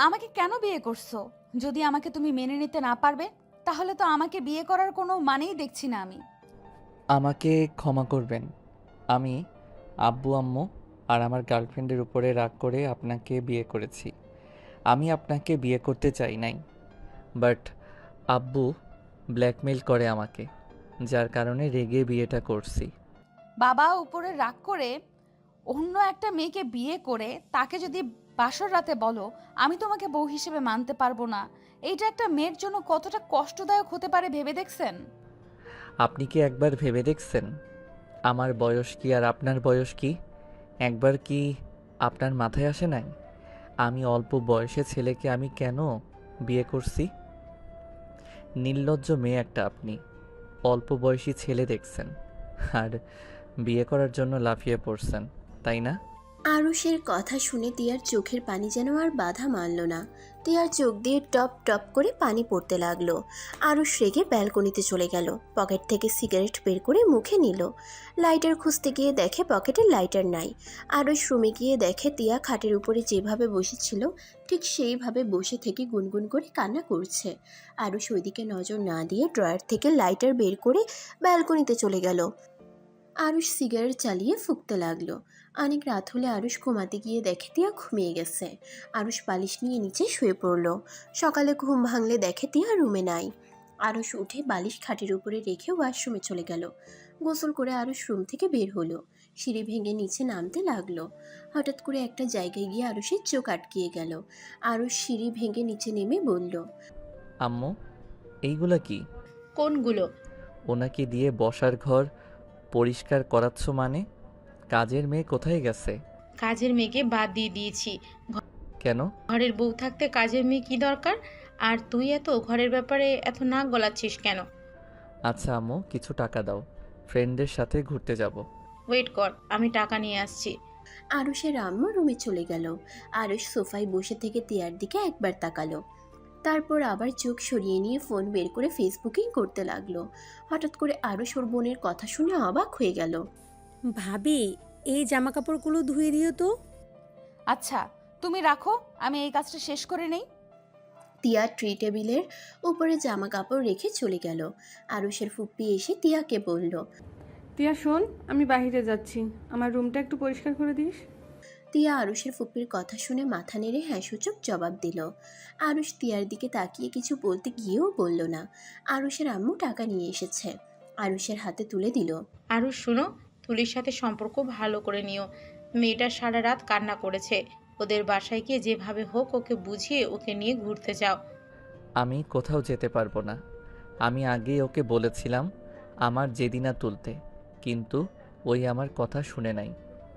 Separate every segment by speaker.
Speaker 1: আমাকে কেন বিয়ে করছো? যদি আমাকে তুমি মেনে নিতে না পারবে, তাহলে তো আমাকে বিয়ে করার কোনো মানেই দেখছি না আমি।
Speaker 2: আমাকে ক্ষমা করবেন। আমি আব্বু আম্মু আর আমার গার্লফ্রেন্ডের উপরে রাগ করে আপনাকে বিয়ে করেছি। আমি আপনাকে বিয়ে করতে চাই নাই, বাট আব্বু ব্ল্যাকমেইল করে আমাকে, যার কারণে রেগে বিয়েটা করছি।
Speaker 1: বাবা উপরে রাগ করে অন্য একটা মেয়েকে বিয়ে করে তাকে যদি বাসর রাতে বলো আমি তোমাকে বউ হিসেবে মানতে পারবো না, এইটা একটা মেয়ের জন্য কতটা কষ্টদায়ক হতে পারে ভেবে দেখছেন?
Speaker 2: আপনি কি একবার ভেবে দেখছেন আমার বয়স কি আর আপনার বয়স কি? একবার কি আপনার মাথায় আসে নাই আমি অল্প বয়সে ছেলেকে আমি কেন বিয়ে করছি? নির্লজ্জ মেয়ে একটা আপনি। অল্প বয়সী ছেলে দেখছেন আর বিয়ে করার জন্য লাফিয়ে পড়ছেন, তাই না?
Speaker 3: আরুষের কথা শুনে তিয়ার চোখের পানি যেন আর বাধা মানল না। তিয়ার চোখ দিয়ে টপ টপ করে পানি পড়তে লাগলো। আরুষ রেগে ব্যালকনিতে চলে গেল। পকেট থেকে সিগারেট বের করে মুখে নিল। লাইটার খুঁজতে গিয়ে দেখে পকেটে লাইটার নাই। আরুষ রুমে গিয়ে দেখে তিয়া খাটের উপরে যেভাবে বসেছিল ঠিক সেইভাবে বসে থেকে গুনগুন করে কান্না করছে। আরুষ ওইদিকে নজর না দিয়ে ড্রয়ার থেকে লাইটার বের করে ব্যালকনিতে চলে গেল। আরুষ সিগারেট চালিয়ে ফুঁকতে লাগলো। অনেক রাত হলে আরুষ ঘুমাতে গিয়ে দেখে তিয়া ঘুমিয়ে গেছে। আরুষ বালিশ নিয়ে নিচে শুয়ে পড়ল। সকালে ঘুম ভাঙলে দেখে তিয়া রুমে নাই। আরুষ উঠে বালিশ খাটের উপরে রেখে ওয়াশরুমে চলে গেল। গোসল করে আরুষ রুম থেকে বের হলো। সিঁড়ি ভেঙে নিচে নামতে লাগলো। হঠাৎ করে একটা জায়গায় গিয়ে আরুষের চোখ আটকিয়ে গেল। আরুষ সিঁড়ি ভেঙে নিচে নেমে বলল,
Speaker 2: আম্মু, এইগুলা কি?
Speaker 4: কোনগুলো?
Speaker 2: ওনাকে দিয়ে বসার ঘর পরিষ্কার করাচ্ছ মানে? কাজের মেয়ে কোথায় গেছে?
Speaker 4: কাজের মেয়েকে বাদ দিয়ে দিয়েছি।
Speaker 2: কেন?
Speaker 4: ঘরের বউ থাকতে কাজের মেয়ে কি দরকার? আর তুই এত ঘরের ব্যাপারে এত নাক গলাচ্ছিস কেন?
Speaker 2: আচ্ছা আম্মু, কিছু টাকা দাও, ফ্রেন্ডদের সাথে ঘুরতে যাব।
Speaker 4: ওয়েট কর, আমি টাকা নিয়ে আসছি।
Speaker 3: আরুষের আম্মু রুমে চলে গেল। আরুষ সোফায় বসে থেকে তিয়ার দিকে একবার তাকালো। তারপর আবার চোখ সরিয়ে নিয়ে ফোন বের করে ফেসবুকিং করতে লাগলো। হঠাৎ করে আরুষ ওর বোনের কথা শুনে অবাক হয়ে গেল।
Speaker 5: ভাবি, এই জামা কাপড়গুলো ধুয়ে দিও তো।
Speaker 1: আচ্ছা, তুমি রাখো, আমি এই কাজটা শেষ করে নেই।
Speaker 3: তিয়া ট্রি টেবিলের উপরে জামা কাপড় রেখে চলে গেল। আরুষের ফুপ্পি এসে তিয়াকে বলল,
Speaker 6: টিয়া শোন, আমি বাইরে যাচ্ছি, আমার রুমটা একটু পরিষ্কার করে দিস।
Speaker 3: তিয়া আরুষের ফুপ্পির কথা শুনে মাথা নেড়ে হ্যাঁ সূচক জবাব দিল। আরুষ তিয়ার দিকে তাকিয়ে কিছু বলতে গিয়েও বলল না। আরুষের আম্মু টাকা নিয়ে এসেছে। আরুষের হাতে তুলে দিল।
Speaker 4: আরও শুনো, তুলির সাথে সম্পর্ক ভালো করে নিও। মেয়েটা সারা রাত কান্না করেছে। ওদের বাসায় গিয়ে যেভাবে হোক ওকে বুঝিয়ে ওকে নিয়ে ঘুরতে যাও।
Speaker 2: আমি কোথাও যেতে পারবো না। আমি আগেই ওকে বলেছিলাম আমার জেদিনা তুলতে, কিন্তু ওই আমার কথা শুনে নাই,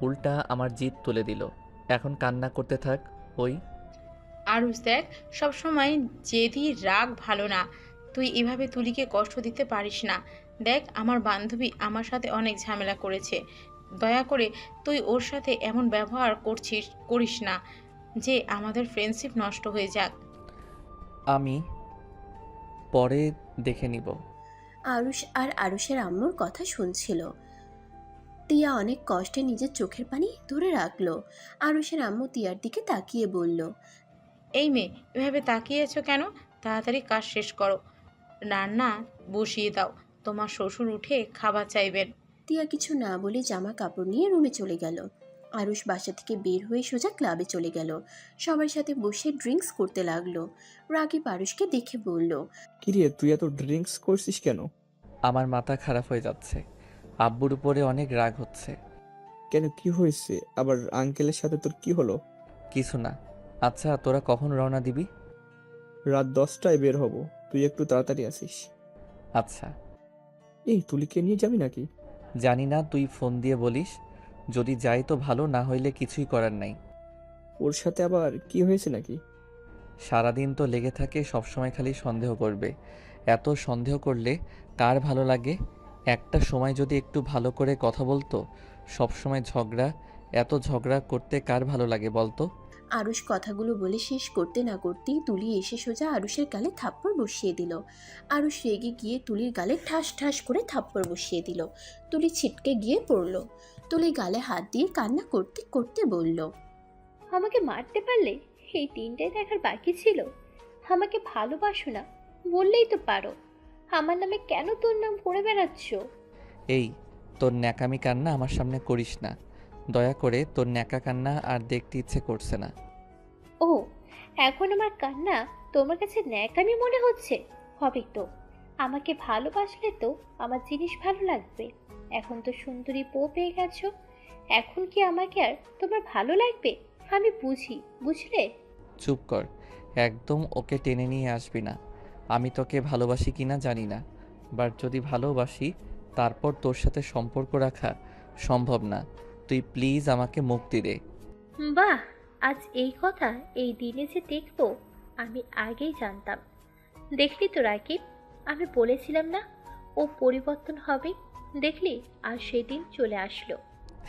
Speaker 2: উল্টা আমার জিদ তুলে দিল। এখন কান্না করতে থাক ওই।
Speaker 4: আরুষ দেখ, সবসময় জেদি রাগ ভালো না। তুই এভাবে তুলিকে কষ্ট দিতে পারিস না। দেখ, আমার বান্ধবী আমার সাথে অনেক ঝামেলা করেছে। দয়া করে তুই ওর সাথে এমন ব্যবহার করিস না যে আমাদের ফ্রেন্ডশিপ নষ্ট হয়ে যাক।
Speaker 2: আমি পরে দেখে নিব।
Speaker 3: আরুষ আর আরুষের আম্মুর কথা শুনছিল। তিয়া অনেক কষ্টে নিজের চোখের পানি ধরে রাখলো। আরুষের আম্মু তিয়ার দিকে তাকিয়ে বলল,
Speaker 4: এই মেয়ে, এভাবে তাকিয়েছো কেন? তাড়াতাড়ি কাজ শেষ করো, রান্না বসিয়ে দাও। তোমার শ্বশুর উঠে খাবার চাইবেন।
Speaker 3: তিয়া কিছু না বলে জামা কাপড় নিয়ে রুমে চলে গেল। আরুষ বাসা থেকে বের হয়ে সোজা ক্লাবে চলে গেল। সবার সাথে বসে ড্রিঙ্কস করতে লাগলো। রাকিব আরুষকে দেখে বলল,
Speaker 7: কিরে, তুই এত ড্রিঙ্কস করছিস কেন?
Speaker 2: আমার মাথা খারাপ হয়ে যাচ্ছে, আব্বুর উপরে অনেক রাগ হচ্ছে।
Speaker 7: কেন, কি হয়েছে আবার? আঙ্কেলের সাথে তোর কি হলো?
Speaker 2: কিছু না। আচ্ছা, তোরা কখন রওনা দিবি?
Speaker 7: রাত 10টায় বের হব, তুই একটু তাড়াতাড়ি আসিস।
Speaker 2: আচ্ছা।
Speaker 7: এই তুলিকে নিয়ে যাবি নাকি?
Speaker 2: জানি না, তুই ফোন দিয়ে বলিস। যদি যাই তো ভালো, না হইলে কিছুই করার নাই।
Speaker 7: ওর সাথে আবার কি হয়েছে নাকি?
Speaker 2: সারাদিন তো লেগে থাকে, সবসময় খালি সন্দেহ করবে। এত সন্দেহ করলে কার ভালো লাগে? একটা সময় যদি একটু ভালো করে কথা বলতো। সবসময় ঝগড়া, এত ঝগড়া করতে কার ভালো লাগে বলতো?
Speaker 3: আরুষ কথাগুলো বলে শেষ করতে না করতেই তুলি এসে সোজা আরুষের গালে থাপ্পড় বসিয়ে দিল। আরুষ রেগে গিয়ে তুলির গালে ঠাস ঠাস করে থাপ্পড় বসিয়ে দিল। তুলি ছিটকে গিয়ে পড়ল। তুলি গালে হাত দিয়ে কান্না করতে করতে বলল,
Speaker 8: আমাকে মারতে পারলে? এই দিনটাই দেখার বাকি ছিল? আমাকে ভালোবাসো না বললেই তো পারো। আমার নামে কেন তোর নাম করে বেড়াচ্ছ?
Speaker 2: এই, তোর ন্যাকামি কান্না আমার সামনে করিস না। দয়া করে তোর ন্যাকা কান্না আর দেখতে ইচ্ছে করছে না।
Speaker 8: ও, এখন আমার কান্না তোমার কাছে ন্যাকামি মনে হচ্ছে? হবে তো। আমাকে ভালোবাসলে তো আমার জিনিস ভালো লাগবে। এখন তো সুন্দরী বউ পেয়ে গেছো, এখন কি আমাকে আর তোমার ভালো লাগবে? আমি বুঝি, বুঝলে?
Speaker 2: চুপ কর, একদম ওকে টেনে নিয়ে আসবি না। আমি তোকে ভালোবাসি কিনা জানি না, বাট যদি ভালোবাসি তারপর তোর সাথে সম্পর্ক রাখা সম্ভব না। তুই প্লিজ আমাকে মুক্তি দে।
Speaker 8: বাহ, আজ এই কথা এই দিনে যে দেখবো আমি আগেই জানতাম। দেখলি তো রাকিব, আমি বলেছিলাম না ও পরিবর্তন হবে? দেখলি, আর সেদিন চলে আসলো।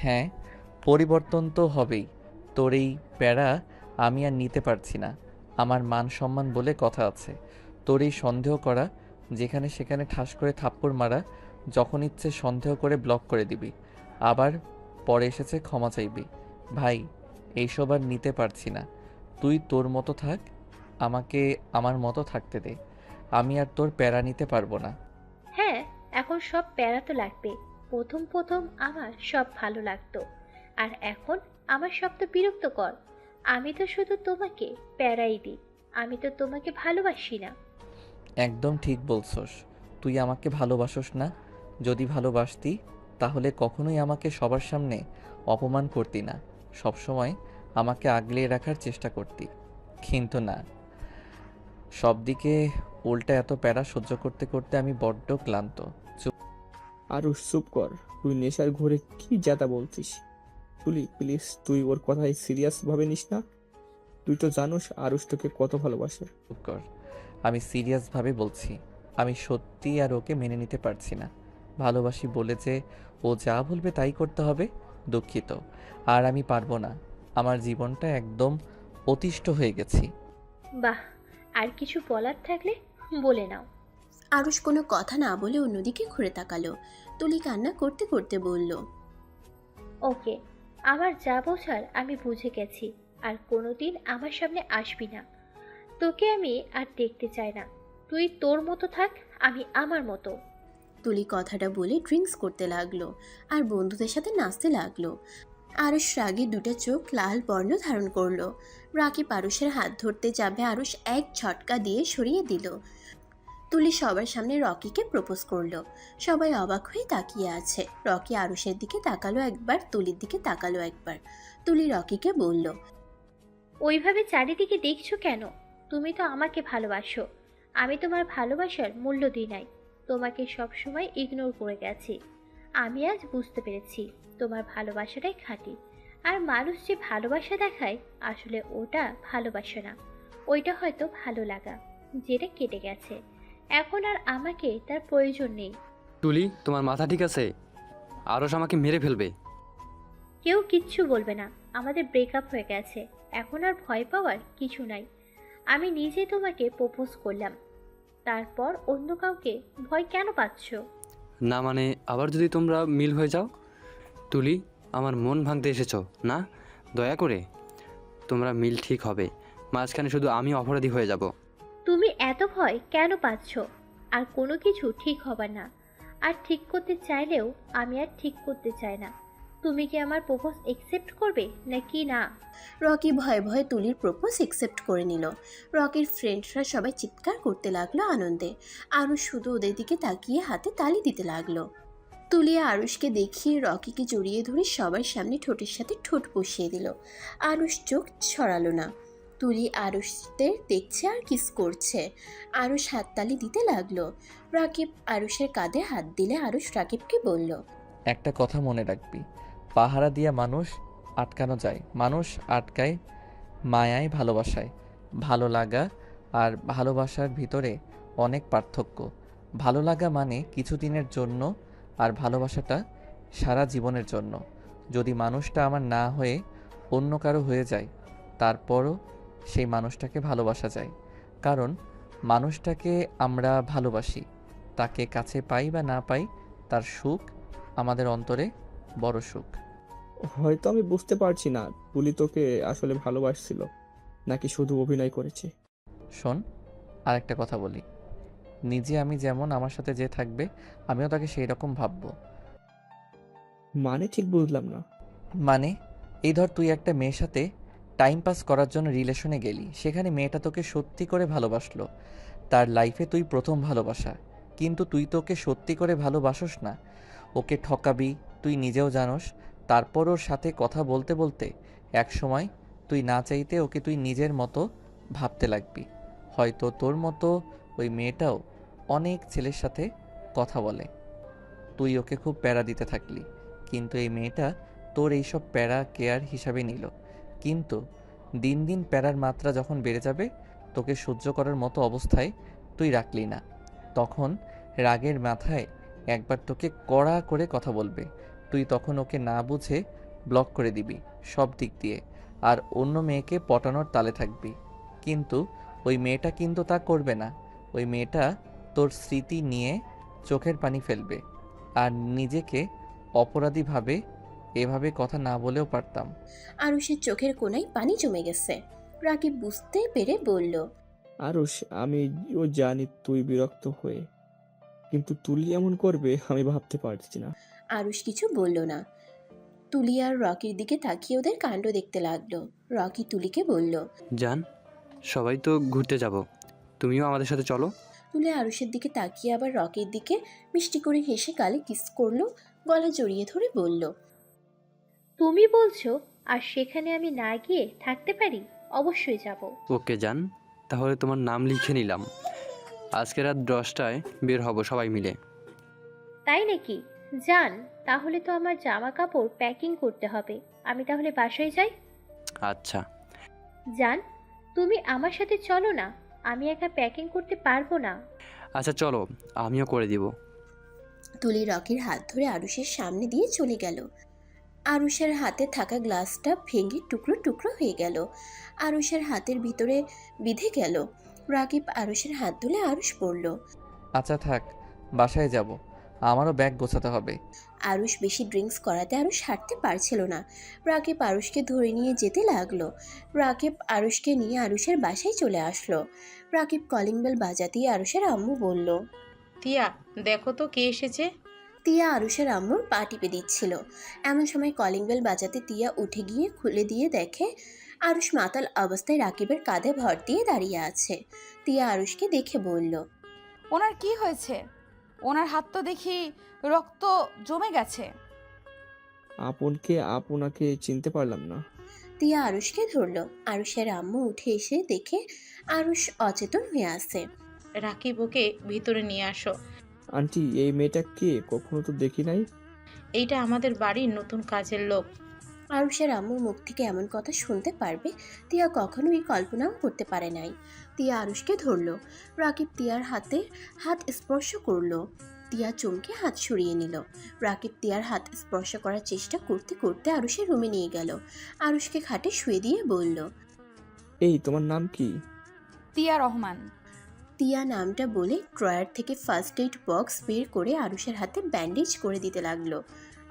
Speaker 2: হ্যাঁ, পরিবর্তন তো হবেই। তোর এই প্যারা আমি আর নিতে পারছি না। আমার মান সম্মান বলে কথা আছে। তোর এই সন্দেহ করা, যেখানে সেখানে ঠাস করে থাপ্পড় মারা, যখন ইচ্ছে সন্দেহ করে ব্লক করে দিবি, আবার পরে এসেছে ক্ষমা চাইবি। ভাই, এইসব আর নিতে পারছি না। তুই তোর মতো থাক, আমাকে আমার মতো থাকতে দে। আমি আর তোর প্যারা নিতে পারবো না।
Speaker 8: হ্যাঁ, এখন সব প্যারা তো লাগবে। প্রথম প্রথম আমার সব ভালো লাগতো, আর এখন আমার সব তো বিরক্তকর। আমি তো শুধু তোমাকে প্যারাই দিই, আমি তো তোমাকে ভালোবাসি না।
Speaker 2: একদম ঠিক বলছস। তুই আমাকে ভালোবাসস না। যদি ভালোবাসতি তাহলে কখনোই আমাকে সবার সামনে অপমান করতি না। সবসময় আমাকে আগলে রাখার চেষ্টা করতি। কিন্তু না, সব দিকে উল্টা এত প্যারা সহ্য করতে করতে আমি বড্ড ক্লান্ত।
Speaker 7: আরুষ চুপ কর, তুই নেশার ঘোরে কি যাতা বলছিস? তুলি প্লিজ, তুই ওর কথাই সিরিয়াস ভাবে নিস না। তুই তো জানোস আরুষ তোকে কত ভালোবাসে।
Speaker 2: চুপ কর, আমি সিরিয়াসভাবে বলছি। আমি সত্যি আর ওকে মেনে নিতে পারছি না। ভালোবাসি বলে যে ও যা বলবে তাই করতে হবে, দুঃখিত। আর আমি পারবো না। আমার জীবনটা একদম অতিষ্ঠ হয়ে গেছি।
Speaker 8: বাহ, আর কিছু বলার থাকলে বলে নাও।
Speaker 3: আরুষ কোনো কথা না বলে অন্যদিকে ঘুরে তাকালো। তুলি কান্না করতে করতে বলল,
Speaker 8: ওকে, আমার যা বোঝার আমি বুঝে গেছি। আর কোনোদিন আমার সামনে আসবি না। তোকে আমি আর দেখতে চাই না। তুই তোর মতো থাক, আমি আমার মতো।
Speaker 3: তুলি কথাটা বলে ড্রিঙ্কস করতে লাগলো আর বন্ধুদের সাথে নাচতে লাগলো। আরুষ রাগে দুটো চোখ লাল বর্ণ ধারণ করলো। রাকিব আরুষের হাত ধরতে যাবে, আরুষ এক ঝটকা দিয়ে সরিয়ে দিল। তুলি সবার সামনে রকিকে প্রপোজ করলো। সবাই অবাক হয়ে তাকিয়ে আছে। রকি আরুষের দিকে তাকালো একবার, তুলির দিকে তাকালো একবার। তুলি রকিকে বলল,
Speaker 8: ওইভাবে চারিদিকে দেখছো কেন? তুমি তো আমাকে ভালোবাসো। আমি তোমার ভালোবাসার মূল্য দিই নাই, তোমাকে সবসময় ইগনোর করে গেছি। আমি আজ বুঝতে পেরেছি তোমার ভালোবাসাটাই খাঁটি। আর মানুষ যে ভালোবাসা দেখায়, আসলে ওটা ভালোবাসা না, ওইটা হয়তো ভালো লাগা, যেটা কেটে গেছে। এখন আর আমাকে তার প্রয়োজন নেই।
Speaker 9: তুলি, তোমার মাথা ঠিক আছে? আরশ আমাকে মেরে ফেলবে।
Speaker 8: কেউ কিচ্ছু বলবে না, আমাদের ব্রেকআপ হয়ে গেছে। এখন আর ভয় পাওয়ার কিছু নাই। আমি নিজে তোমাকে প্রপোজ করলাম, তারপর অন্য কাউকে ভয় কেন পাচ্ছ?
Speaker 9: না মানে, আবার যদি তোমরা মিল হয়ে যাও? তুলি, আমার মন ভাঙতে এসেছো না? দয়া করে, তোমরা মিল ঠিক হবে, মাঝখানে শুধু আমি অপরাধী হয়ে যাব।
Speaker 8: তুমি এত ভয় কেন পাচ্ছ? আর কোনো কিছু ঠিক হবে না। আর ঠিক করতে চাইলেও আমি আর ঠিক করতে চাই না। তুমি কি আমার প্রপোজ একসেপ্ট করবে নাকি না?
Speaker 3: রকি ভয়ে ভয়ে তুলির প্রপোজ একসেপ্ট করে নিল। রকির ফ্রেন্ডরা সবাই চিৎকার করতে লাগলো আনন্দে। আরুষ শুধু ওদের দিকে তাকিয়ে হাতে তালি দিতে লাগলো। তুলি আরুষকে দেখিয়ে রকিকে জড়িয়ে ধরে সবার সামনে ঠোঁটের সাথে ঠোঁট বসিয়ে দিল। আরুষ চোখ ছড়ালো না। তুলি আরুষদের দেখছে আর কিস করছে। আরুষ হাততালি দিতে লাগলো। রাকিব আরুষের কাঁধে হাত দিলে আরুষ রাকিবকে বলল,
Speaker 2: একটা কথা মনে রাখবি, পাহারা দিয়া মানুষ আটকানো যায়, মানুষ আটকায় মায়ায়, ভালোবাসায়। ভালো লাগা আর ভালোবাসার ভিতরে অনেক পার্থক্য। ভালো লাগা মানে কিছুদিনের জন্য, আর ভালোবাসাটা সারা জীবনের জন্য। যদি মানুষটা আমার না হয়ে অন্য কারো হয়ে যায়, তারপরও সেই মানুষটাকে ভালোবাসা যায়। কারণ মানুষটাকে আমরা ভালোবাসি, তাকে কাছে পাই বা না পাই, তার সুখ আমাদের অন্তরে বড় সুখ।
Speaker 7: হয়তো আমি বুঝতে পারছি না তুলি তোকে আসলে ভালোবাসছিল, নাকি শুধু অভিনয় করেছে?
Speaker 2: শোন, আর একটা কথা বলি। নিজে আমি যেমন, আমার সাথে যে থাকবে আমিও তাকে সেই রকম ভাববো।
Speaker 7: মানে ঠিক বুঝলাম না।
Speaker 2: মানে, এই ধর তুই একটা মেয়ের সাথে টাইম পাস করার জন্য রিলেশনে গেলি, সেখানে মেয়েটা তোকে সত্যি করে ভালোবাসলো, তার লাইফে তুই প্রথম ভালোবাসা, কিন্তু তুই তো ওকে সত্যি করে ভালোবাসোস না, ওকে ঠকাবি, তুই নিজেও জানোস। তারপর ওর সাথে কথা বলতে বলতে এক সময় তুই না চাইতে ওকে তুই নিজের মতো ভাবতে লাগবি। হয়তো তোর মতো ওই মেয়েটাও অনেক ছেলের সাথে কথা বলে, তুই ওকে খুব প্যারা দিতে থাকলি, কিন্তু এই মেয়েটা তোর এইসব প্যারা কেয়ার হিসাবে নিল। কিন্তু দিন দিন প্যারার মাত্রা যখন বেড়ে যাবে, তোকে সহ্য করার মতো অবস্থায় তুই রাখলি না, তখন রাগের মাথায় একবার তোকে কড়া করে কথা বলবে, তুই তখন ওকে না বুঝে ব্লক করে দিবি সব দিক দিয়ে, আর অন্য মেয়েকে পটানোর তালে থাকবি। কিন্তু ওই মেয়েটা কিন্তু তা করবে না। ওই মেয়েটা তোর স্মৃতি নিয়ে চোখের পানি ফেলবে, আর নিজেকে অপরাধী ভাবে। এভাবে কথা না বলেও পারতাম।
Speaker 3: আরুষের চোখের কোণায় পানি জমে গেছে। রাকিব বুঝতে পেরে বলল,
Speaker 7: আরুষ, আমিও জানি তুই বিরক্ত হয়ে, কিন্তু তুলি এমন করবে আমি ভাবতে পারছি না।
Speaker 3: আরুষ কিছু বলল না। তুলি আর রকির দিকে তাকিয়ে ওদের কাণ্ড দেখতে লাগলো। রকি তুলিকে বলল,
Speaker 9: জান, সবাই তো ঘুরতে যাব, তুমিও আমাদের সাথে চলো।
Speaker 3: তুলি আরুষের দিকে তাকিয়ে আবার রকির দিকে মিষ্টি করে হেসে গালে কিস করলো, গলা জড়িয়ে ধরে বলল,
Speaker 8: তুমি বলছো, আর সেখানে আমি না গিয়ে থাকতে পারি? অবশ্যই যাব।
Speaker 9: ওকে জান, তাহলে তোমার নাম লিখে নিলাম। আজকে রাত 10টায় বের হব সবাই মিলে।
Speaker 8: তাই নাকি? যান, তাহলে তো আমার জামা কাপড় প্যাকিং করতে হবে। আমি তাহলে বাসায় যাই।
Speaker 9: আচ্ছা।
Speaker 8: যান, তুমি আমার সাথে চলো না, আমি একা প্যাকিং করতে পারবো না।
Speaker 9: আচ্ছা চলো, আমিও করে দিব।
Speaker 3: তুলি রকির হাত ধরে আরুষের সামনে দিয়ে চলে গেল। আরুষের হাতে থাকা গ্লাসটা ভেঙে টুকরো টুকরো হয়ে গেল, আরুষের হাতের ভিতরে বিঁধে গেল। রাকিব আরুষের হাত ধরে আরুষ পড়ল।
Speaker 2: আচ্ছা থাক, বাসায় যাব, আমারও ব্যাগ গোছাতে হবে।
Speaker 3: আরুষ বেশি ড্রিঙ্কস করাতে আরুষ হাঁটতে পারছিল না। রাকিব আরুষকে ধরে নিয়ে যেতে লাগলো। রাকিব আরুষকে নিয়ে আরুষের বাসায় চলে আসলো। রাকিব কলিং বেল বাজাতেই আরুষের আম্মু বলল,
Speaker 4: তিয়া, দেখো তো কে এসেছে।
Speaker 3: তিয়া আরুষের আম্মুর পা টিপে দিচ্ছিল। এমন সময় কলিং বেল বাজাতে তিয়া উঠে গিয়ে খুলে দিয়ে দেখে আরুষ মাতাল অবস্থায় রাকিবের কাঁধে ভর দিয়ে দাঁড়িয়ে আছে। তিয়া আরুষকে দেখে বলল,
Speaker 1: ওনার কি হয়েছে? ওনার হাত তো দেখি রক্ত জমে গেছে।
Speaker 7: আপনাকে চিনতে পারলাম না।
Speaker 3: তিয়া আরুষকে ধরল। আরুষের আম্মু উঠে এসে দেখে আরুষ অচেতন হয়ে আছে।
Speaker 4: রাকিব, ওকে ভিতরে নিয়ে আসো।
Speaker 7: আন্টি, এই মেয়েটা কে? কখনো তো দেখি নাই।
Speaker 4: এইটা আমাদের বাড়ির নতুন কাজের লোক।
Speaker 3: আরুষের আম্মুর মুখ থেকে এমন কথা শুনতে পারবে তিয়া কখনোই কল্পনাও করতে পারে নাই। তিয়া আরুষকে ধরল। রাকিব তিয়ার হাতে হাত স্পর্শ করলো। তিয়া চমকে হাত সরিয়ে নিল। রাকিব তিয়ার হাত স্পর্শ করার চেষ্টা করতে করতে আরুষের রুমে নিয়ে গেল। আরুষকে খাটে শুয়ে দিয়ে বলল,
Speaker 7: এই তোমার নাম কি?
Speaker 1: তিয়া রহমান।
Speaker 3: তিয়া নামটা বলে ড্রয়ার থেকে ফার্স্ট এইড বক্স বের করে আরুষের হাতে ব্যান্ডেজ করে দিতে লাগলো।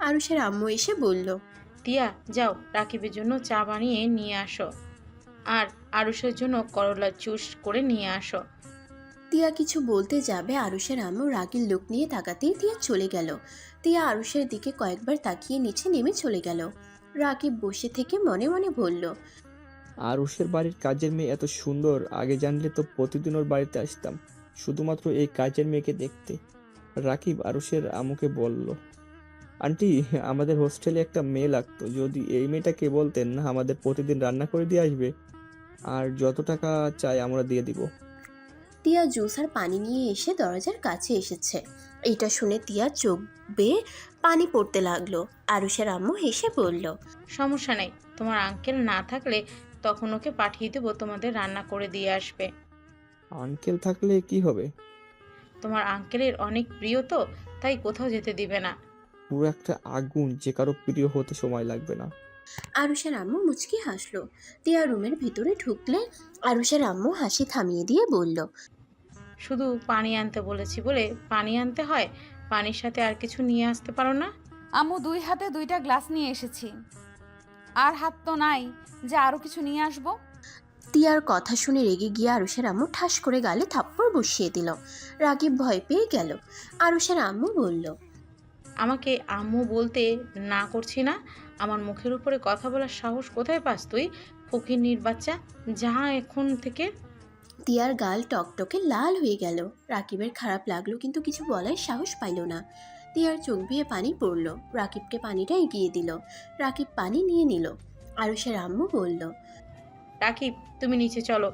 Speaker 3: আরুষের আম্মু এসে বলল,
Speaker 4: তিয়া, যাও রাকিবের জন্য চা বানিয়ে নিয়ে আসো, আর আরুষের জন্য করলা জুস করে নিয়ে আসো।
Speaker 3: তিয়া কিছু বলতে যাবে আরুষের আম্মু রাগের লোক নিয়ে তাকাতেই তিয়া চলে গেল। তিয়া আরুষের দিকে কয়েকবার তাকিয়ে নিচে নেমে চলে গেল। রাকিব বসে থেকে মনে মনে বলল,
Speaker 7: আরুষের বাড়ির কাজের মেয়ে এত সুন্দর, আগে জানলে তো প্রতিদিন ওর বাড়িতে আসতাম শুধুমাত্র এই কাজের মেয়েকে দেখতে। রাকিব আরুষের আম্মুকে বলল, আন্টি, আমাদের হোস্টেলে একটা মেয়ে লাগতো, যদি এই মেয়েটাকে বলতেন না আমাদের প্রতিদিন রান্না করে দিয়ে আসবে, আর যত টাকা চাই আমরা দিয়ে দিব।
Speaker 3: তিয়া জুস আর পানি নিয়ে এসে দরজার কাছে এসেছে। এটা শুনে তিয়া চোখ বেয়ে পানি পড়তে লাগলো। আরুষের আম্মু হেসে বলল,
Speaker 4: সমস্যা নেই, তোমার আঙ্কেল না থাকলে তখন ওকে পাঠিয়ে দেবো, তোমাদের রান্না করে দিয়ে আসবে।
Speaker 7: আঙ্কেল থাকলে কি হবে?
Speaker 4: তোমার আঙ্কেলের অনেক প্রিয় তো, তাই কোথাও যেতে দিবে না।
Speaker 7: পুরো একটা আগুন, যে কারো প্রিয় হতে সময় লাগবে না।
Speaker 3: আরুষের আম্মু মুচকি হাসলো। তিয়া রুমের ভিতরে ঢুকলে আরুষের আম্মু হাসি থামিয়ে দিয়ে বলল,
Speaker 4: শুধু পানি আনতে বলেছি বলে পানি আনতে হয়, পানির সাথে আর কিছু নিয়ে আসতে পারো না?
Speaker 1: আম্মু 2 হাতে 2টা গ্লাস নিয়ে এসেছি, আর হাত তো নাই যে আরো কিছু নিয়ে আসবো।
Speaker 3: তিয়ার কথা শুনে রেগে গিয়ে আরুষের আম্মু ঠাস করে গালে থাপ্পড় বসিয়ে দিল। রাকিব ভয় পেয়ে গেল। আরুষের আম্মু বলল,
Speaker 4: আমাকে আম্মু বলতে না করছি না? আমার মুখের উপরে কথা বলার সাহস কোথায় পাস তুই, ফকিন্নির বাচ্চা? যা এখন থেকে।
Speaker 3: তিয়ার গাল টকটকে লাল হয়ে গেল। রাকিবের খারাপ লাগলো কিন্তু কিছু বলার সাহস পাইল না। তিয়ার চোখ বেয়ে পানি পড়ল। রাকিবকে পানিটা এগিয়ে দিল। রাকিব পানি নিয়ে নিল। আরুষের আম্মু বলল,
Speaker 4: রাকিব, তুমি নিচে চলো।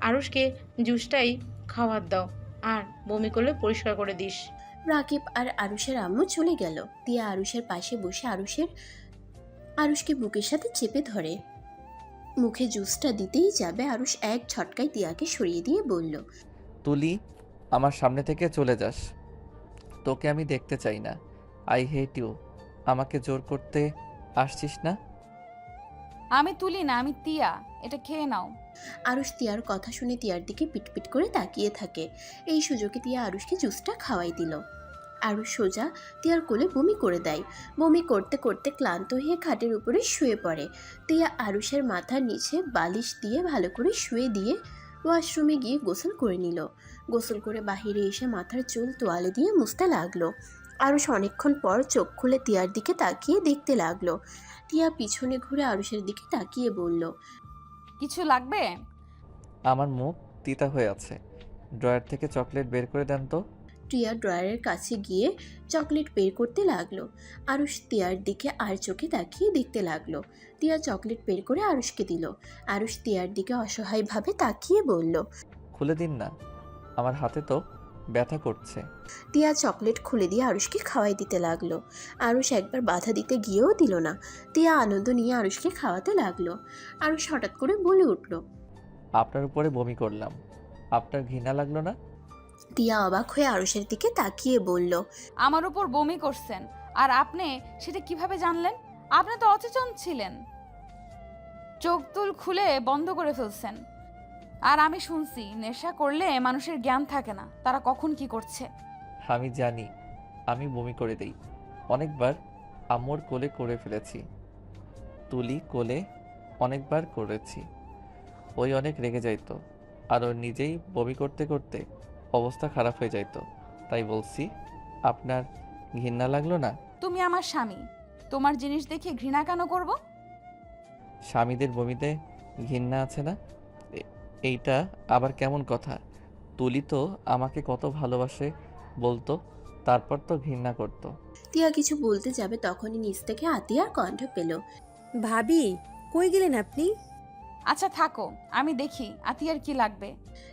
Speaker 4: আরুষকে জুসটাই খাওয়ার দাও, আর বমি করলে পরিষ্কার করে দিস।
Speaker 3: রাকিব আর আরুষের আম্মু চলে গেল। তিয়া আরুষের পাশে বসে আরুষকে বুকের সাথে চেপে ধরে। মুখে জুসটা দিতেই যাবে, আরুষ এক ঝটকায় তিয়াকে সরিয়ে দিয়ে বলল,
Speaker 2: তুলি, আমার সামনে থেকে চলে যাস। তোকে আমি দেখতে চাই না। I hate you. আমাকে জোর করতে আসছিস না।
Speaker 1: আমি তুলি না, আমি তিয়া, এটা খেয়ে নাও।
Speaker 3: আরুষ তিয়ার কথা শুনে তিয়ার দিকে পিটপিট করে তাকিয়ে থাকে। এই সুযোগে তিয়া আরুষকে জুসটা খাওয়াই দিল। আরুষ সোজা তিয়ার কোলে বমি করে দেয়। বমি করতে করতে ক্লান্ত হয়ে খাটের উপরে শুয়ে পড়ে। তিয়া আরুষের মাথার নিচে বালিশ দিয়ে ভালো করে শুয়ে দিয়ে ওয়াশরুমে গিয়ে গোসল করে নিল। গোসল করে বাহিরে এসে মাথার চুল তোয়ালে দিয়ে মুছতে লাগলো। আরুষ অনেকক্ষণ পর চোখ খুলে তিয়ার দিকে তাকিয়ে দেখতে লাগলো। তিয়া পিছনে ঘুরে আরুষের দিকে তাকিয়ে বলল,
Speaker 1: কিছু লাগবে?
Speaker 2: আমার মুখ তিতা হয়ে আছে। ড্রয়ার থেকে চকলেট বের করে দেন তো।
Speaker 3: টিয়া ড্রয়ারের কাছে গিয়ে চকলেট বের করতে লাগলো। আরুষ তিয়ার দিকে আর চোখে তাকিয়ে দেখতে লাগলো। তিয়া চকলেট বের করে আরুষকে দিল। আরুষ তিয়ার দিকে অসহায়ভাবে তাকিয়ে বলল,
Speaker 2: খুলে দিন না, আমার হাতে তো ব্যথা করছে।
Speaker 3: তিয়া চকলেট খুলে দিয়ে আরুষকে খাওয়াই দিতে লাগলো। আরুষ একবার বাধা দিতে গিয়েও দিল না। তিয়া আনন্দ নিয়ে আরুষকে খাওয়াতে লাগলো। আরুষ হঠাৎ করে বলে উঠল,
Speaker 2: আপনার উপরে বমি করলাম, আপনার ঘৃণা লাগলো না?
Speaker 3: তিয়া অবাক হয়ে আরুষের দিকে তাকিয়ে বলল,
Speaker 1: আমার উপর বমি করছেন, আর আপনি সেটা কিভাবে জানলেন? আপনি তো অচেতন ছিলেন, চোখ তুল খুলে বন্ধ করে ফেলছেন। আর আমি শুনছি নেশা করলে মানুষের জ্ঞান থাকে না, তারা কখন কি করছে।
Speaker 2: আমি জানি, আমি বমি করে দেই। অনেকবার আম্মুর কোলে করে ফেলেছি, তুলি কোলে অনেকবার করেছি। ওই অনেক রেগে যাইতো, আর ও নিজেই বমি করতে করতে অবস্থা খারাপ হয়ে যাইতো। তাই বলছি, আপনার ঘৃণা লাগলো না?
Speaker 1: তুমি আমার স্বামী, তোমার জিনিস দেখে ঘৃণা কেন করব?
Speaker 2: স্বামীদের বমিতে ঘৃণা আছে না? এইটা আবার কেমন কথা? তুলি তো আমাকে কত ভালোবাসে বলতো, তারপর তো ঘৃণা করতো।
Speaker 3: তিয়া কিছু বলতে যাবে তখনই নিচ থেকে আতিয়ার কণ্ঠ পেল,
Speaker 5: ভাবি, কই গেলেন আপনি?
Speaker 1: আচ্ছা থাকো, আমি দেখি আতিয়ার কি লাগবে।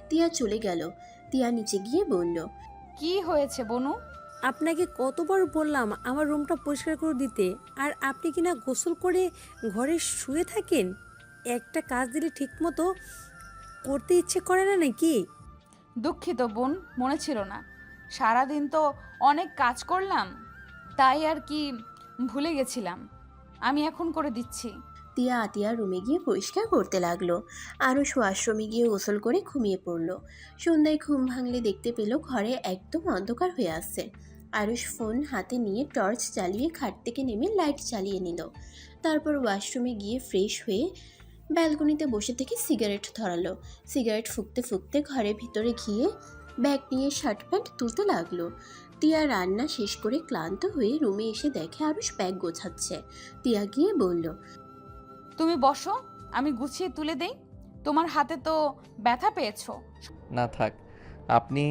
Speaker 3: তিয়া চলে গেল। তিয়া নিচে গিয়ে বলল,
Speaker 1: কি হয়েছে বনু?
Speaker 5: আপনাকে কতবার বললাম আমার রুমটা পরিষ্কার করে দিতে, আর আপনি কিনা গোসল করে ঘরে শুয়ে থাকেন। একটা কাজ দিলে ঠিকমতো করতে ইচ্ছে করে না নাকি?
Speaker 1: দুঃখিত বোন, মনে ছিল না। সারাদিন তো অনেক কাজ করলাম, তাই আর কি ভুলে গেছিলাম। আমি এখন করে দিচ্ছি।
Speaker 3: তিয়া আতিয়ার রুমে গিয়ে পরিষ্কার করতে লাগলো। আরুষ ওয়াশরুমে গিয়ে গোসল করে ঘুমিয়ে পড়ল। সন্ধ্যায় ঘুম ভাঙলে দেখতে পেল ঘরে একদম অন্ধকার হয়ে আসছে। আরুষ ফোন হাতে নিয়ে টর্চ জ্বালিয়ে খাট থেকে নেমে লাইট চালিয়ে নিল। তারপর ওয়াশরুমে গিয়ে ফ্রেশ হয়ে ব্যালকনিতে বসে থেকে সিগারেট ধরালো। সিগারেট ফুঁকতে ফুঁকতে ঘরের ভিতরে গিয়ে ব্যাগ নিয়ে শার্ট প্যান্ট তুলতে লাগলো। টিয়া রান্না শেষ করে ক্লান্ত হয়ে রুমে এসে দেখে আরুষ ব্যাগ গোছাচ্ছে। টিয়া গিয়ে বলল,
Speaker 1: তুমি বসো, আমি গুছিয়ে তুলে দেই। তোমার হাতে তো ব্যথা পেয়েছো।
Speaker 2: না থাক, আপনি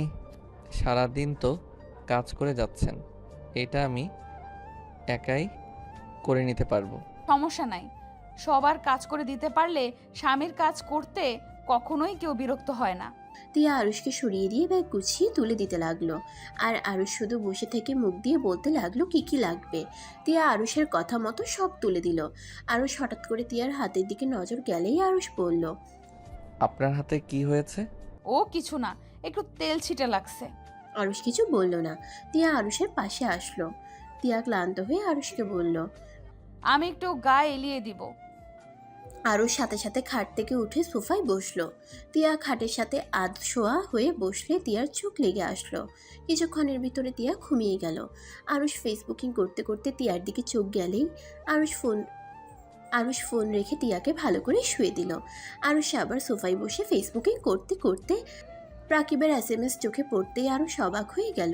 Speaker 2: সারাদিন তো কাজ করে যাচ্ছেন, এটা আমি একাই করে নিতে পারবো।
Speaker 1: সমস্যা নাই, সবার কাজ করে দিতে পারলে স্বামীর কাজ করতে কখনোই কেউ বিরক্ত হয় না।
Speaker 3: টিয়া আরুষকে সরিয়ে দিয়ে ব্যাগ গুছিয়ে তুলে দিতে লাগলো। আর আরুষ শুধু বসে থেকে মুখ দিয়ে বলতে লাগলো কি কি লাগবে। টিয়া আরুষের কথা মতো সব তুলে দিল। আরুষ হঠাৎ করে টিয়ার হাতের দিকে নজর গেলেই আরুষ বলল,
Speaker 2: আপনার হাতে কি হয়েছে?
Speaker 1: ও কিছু না, একটু তেল ছিটে লাগছে।
Speaker 3: আরুষ কিছু বলল না। টিয়া আরুষের পাশে আসলো। টিয়া ক্লান্ত হয়ে আরুষকে বলল,
Speaker 1: আমি একটু গায়ে এলিয়ে দিব।
Speaker 3: আরুষ সাথে সাথে খাট থেকে উঠে সোফায় বসলো। টিয়া খাটের সাথে আধ শোয়া হয়ে বসলে টিয়ার চোখ লেগে আসলো। কিছুক্ষণের ভিতরে টিয়া ঘুমিয়ে গেল। আরুষ ফেসবুকিং করতে করতে টিয়ার দিকে চোখ গেলেই আরুষ ফোন রেখে টিয়াকে ভালো করে শুয়ে দিল। আরুষ আবার সোফায় বসে ফেসবুকে করতে করতে রাকিবের SMS চোখে পড়তেই আরুষ অবাক হয়ে গেল।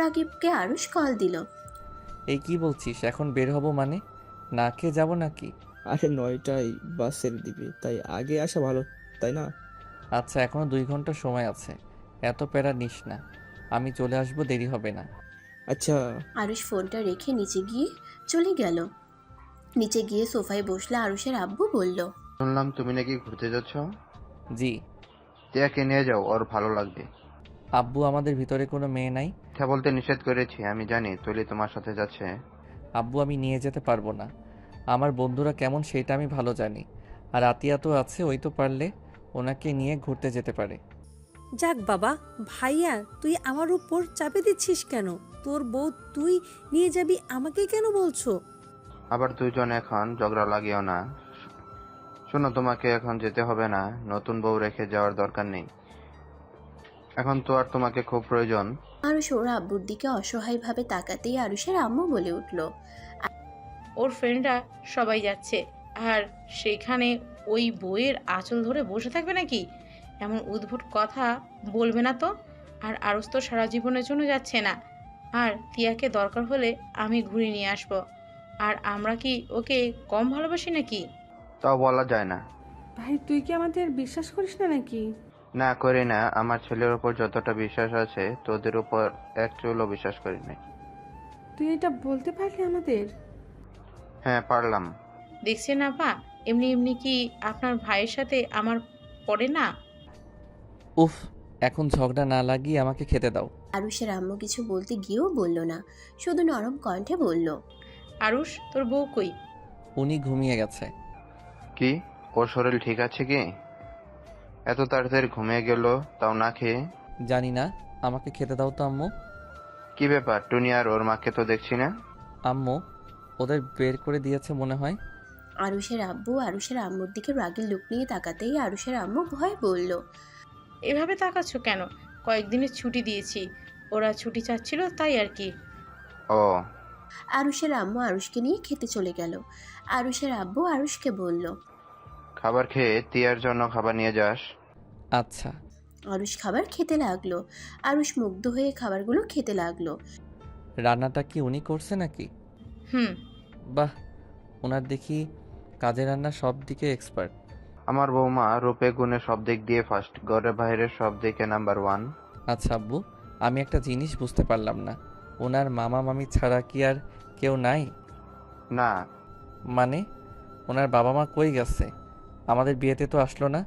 Speaker 3: রাকিবকে আরুষ কল দিল।
Speaker 2: এই কি বলছিস, এখন বের হব মানে? না খেয়ে যাবো নাকি?
Speaker 7: আরে 9টায় বাস ছেড়ে দিবে, তাই আগে আসা ভালো, তাই না?
Speaker 2: আচ্ছা, এখনো 2 ঘন্টা সময় আছে, এত প্যারা নিস না। আমি চলে আসবো, দেরি হবে না।
Speaker 7: আচ্ছা।
Speaker 3: আরুষ ফোনটা রেখে নিচে গিয়ে চলে গেল। নিচে গিয়ে সোফায় বসলে আরুষের আব্বু বলল,
Speaker 10: শুনলাম তুমি নাকি ঘুরতে যাচ্ছ।
Speaker 2: জি।
Speaker 10: টিয়াকে নিয়ে যাও, ওর ভালো লাগবে।
Speaker 2: আব্বু, আমাদের ভিতরে কোনো মেয়ে নাই।
Speaker 10: কথা বলতে নিষেধ করেছি, আমি জানি তুলি তোমার সাথে যাচ্ছে।
Speaker 2: আব্বু, আমি নিয়ে যেতে পারবো না। আমার বন্ধুরা কেমন সেটা আমি ভালো জানি। আর আতিয়া তো আছে, ওই তো পারলে ওনাকে নিয়ে ঘুরতে যেতে পারে।
Speaker 5: যাক বাবা, ভাইয়া তুই আমার উপর চাপে দিচ্ছিস কেন? তোর বউ তুই নিয়ে যাবি, আমাকে কেন বলছো?
Speaker 10: আবার দুজন এখন ঝগড়া লাগিও না। শোনো, তোমাকে এখন যেতে হবে না, নতুন বউ রেখে যাওয়ার দরকার নেই। এখন তো আর তোমাকে খুব প্রয়োজন।
Speaker 3: আরুষ ওর আব্বুর দিকে অসহায়ভাবে তাকাতেই আরুষের আম্মু বলে উঠল,
Speaker 4: ওর ফ্রেন্ডরা সবাই যাচ্ছে, আর সেখানে ওই বইয়ের আঁচল ধরে বসে থাকবে নাকি? এমন উদ্ভট কথা বলবে না তো। আর আরুষ তো সারা জীবনের জন্য যাচ্ছে না। আর তিয়াকে দরকার হলে আমি ঘুরে নিয়ে আসবো। আর আমরা কি ওকে কম ভালোবাসি নাকি?
Speaker 10: তাও বলা যায় না।
Speaker 6: ভাই তুই কি আমাদের বিশ্বাস করিস না নাকি?
Speaker 10: না করি না, আমার ছেলের উপর যতটা বিশ্বাস আছে তোদের উপর এক চুলও বিশ্বাস করি নাই।
Speaker 6: তুই এটা বলতে পারলি আমাদের?
Speaker 10: হ্যাঁ, পারলাম।
Speaker 4: দেখছেন আপা, এমনি এমনি কি আপনার ভাইয়ের সাথে আমার পড়ে না?
Speaker 2: উফ, এখন ঝগড়া না লাগিয়ে আমাকে খেতে দাও।
Speaker 3: আরুষের আম্মু কিছু বলতে গিয়েও বলল না, শুধু নরম কণ্ঠে বলল,
Speaker 4: আরুষ, তোর বউ কই?
Speaker 2: উনি ঘুমিয়ে গেছে।
Speaker 10: কি, ওর শরীর ঠিক আছে কি? এত তাড়াতাড়ি ঘুমিয়ে গেল, তাও না খেয়ে?
Speaker 2: জানি না, আমাকে খেতে দাও তো আম্মু।
Speaker 10: কি ব্যাপার, টুনি আর ওর মাকে তো দেখছি না।
Speaker 2: আম্মু, ওদের বের করে দিয়েছে মনে হয়।
Speaker 3: আরুষের আব্বু আরুষের আম্মুর দিকে রাগের লুক নিয়ে তাকাতেই আরুষের আম্মু ভয় বলল,
Speaker 4: এভাবে তাকাচ্ছ কেন? কয়েকদিনের ছুটি দিয়েছি, ওরা ছুটি চাচ্ছিল তাই আর কি।
Speaker 10: ও।
Speaker 3: আরুষের আম্মু আরুষকে নিয়ে খেতে চলে গেল। আরুষের আব্বু আরুষকে বলল,
Speaker 10: খাবার খেয়ে তিয়ার জন্য খাবার নিয়ে যাস।
Speaker 2: আচ্ছা।
Speaker 3: আরুষ খাবার খেতে লাগলো। আরুষ মুগ্ধ হয়ে খাবারগুলো খেতে লাগলো।
Speaker 2: রান্নাটা কি উনি করছে নাকি?
Speaker 4: হুম।
Speaker 2: বাহ, ওনার দেখি কাজে রান্না সব দিকে এক্সপার্ট।
Speaker 10: আমার বৌমা রূপে গুণে সব দিক দিয়ে ফার্স্ট, ঘরে বাইরে সব দিকে নাম্বার 1।
Speaker 2: আচ্ছা আব্বু, আমি একটা জিনিস বুঝতে পারলাম না, ওনার মামা মামি ছাড়া কি আর কেউ নাই?
Speaker 10: না।
Speaker 2: মানে ওনার বাবা মা কই গেছে? আমাদের বিয়েতে তো আসলো না,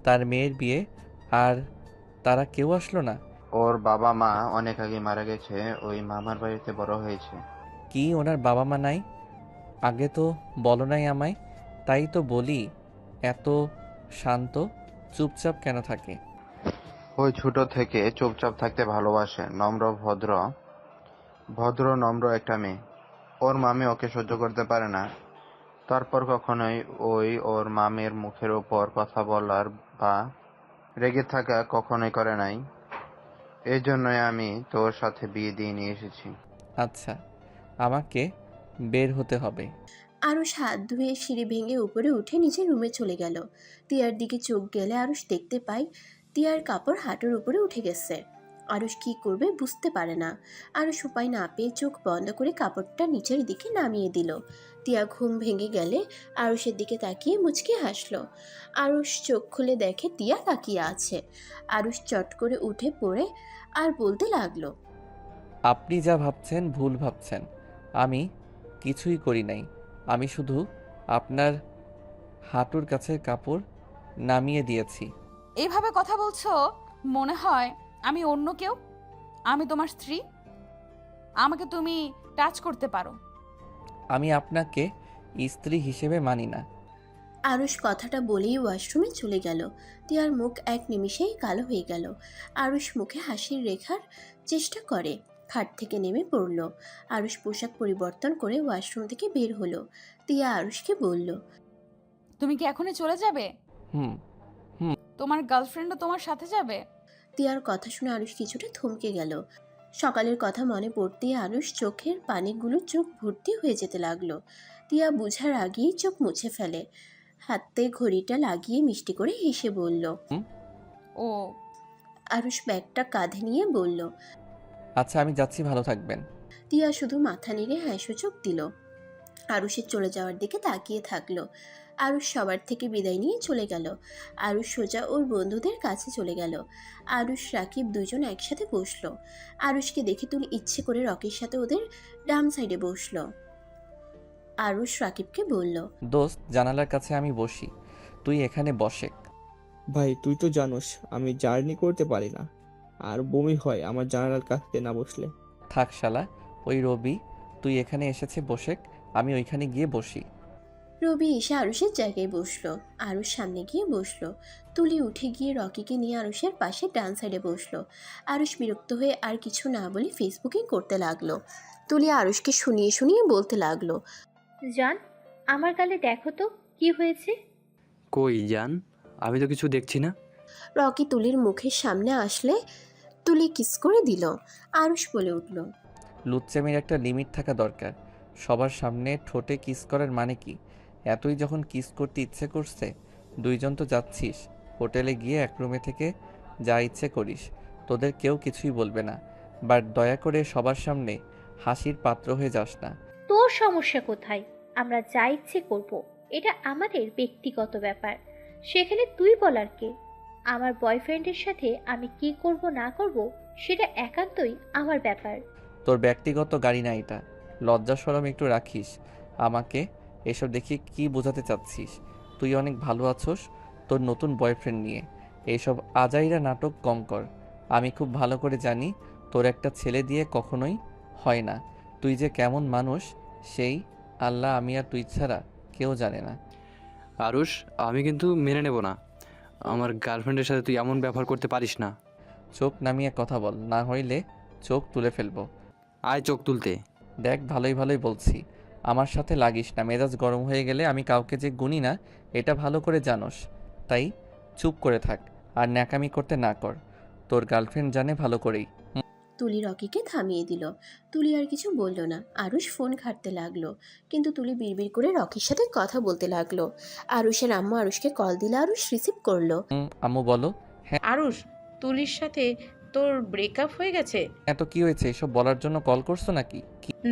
Speaker 2: তার মেয়ের বিয়ে, আর তারা কেউ আসলো না।
Speaker 10: ওর বাবা মা অনেক আগে মারা গেছে, ওই মামার বাড়িতে বড় হয়েছে।
Speaker 2: কি, ওনার বাবা মা নাই? আগে তো বলো নাই আমায়। তাই তো বলি, এত শান্ত চুপচাপ কেন থাকে?
Speaker 10: ওই ছোট থেকে চুপচাপ থাকতে ভালোবাসে, নম্র ভদ্র ভদ্র নম্র একটা মেয়ে। ওর মামি ওকে সহ্য করতে পারে না, তারপর কখনোই ওর মামির মুখের উপর কথা বলার বা রেগে থাকা কখনোই করে নাই। এই জন্যই আমি তোর সাথে বিয়ে দিয়ে নিয়ে এসেছি।
Speaker 2: আচ্ছা, আমাকে বের হতে হবে।
Speaker 3: আরুষ হাত ধুয়ে সিঁড়ি ভেঙে উপরে উঠে নিজের রুমে চলে গেল। তিয়ার দিকে চোখ গেলে আরুষ দেখতে পায় তিয়ার কাপড় হাঁটুর উপরে উঠে গেছে। আরুষ কি করবে বুঝতে পারে না। আরুষ উপায় না পেয়ে চোখ বন্ধ করে কাপড়টা নিচের দিকে নামিয়ে দিল। তিয়া ঘুম ভেঙে গেলে আরুষের দিকে তাকিয়ে মুচকি হাসলো। আরুষ চোখ খুলে দেখে তিয়া তাকিয়ে আছে। আরুষ চট করে উঠে পড়ে আর বলতে লাগলো,
Speaker 2: আপনি যা ভাবছেন ভুল ভাবছেন, আমি কিছুই করি নাই। আমি শুধু আপনার হাঁটুর কাছে কাপড় নামিয়ে দিয়েছি।
Speaker 1: এইভাবে কথা বলছো, মনে হয় আমি অন্য কেউ। আমি তোমার স্ত্রী, আমাকে তুমি টাচ করতে পারো।
Speaker 2: আমি আপনাকে স্ত্রী হিসেবে মানি না।
Speaker 3: আরুষ কথাটা বলেই ওয়াশরুমে চলে গেল। তিয়ার মুখ এক নিমিষেই কালো হয়ে গেল। আরুষ মুখে হাসির রেখার চেষ্টা করে, খাট থেকে নেমে পড়ল। আরুষ পোশাক পরিবর্তন করে ওয়াশরুম থেকে বের হলো। তিয়া আরুষকে বলল,
Speaker 1: তুমি কি এখনই চলে যাবে?
Speaker 2: হুম।
Speaker 1: তোমার গার্লফ্রেন্ডও তোমার সাথে যাবে?
Speaker 3: তিয়ার কথা শুনে আরুষ কিছুটা থমকে গেল। সকালের কথা মনে পড়তেই আরুষ চোখের পানিগুলো চোখ ভর্তি হয়ে যেতে লাগলো। তিয়া বুঝার আগেই চোখ মুছে ফেলে, হাতে ঘড়িটা লাগিয়ে মিষ্টি করে হেসে বলল।
Speaker 1: ও
Speaker 3: আরুষ ব্যাগটা কাঁধে নিয়ে বলল।
Speaker 2: আচ্ছা আমি যাচ্ছি, ভালো থাকবেন।
Speaker 3: তিয়া শুধু মাথা নেড়ে হ্যাঁ সূচক দিল। আরুষের চলে যাওয়ার দিকে তাকিয়ে থাকলো। আরুষ সবার থেকে বিদায় নিয়ে চলে গেল। আরুষ সোজা ওর বন্ধুদের কাছে চলে গেল। আরুষ রাকিব দুজন একসাথে বসলো। আরুষকে দেখে তুলি ইচ্ছে করে রকির সাথে ওদের ডান সাইডে বসলো। আরুষ রাকিবকে বলল।
Speaker 2: দোস্ত, জানালার কাছে আমি বসি, তুই এখানে বসে।
Speaker 7: ভাই তুই তো জানোস আমি জার্নি করতে পারি না, আর বমি হয় আমার জানালার কাছে না বসলে।
Speaker 2: থাক শালা, ওই রবি তুই এখানে এসেছে বসে, আমি ওইখানে গিয়ে বসি।
Speaker 3: রবি এসে আরুষের জায়গায় বসলো। আরুষ সামনে গিয়ে বসলো। তুলি উঠে গিয়ে রকিকে নিয়ে আরুষের পাশে ডান সাইডে বসলো। আরুষ বিরক্ত হয়ে আর কিছু না বলে ফেসবুকিং করতে লাগলো। তুলি আরুষকে শুনিয়ে শুনিয়ে বলতে লাগলো।
Speaker 8: জান, আমার গালে দেখো তো কি হয়েছে।
Speaker 9: কই জান, আমি তো কিছু দেখছি না।
Speaker 3: রকি তুলির মুখের সামনে আসলে তুলি কিস করে দিল। আরুষ বলে উঠল।
Speaker 2: লুচ্চামির একটা লিমিট থাকা দরকার। সবার সামনে ঠোঁটে কিস করার মানে কি? এতই যখন কিস করতে ইচ্ছে করছে, দুইজন তো যাচ্ছিস, হোটেলে গিয়ে এক রুমে থেকে যা ইচ্ছে করিস, তোদের কেউ কিছুই বলবে না। বাট দয়া করে সবার সামনে হাসির পাত্র হয়ে যাস না।
Speaker 8: তোর সমস্যা কোথায়? আমরা যা ইচ্ছে করব, এটা আমাদের ব্যক্তিগত ব্যাপার। সেখানে তুই বলার কে? আমার বয়ফ্রেন্ডের সাথে আমি কি করব না করব সেটা একান্তই আমার ব্যাপার।
Speaker 2: তোর ব্যক্তিগত গাড়ি না এটা, লজ্জা শরম একটু রাখিস। আমাকে এসব দেখে কি বোঝাতে চাচ্ছিস? তুই অনেক ভালো আছোস তোর নতুন বয়ফ্রেন্ড নিয়ে। এইসব আজাইরা নাটক কম কর। আমি খুব ভালো করে জানি তোর একটা ছেলে দিয়ে কখনোই হয় না। তুই যে কেমন মানুষ সেই আল্লাহ, আমি আর তুই ছাড়া কেউ জানে না।
Speaker 9: আরুষ, আমি কিন্তু মেনে নেব না। আমার গার্লফ্রেন্ডের সাথে তুই এমন ব্যবহার করতে পারিস না।
Speaker 2: চোখ নামিয়ে কথা বল, না হইলে চোখ তুলে ফেলবো।
Speaker 9: আয় চোখ তুলতে।
Speaker 2: দেখ ভালোই ভালোই বলছি, আমার সাথে লাগিস না। মেজাজ গরম হয়ে গেলে আমি কাউকে যে গুনি না এটা ভালো করে জানোস। তাই চুপ করে থাক আর ন্যাকামি করতে না কর। তোর গার্লফ্রেন্ড জানে ভালো করেই।
Speaker 3: তুলি রকিকে থামিয়ে দিল। তুলি আর কিছু বলল না। আরুষ ফোন ঘাঁটতে লাগলো, কিন্তু তুলি বিড়বিড় করে রকির সাথে কথা বলতে লাগলো। আরুষের আম্মু আরুষকে কল দিলে আরুষ রিসিভ করলো।
Speaker 2: আম্মু বলো।
Speaker 4: আরুষ, তুলির সাথে তোর ব্রেকআপ হয়ে গেছে?
Speaker 2: এত কি হয়েছে? এসব বলার জন্য কল করছো নাকি?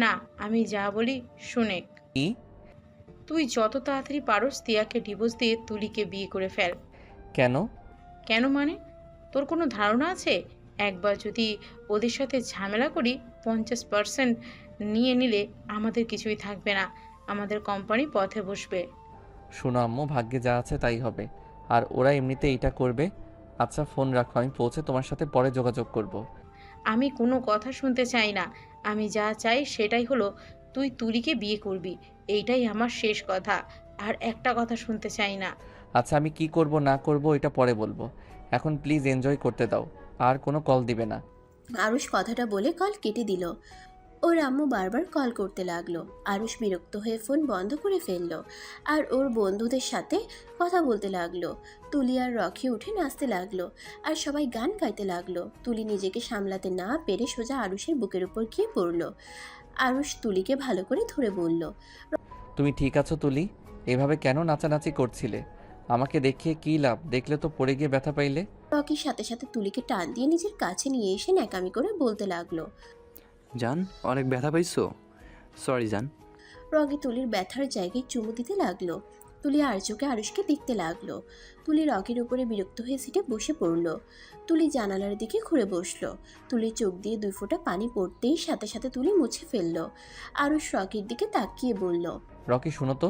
Speaker 4: না, আমি যা বলি শুনে।
Speaker 2: কি?
Speaker 4: তুই যত তাড়াতাড়ি পারোস তিয়াকে ডিভোর্স দিয়ে তুলিকে বিয়ে করে ফেল।
Speaker 2: কেন?
Speaker 4: কেন মানে? তোর কোনো ধারণা আছে? একবার যদি ওদের সাথে ঝামেলা করি, 50% নিয়ে নিলে আমাদের কিছুই থাকবে না। আমাদের কোম্পানি পথে বসবে।
Speaker 2: শোনো আম্মু, ভাগ্যে যা আছে তাই হবে। আর ওরা এমনিতে এইটা করবে। আচ্ছা ফোন রাখো, আমি পৌঁছে তোমার সাথে পরে যোগাযোগ করব।
Speaker 4: আমি কোনো কথা শুনতে চাই না। আমি যা চাই সেটাই হলো তুই তুলিকে বিয়ে করবি। এইটাই আমার শেষ কথা। আর একটা কথা শুনতে চাই না।
Speaker 2: আচ্ছা আমি কি করব না করব এটা পরে বলবো, এখন প্লিজ এনজয় করতে দাও। আর কোনো কল দিবে না।
Speaker 3: আরুষ কথাটা বলে কল কেটে দিল। ওর আম্মু বারবার কল করতে লাগলো। আরুষ বিরক্ত হয়ে ফোন বন্ধ করে ফেললো আর ওর বন্ধুদের সাথে কথা বলতে লাগলো। তুলি আর রকি উঠে নাচতে লাগলো আর সবাই গান গাইতে লাগলো। তুলি নিজেকে সামলাতে না পেরে সোজা আরুষের বুকের উপর গিয়ে পড়লো। আরুষ তুলিকে ভালো করে ধরে বলল।
Speaker 2: তুমি ঠিক আছো তুলি? এভাবে কেন নাচানাচি করছিলে? আমাকে দেখিয়ে কী লাভ? দেখলে তো পড়ে গিয়ে ব্যথা পাইলে।
Speaker 3: রকির সাথে সাথে তুলিকে টান দিয়ে নিজের কাছে নিয়ে এসে ন্যাকামি করে বলতে লাগলো।
Speaker 9: জান, অনেক ব্যথা পাইছো? সরি জান।
Speaker 3: রকি তুলির ব্যথার জায়গায় চুমু দিতে লাগলো। তুলি আর চোখে আরুষকে দেখতে লাগলো। তুলি রকির উপরে বিরক্ত হয়ে সিটে বসে পড়ল। তুলি জানালার দিকে ঘুরে বসলো। তুলির চোখ দিয়ে 2 ফোঁটা পানি পড়তেই সাথে সাথে তুলি মুছে ফেললো। আরুষ রকির দিকে তাকিয়ে বলল।
Speaker 2: রকি শুনো তো।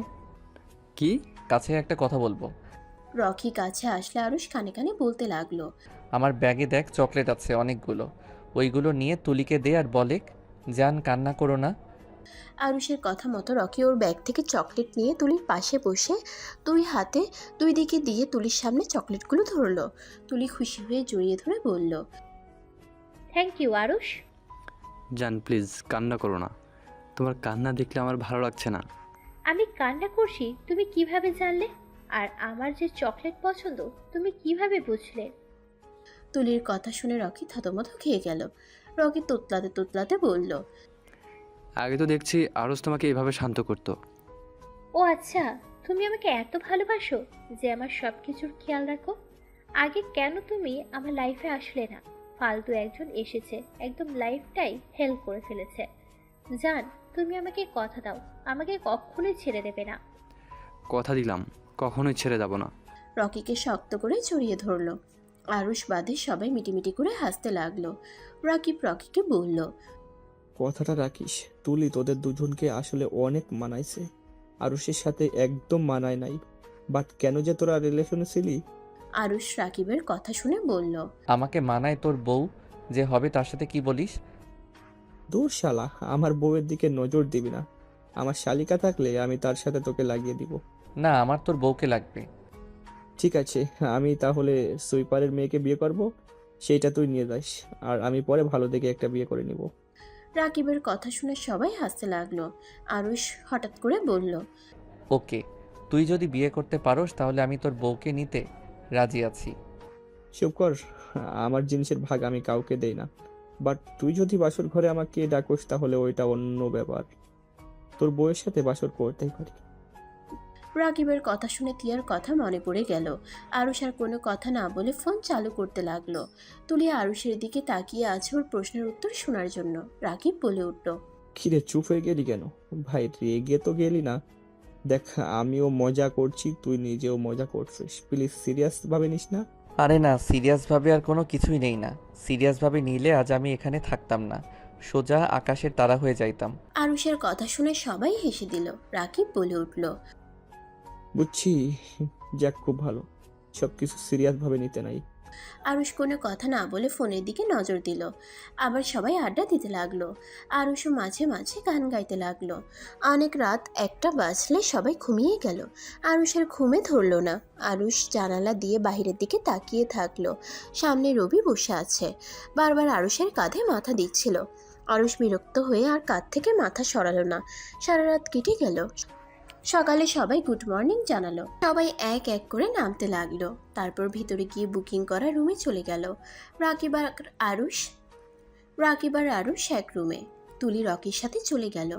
Speaker 9: কি?
Speaker 2: কাছে একটা কথা বলবো।
Speaker 3: রকি কাছে আসলে আরুষ কানে কানে বলতে লাগলো।
Speaker 2: আমার ব্যাগে দেখ চকলেট আছে অনেকগুলো, ওইগুলো নিয়ে তুলিকে দে আর বলে জান কান্না করো না।
Speaker 3: আরুষের কথা মতো রকি ওর ব্যাগ থেকে চকলেট নিয়ে তুলির পাশে বসে 2 হাতে 2 দিকে দিয়ে তুলির সামনে চকলেটগুলো ধরলো। তুলি খুশি হয়ে জড়িয়ে ধরে বলল।
Speaker 8: Thank you Arush.
Speaker 9: জান প্লিজ কান্না করো না। তোমার কান্না দেখলে আমার ভালো লাগছে না।
Speaker 8: আমি কান্না করছি তুমি কিভাবে জানলে? আর আমার যে চকলেট পছন্দ তুমি কিভাবে বুঝলে?
Speaker 3: তুলির কথা শুনে রকি থতমত খেয়ে গেল। রকি তোতলাতে তোতলাতে বলল।
Speaker 9: আগে তো দেখছি আরুষ তোমাকে এভাবে শান্ত করতো।
Speaker 8: ও আচ্ছা, তুমি আমাকে এত ভালোবাসো যে আমার সব কিছুর খেয়াল রাখো। আগে কেন তুমি আমার লাইফে আসলে না? ফালতু একজন এসেছে, একদম লাইফটাই হেল্প করে ফেলেছে। জান, তুমি আমাকে কথা দাও, আমাকে কখনোই ছেড়ে দেবে না।
Speaker 9: কথা দিলাম, কখনোই ছেড়ে যাব না।
Speaker 3: রকিকে শক্ত করে জড়িয়ে ধরলো। আরুষ বাদে সবাই মিটিমিটি করে হাসতে লাগলো। রাকিব রকিকে বলল,
Speaker 7: কথাটা রাখিস, তুলি তোদের দুজনকে আসলে অনেক মানাইছে। আরুষের সাথে একদম মানায় নাই। বাট কেন যে তোরা রিলেশনে ছিলি?
Speaker 3: আরুষ রাকিবের কথা শুনে বলল,
Speaker 2: আমাকে মানায় তোর বউ যে হবে তার সাথে কি বলিস?
Speaker 7: দূর শালা, আমার বউয়ের দিকে নজর দিবি না। আমার শালিকা থাকলে আমি তার সাথে তোকে লাগিয়ে দিব।
Speaker 2: না, আমার তোর বউকে লাগবে।
Speaker 7: ঠিক আছে, আমি তাহলে সুইপারের মেয়েকে বিয়ে করব, সেইটা তুই নিয়ে যাস। আর আমি পরে ভালো দেখে একটা বিয়ে করে নিব।
Speaker 3: রাকিবের কথা শুনে সবাই হাসতে লাগলো। আরুষ হঠাৎ করে বলল,
Speaker 2: ওকে, তুই যদি বিয়ে করতে পারোস তাহলে আমি তোর বউকে নিতে রাজি আছি।
Speaker 7: চুপ কর, আমার জিনিসের ভাগ আমি কাউকে দেই না। বাট তুই যদি বাসর ঘরে আমাকে ডাকোস তাহলে ওইটা অন্য ব্যাপার। তোর বউয়ের সাথে বাসর করতেই পারি।
Speaker 3: রাকিবের কথা শুনে তিয়ার কথা মনে পড়ে গেল। আরুষ আর কোনো কথা না বলে ফোন চালু করতে লাগলো। তুলি আরুষের দিকে তাকিয়ে আছে ওর প্রশ্নের উত্তর শোনার জন্য। রাকিব বলে উঠল,
Speaker 7: কিরে চুপ হয়ে গেলি কেন? ভাই রেগে তো গেলি না? দেখ, আমিও মজা করছি, তুই নিজেও মজা করছিস। প্লিজ সিরিয়াস ভাবে নিস না।
Speaker 2: আরে না, সিরিয়াসভাবে আর কোনো কিছুই নেই না। সিরিয়াসভাবে নিলে আজ আমি এখানে থাকতাম না, সোজা আকাশের তারা হয়ে যাইতাম।
Speaker 3: আরুষের কথা শুনে সবাই হেসে দিল। রাকিব বলে উঠল,
Speaker 7: বুঝছি, যাক খুব ভালো। সবকিছু সিরিয়াস ভাবে নিতে নাই।
Speaker 3: আরুষ কোনো কথা না বলে ফোনের দিকে নজর দিল। আবার সবাই আড্ডা দিতে লাগলো। আরুষও মাঝে মাঝে গান গাইতে লাগলো। অনেক রাত 1টা বাজলে সবাই ঘুমিয়ে গেল। আরুষের ঘুমে ধরলো না। আরুষ জানালা দিয়ে বাইরের দিকে তাকিয়ে থাকলো। সামনে রবি বসে আছে, বারবার আরুষের কাঁধে মাথা দিচ্ছিল। আরুষ বিরক্ত হয়ে আর কাঁধ থেকে মাথা সরালো না। সারা রাত কেটে গেল। সকালে সবাই গুড মর্নিং জানালো। সবাই এক এক করে নামতে লাগলো। তারপর ভিতরে গিয়ে বুকিং করা রুমে চলে গেল। রাকিব আর আরুষ এক রুমে। তুলি রকির সাথে চলে গেল।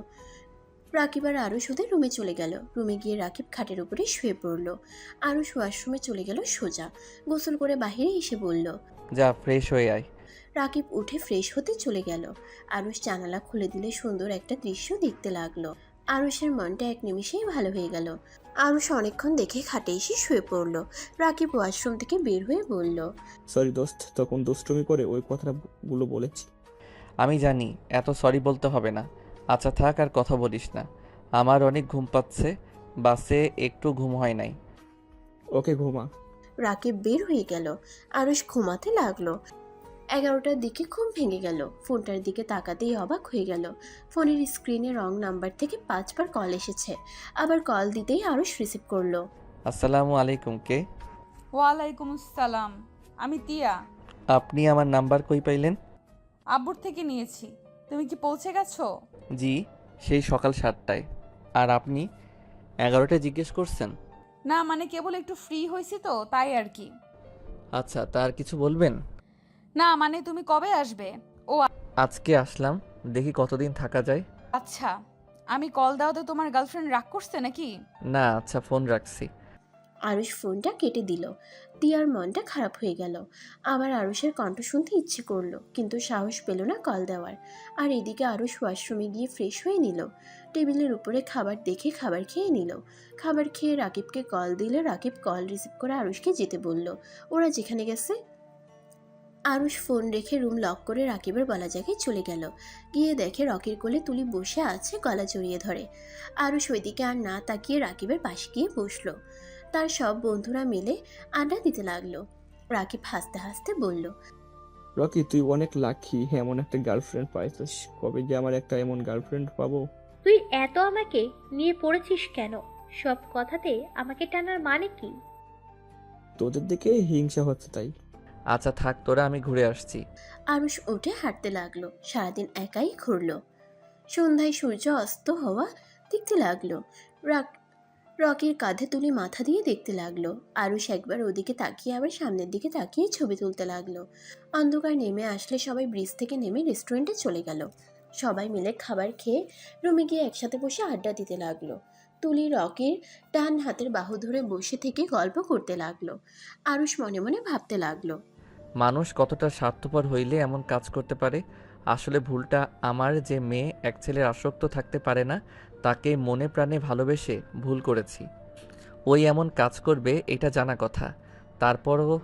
Speaker 3: রাকিব আর আরুষ ওদের রুমে চলে গেল। রুমে গিয়ে রাকিব খাটের উপরে শুয়ে পড়লো। আরুষ ওয়াশরুমে চলে গেল সোজা। গোসল করে বাহিরে এসে বলল,
Speaker 2: যা ফ্রেশ হয়ে আয়।
Speaker 3: রাকিব উঠে ফ্রেশ হতে চলে গেল। আরুষ জানালা খুলে দিলে সুন্দর একটা দৃশ্য দেখতে লাগলো। আরুষের মনটা এক নিমিষেই ভালো হয়ে গেল। আরুষ অনেকক্ষণ দেখে খাটে এসে শুয়ে পড়ল। রাকিব ওয়াশরুম থেকে বের হয়ে বলল,
Speaker 7: সরি দোস্ত, তখন দুষ্টুমি করে ওই কথাগুলো বলেছি।
Speaker 2: আমি জানি, এত সরি বলতে হবে না। আচ্ছা থাক, আর কথা বলিস না। আমার অনেক ঘুম পাচ্ছে, বাসে একটু ঘুম হয় নাই।
Speaker 7: ওকে, ঘুমা।
Speaker 3: রাকিব বের হয়ে গেল। আরুষ ঘুমাতে লাগলো। 11টার দিকে ঘুম ভেঙে গেল। ফোনটার দিকে তাকাতেই অবাক হয়ে গেল। ফোনের স্ক্রিনে রং নাম্বার থেকে 5বার কল এসেছে। আবার কল দিতেই আরুষ রিসিভ করলো।
Speaker 2: আসসালামু আলাইকুম, কে?
Speaker 1: ওয়ালাইকুম আসসালাম, আমি তিয়া।
Speaker 2: আপনি আমার নাম্বার কই পাইলেন?
Speaker 1: আব্বুর থেকে নিয়েছি। তুমি কি পৌঁছে গেছো?
Speaker 2: জি, সেই সকাল 7টায়। আর আপনি 11টায় জিজ্ঞেস করছেন?
Speaker 1: না মানে কেবল একটু ফ্রি হয়েছি তো, তাই আর কি।
Speaker 2: আচ্ছা, তার কিছু বলবেন?
Speaker 1: না মানে তুমি কবে আসবে? ও
Speaker 2: আজকে আসলাম, দেখি কতদিন থাকা যায়।
Speaker 1: আচ্ছা, আমি কল দেওয়াতে তোমার গার্লফ্রেন্ড রাগ করছে নাকি?
Speaker 2: না, আচ্ছা ফোন রাখছি।
Speaker 3: আরুষ ফোনটা কেটে দিল। তিয়ার মনটা খারাপ হয়ে গেল। আবার আরুষের কণ্ঠ শুনতে ইচ্ছে করলো, কিন্তু সাহস পেল না কল দেওয়ার। আর এদিকে আরুষ ওয়াশরুমে গিয়ে ফ্রেশ হয়ে নিল। টেবিলের উপরে খাবার দেখে খাবার খেয়ে নিল। খাবার খেয়ে রাকিবকে কল দিলে রাকিব কল রিসিভ করে আরুষকে যেতে বলল ওরা যেখানে গেছে। আরুষ ফোন রেখে রুম লক করে রাকিবের বলা জায়গায় চলে গেল। গিয়ে দেখে রকির কোলে তুলি বসে আছে, গলা জড়িয়ে ধরে। আরুষ ওইদিকে আর না তাকিয়ে রাকিবের পাশে গিয়ে বসলো। তার সব বন্ধুরা মিলে আড্ডা দিতে লাগলো। রাকিব হাসতে হাসতে বলল,
Speaker 7: রকি, তুই অনেক লাকি, এমন একটা গার্লফ্রেন্ড পাইছিস। কবে যে আমার একটা এমন গার্লফ্রেন্ড পাবো।
Speaker 8: তুই এত আমাকে নিয়ে পড়েছিস কেন? সব কথাতে আমাকে টানার মানে কি?
Speaker 7: তোদের দিকে হিংসা হচ্ছে তাই।
Speaker 2: আচ্ছা থাক তোরা, আমি ঘুরে আসছি।
Speaker 3: আরুষ উঠে হাঁটতে লাগলো। সারাদিন একাই ঘুরলো। সন্ধ্যায় সূর্য অস্ত হওয়া দেখতে লাগলো। রকির কাঁধে তুলে মাথা দিয়ে দেখতে লাগলো। আরুষ একবার ওদিকে তাকিয়ে আবার সামনের দিকে তাকিয়ে ছবি তুলতে লাগলো। অন্ধকার নেমে আসলে সবাই ব্রিজ থেকে নেমে রেস্টুরেন্টে চলে গেল। সবাই মিলে খাবার খেয়ে রুমে গিয়ে একসাথে বসে আড্ডা দিতে লাগলো। তুলি রকির ডান হাতের বাহু ধরে বসে থেকে গল্প করতে লাগলো। আরুষ মনে মনে ভাবতে লাগলো,
Speaker 2: মানুষ কতটা স্বার্থপর হইলে এমন কাজ করতে পারে। আসলে ভুলটা আমার যে মেয়ে এক ছেলের আসক্ত থাকতে পারে না, তাকে মনে প্রাণে ভালোবেসে ভুল করেছি। ওই এমন কাজ করবে এটা জানা কথা, তারপরও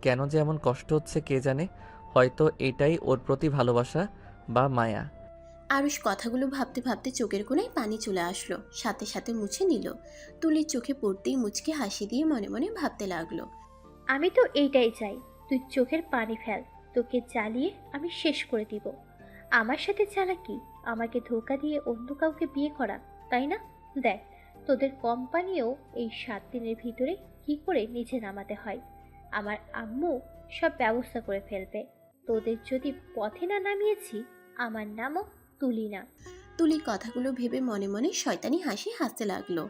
Speaker 2: কেন যে এমন কষ্ট হচ্ছে কে জানে। হয়তো এটাই ওর প্রতি ভালোবাসা বা মায়া।
Speaker 3: আরুষ কথাগুলো ভাবতে ভাবতে চোখের কোণায় পানি চলে আসলো, সাথে সাথে মুছে নিল। তুলির চোখে পড়তেই মুচকে হাসি দিয়ে মনে মনে ভাবতে লাগলো,
Speaker 8: আমি তো এইটাই চাই, তুই চোখের পানি ফেল, তোকে জ্বালিয়ে আমি শেষ করে দিব। আমার সাথে চালাকি, আমাকে ধোঁকা দিয়ে অন্য কাউকে বিয়ে করা, তাই না? দেখ তোদের কোম্পানিও এই 7 দিনের ভিতরে কি করে নিচে নামাতে হয়। আমার আম্মু সব ব্যবস্থা করে ফেলবে। তোদের যদি পথে না নামিয়েছি, আমার নামও তুলি না।
Speaker 3: তুলি কথাগুলো ভেবে মনে মনে শয়তানি হাসি হাসতে লাগলো।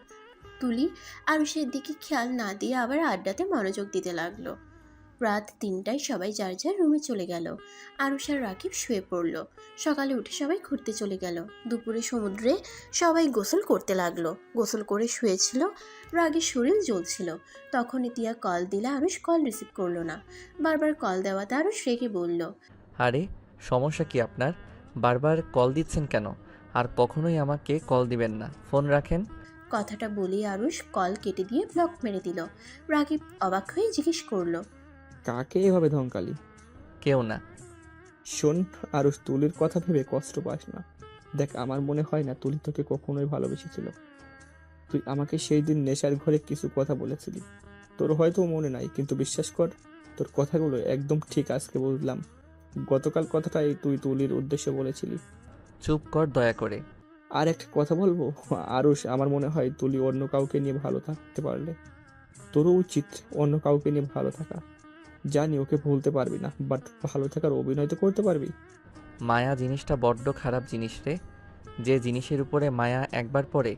Speaker 3: তুলি আরুষের দিকে খেয়াল না দিয়ে আবার আড্ডাতে মনোযোগ দিতে লাগলো। রাত 3টায় সবাই যার যার রুমে চলে গেল। আরুষ আর রাকিব শুয়ে পড়ল। সকালে উঠে সবাই ঘুরতে চলে গেল। দুপুরে সমুদ্রে সবাই গোসল করতে লাগলো। গোসল করে শুয়েছিল, রাগে শরীর জ্বলছিল। তখনই তিয়া কল দিলে আরুষ কল রিসিভ করলো না। বারবার কল দেওয়াতে আরুষ রেগে বলল,
Speaker 2: আরে সমস্যা কি আপনার? বারবার কল দিচ্ছেন কেন? আর কখনোই আমাকে কল দিবেন না, ফোন রাখেন।
Speaker 3: কথাটা বলি আরুষ কল কেটে দিয়ে ব্লক মেরে দিল। রাকিব অবাক হয়ে জিজ্ঞেস করলো,
Speaker 7: কাকে এভাবে ধমকালি?
Speaker 2: কেউ না।
Speaker 7: শোন আরুষ, তুলির কথা ভেবে কষ্ট পাস না। দেখ, আমার মনে হয় না তুলি তোকে কখনোই ভালোবেসেছিল। তুই আমাকে সেই দিন নেশার ঘরে কিছু কথা বলেছিলি, তোর হয়তো মনে নাই, কিন্তু বিশ্বাস কর, তোর কথাগুলো একদম ঠিক আজকে বুঝলাম। গতকাল কথাটাই তুই তুলির উদ্দেশ্যে বলেছিলি।
Speaker 2: চুপ কর দয়া করে।
Speaker 7: আর একটা কথা বলবো আরুষ, আমার মনে হয় তুলি অন্য কাউকে নিয়ে ভালো থাকতে পারলে তোরও উচিত অন্য কাউকে নিয়ে ভালো থাকা। জানি ওকে ভুলতে পারবি না, বাট ভালো থাকার অভিনয় তো করতে পারবি।
Speaker 2: মায়া জিনিসটা বড্ড খারাপ জিনিস রে। যে জিনিসের উপরে মায়া একবার পড়ে,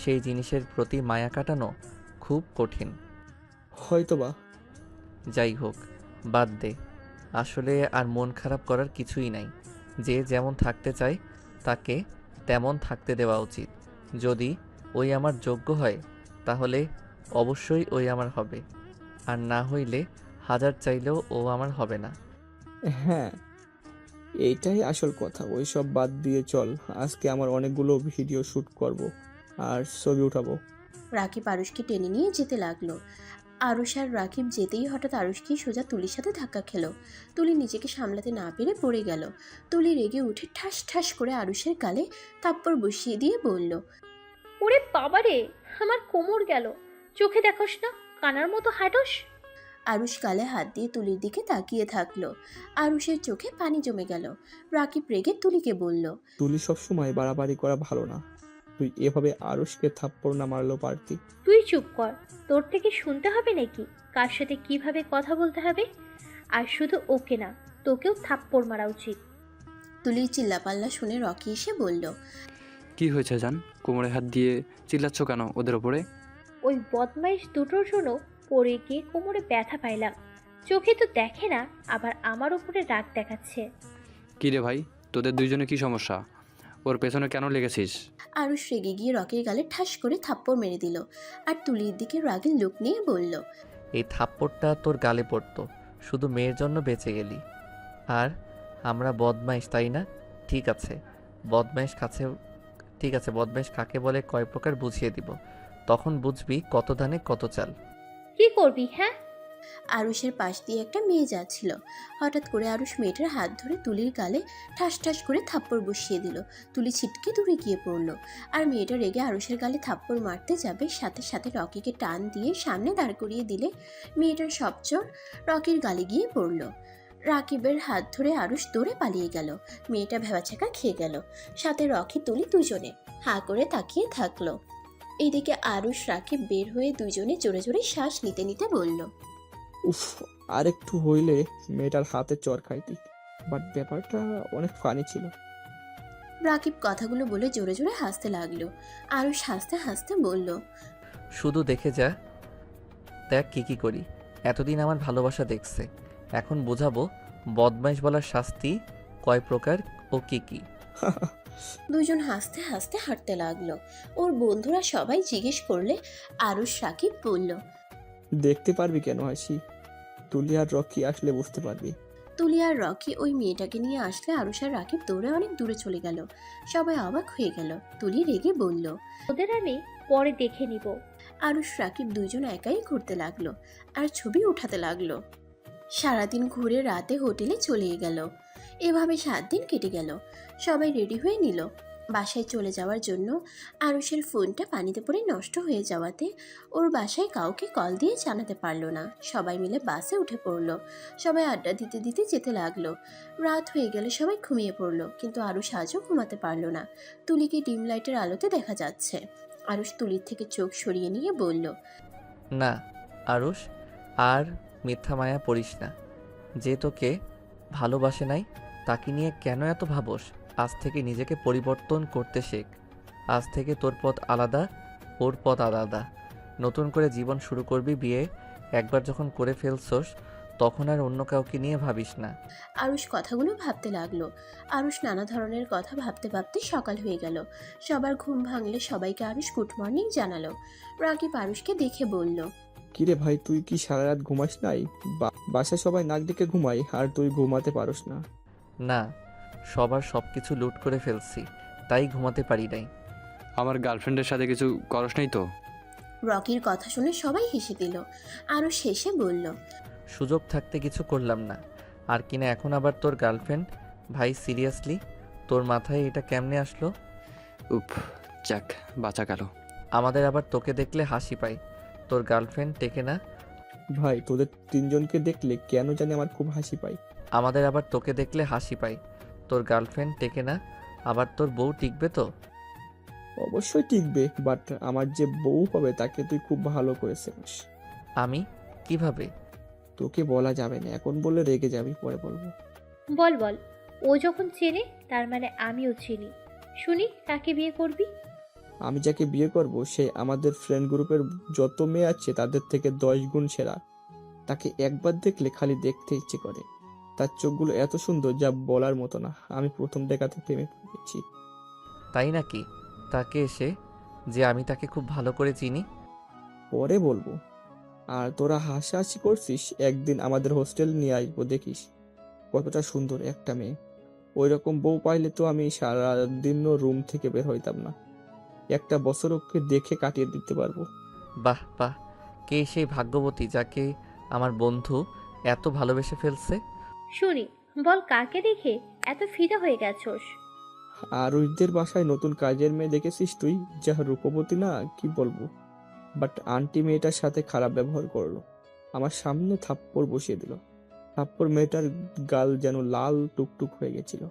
Speaker 2: সেই জিনিসের প্রতি মায়া কাটানো খুব কঠিন।
Speaker 7: হয়তোবা।
Speaker 2: যাই হোক, বাদ দে। আসলে আর মন খারাপ করার কিছুই নাই। যে যেমন থাকতে চায় তাকে তেমন থাকতে দেওয়া উচিত। যদি ওই আমার যোগ্য হয় তাহলে অবশ্যই ওই আমার হবে, আর না হইলে হাজার চাইলেও ও আমার হবে না।
Speaker 7: হ্যাঁ, এইটাই আসল কথা। ওই সব বাদ দিয়ে চল, আজকে আমার অনেকগুলো ভিডিও শ্যুট করব আর ছবি উঠাবো।
Speaker 3: রাকিব আরুষকে টেনে নিয়ে যেতে লাগলো। আরুষ আর রাকিব যেতেই হঠাৎ আরুষকে সোজা তুলির সাথে ধাক্কা খেলো। তুলি নিজেকে সামলাতে না পেরে পড়ে গেল। তুলি রেগে উঠে ঠাস ঠাস করে আরুষের গালে থাপ্পড় বসিয়ে দিয়ে বলল,
Speaker 8: ওরে বাবারে, আমার কোমর গেল। চোখে দেখোস না, কানার মতো হাঁটোস।
Speaker 3: আরুষ গালে হাত দিয়ে তুলির দিকে তাকিয়ে থাকলো। আরুষের চোখে পানি জমে গেল। রাকিব রেগে তুলিকে বলল,
Speaker 7: তুলি সবসময় বাড়াবাড়ি করা ভালো না। তুই এভাবে আরুষকে থাপ্পড় না মারলেও পারতি।
Speaker 8: তুই চুপ কর, তোর থেকে শুনতে হবে নাকি কার সাথে কিভাবে কথা বলতে হবে? আর শুধু ওকে না, তোকেও থাপ্পড় মারা উচিত।
Speaker 3: তুলির চিল্লাপাল্লা শুনে রকি এসে বলল,
Speaker 9: কি হয়েছে জান? কোমরে হাত দিয়ে চিল্লাচ্ছ কেন ওদের ওপরে?
Speaker 8: ওই বদমাইশ দুটোর জন্য পড়ে গিয়ে কোমরে ব্যথা পাইলাম। চোখে তো দেখে না, আবার আমার উপরে রাগ দেখাচ্ছে।
Speaker 9: কি রে ভাই, তোদের দুইজনে কি সমস্যা? ওর পেছনে কেন লেগেছিস?
Speaker 3: আরুষ রেগে গিয়ে রকির গালে ঠাস করে থাপ্পড় মেরে দিল আর তুলির দিকে রাগের লুক নিয়ে বলল,
Speaker 2: এই থাপ্পড়টা তোর গালে পড়তো, শুধু মেয়ের জন্য বেঁচে গেলি। আর আমরা বদমাইশ, তাই না? ঠিক আছে, বদমাইশ কাকে বলে কয় প্রকার বুঝিয়ে দিব, তখন বুঝবি কত ধানে কত চাল।
Speaker 8: কি করবি? হ্যাঁ,
Speaker 3: আরুষের পাশ দিয়ে একটা মেয়ে যাচ্ছিল। হঠাৎ করে আরুষ মেয়েটার হাত ধরে তুলির গালে ঠাস ঠাস করে থাপ্পড় বসিয়ে দিল। তুলি ছিটকে দূরে গিয়ে পড়ল। আর মেয়েটা রেগে আরুষের গালে থাপ্পড় মারতে যাবে, সাথে সাথে রকিকে টান দিয়ে সামনে দাঁড় করিয়ে দিলে মেয়েটার সব চোর রকির গালে গিয়ে পড়ল। রাকিবের হাত ধরে আরুষ দৌড়ে পালিয়ে গেল। মেয়েটা ভেবাচাকা খেয়ে গেল। সাথে রকি তুলি দুজনে হাঁ করে তাকিয়ে থাকলো। এইদিকে আরুষ রাকিব বের হয়ে দুজনে জোরে জোরে শ্বাস নিতে নিতে বলল,
Speaker 7: উফ, আর একটু হইলে মেয়েটার হাতে চর খাইতি, বাট ব্যাপারটা অনেক ফানি ছিল।
Speaker 3: রাকিব কথাগুলো বলে জোরে জোরে হাসতে লাগলো। আরুষ হাসতে হাসতে বলল,
Speaker 2: শুধু দেখে যা, দেখ কি করি। এতদিন আমার ভালোবাসা দেখছে, এখন বোঝাবো বদমাইশ বলার শাস্তি কয় প্রকার ও কি কি।
Speaker 3: দুজন হাসতে হাসতে হাঁটতে লাগলো। ওর বন্ধুরা সবাই জিজ্ঞেস করলে আরুষ রাকিব বলল,
Speaker 7: দেখতে পারবি কেন হাসি? তুলি আর রকি আসলে বুঝতে পারবি।
Speaker 3: তুলি আর রকি ওই মেয়েটাকে নিয়ে আসলে আরুষ আর রাকিব দৌড়ে অনেক দূরে চলে গেল। সবাই অবাক হয়ে গেল। তুলি রেগে বলল,
Speaker 8: ওদের আমি পরে দেখে নিব।
Speaker 3: আরুষ রাকিব দুজন একাই ঘুরতে লাগলো আর ছবি উঠাতে লাগলো। সারাদিন ঘুরে রাতে হোটেলে চলে গেল। এভাবে 7 দিন কেটে গেল। সবাই রেডি হয়ে নিল বাসায় চলে যাওয়ার জন্য। আরুষের ফোনটা পানিতে পড়ে নষ্ট হয়ে যাওয়াতে ওর বাসায় কাউকে কল দিয়ে জানাতে পারলো না। সবাই মিলে বাসে উঠে পড়লো। সবাই আড্ডা দিতে দিতে যেতে লাগলো। রাত হয়ে গেলে সবাই ঘুমিয়ে পড়লো, কিন্তু আরুষ আজও ঘুমাতে পারলো না। তুলিকে ডিম লাইটের আলোতে দেখা যাচ্ছে। আরুষ তুলির থেকে চোখ সরিয়ে নিয়ে বলল,
Speaker 2: না আরুষ, আর মিথ্যা মায়া পড়িস না। যে তোকে ভালোবাসে নাই তাকে নিয়ে কেন এত ভাবস? আজ থেকে নিজেকে পরিবর্তন করতে শেখ। আজ থেকে তোর পথ আলাদা, ওর পথ আলাদা। নতুন করে জীবন শুরু করবি। বিয়ে একবার যখন করে ফেলছস তখন আর অন্য কাউকে নিয়ে ভাবিস না।
Speaker 3: আরুষ কথাগুলো ভাবতে লাগলো। আরুষ নানা ধরনের কথা ভাবতে ভাবতে সকাল হয়ে গেল। সবার ঘুম ভাঙলে সবাইকে আরুষ গুড মর্নিং জানালো। রাকিব আরুষকে দেখে বলল,
Speaker 7: কিরে ভাই, তুই কি সারা রাত ঘুমাস নাই? বাসায় সবাই নাক ডেকে ঘুমায় আর তুই ঘুমাতে পারস না?
Speaker 2: না, সবার সব কিছু লুট করে ফেলছি, তাই ঘুমাতে পারি নাই।
Speaker 9: আমার গার্লফ্রেন্ডের সাথে কিছু করস নাই তো?
Speaker 3: রকির কথা শুনে সবাই হেসে দিল। আরুষ হেসে বলল,
Speaker 2: সুযোগ থাকতে কিছু করলাম না। আর কিনা এখন আবার তোর গার্লফ্রেন্ড? ভাই সিরিয়াসলি তোর মাথায় এটা কেমনে আসলো?
Speaker 9: উপ, যাক বাঁচা গেল।
Speaker 2: আমাদের আবার তোকে দেখলে হাসি পায়, তোর গার্লফ্রেন্ড টেকে না।
Speaker 7: ভাই, তোদের তিনজনকে দেখলে কেন জানি আমার খুব হাসি পায়।
Speaker 2: আমাদের আবার তোকে দেখলে হাসি পায়, তোর গার্লফ্রেন্ড টেকে না। আবার তোর বউ টিকবে তো?
Speaker 7: অবশ্যই টিকবে, বাট আমার যে বউ হবে তাকে তুই খুব ভালো করেছিস।
Speaker 2: আমি কিভাবে?
Speaker 7: তোকে বলা যাবে না, এখন বললে রেগে যাবি, পরে বলবো।
Speaker 8: বল বল, ও যখন চেনে তার মানে আমিও চিনি। শুনি কাকে বিয়ে করবি?
Speaker 7: আমি যাকে বিয়ে করব সে আমাদের ফ্রেন্ড গ্রুপের যত মেয়ে আছে তাদের থেকে 10 গুণ সেরা। তাকে একবার দেখলে খালি দেখতে ইচ্ছে করে। তার চোখগুলো এত সুন্দর যা বলার মতো না। আমি প্রথম দেখাতে প্রেমে পড়েছি।
Speaker 2: তাই নাকি? তাকে এসে যে আমি তাকে খুব ভালো করে চিনি।
Speaker 7: পরে বলবো। আর তোরা হাসাহাসি করছিস, একদিন আমাদের হোস্টেল নিয়ে আসবো, দেখিস কতটা সুন্দর একটা মেয়ে। ওই রকম বউ পাইলে তো আমি সারাদিনও রুম থেকে বের হইতাম না। একটা বছর ওকে দেখে কাটিয়ে দিতে পারবো।
Speaker 2: বাহ বাহ, কে সেই ভাগ্যবতী যাকে আমার বন্ধু এত ভালোবেসে ফেলছে?
Speaker 8: শুনি, বল কাকে দেখে এত ফিদা হয়ে গেছস?
Speaker 7: আর ওইদের বাসায় নতুন কাজের মেয়ে দেখেছিস তুই, যা রূপবতী না কি বলবো। বাট আন্টি মেয়েটার সাথে খারাপ ব্যবহার করলো। আমার সামনে থাপ্পড় বসিয়ে দিল। থাপ্পড় মেয়েটার গাল যেন লাল টুকটুক হয়ে গেছিল।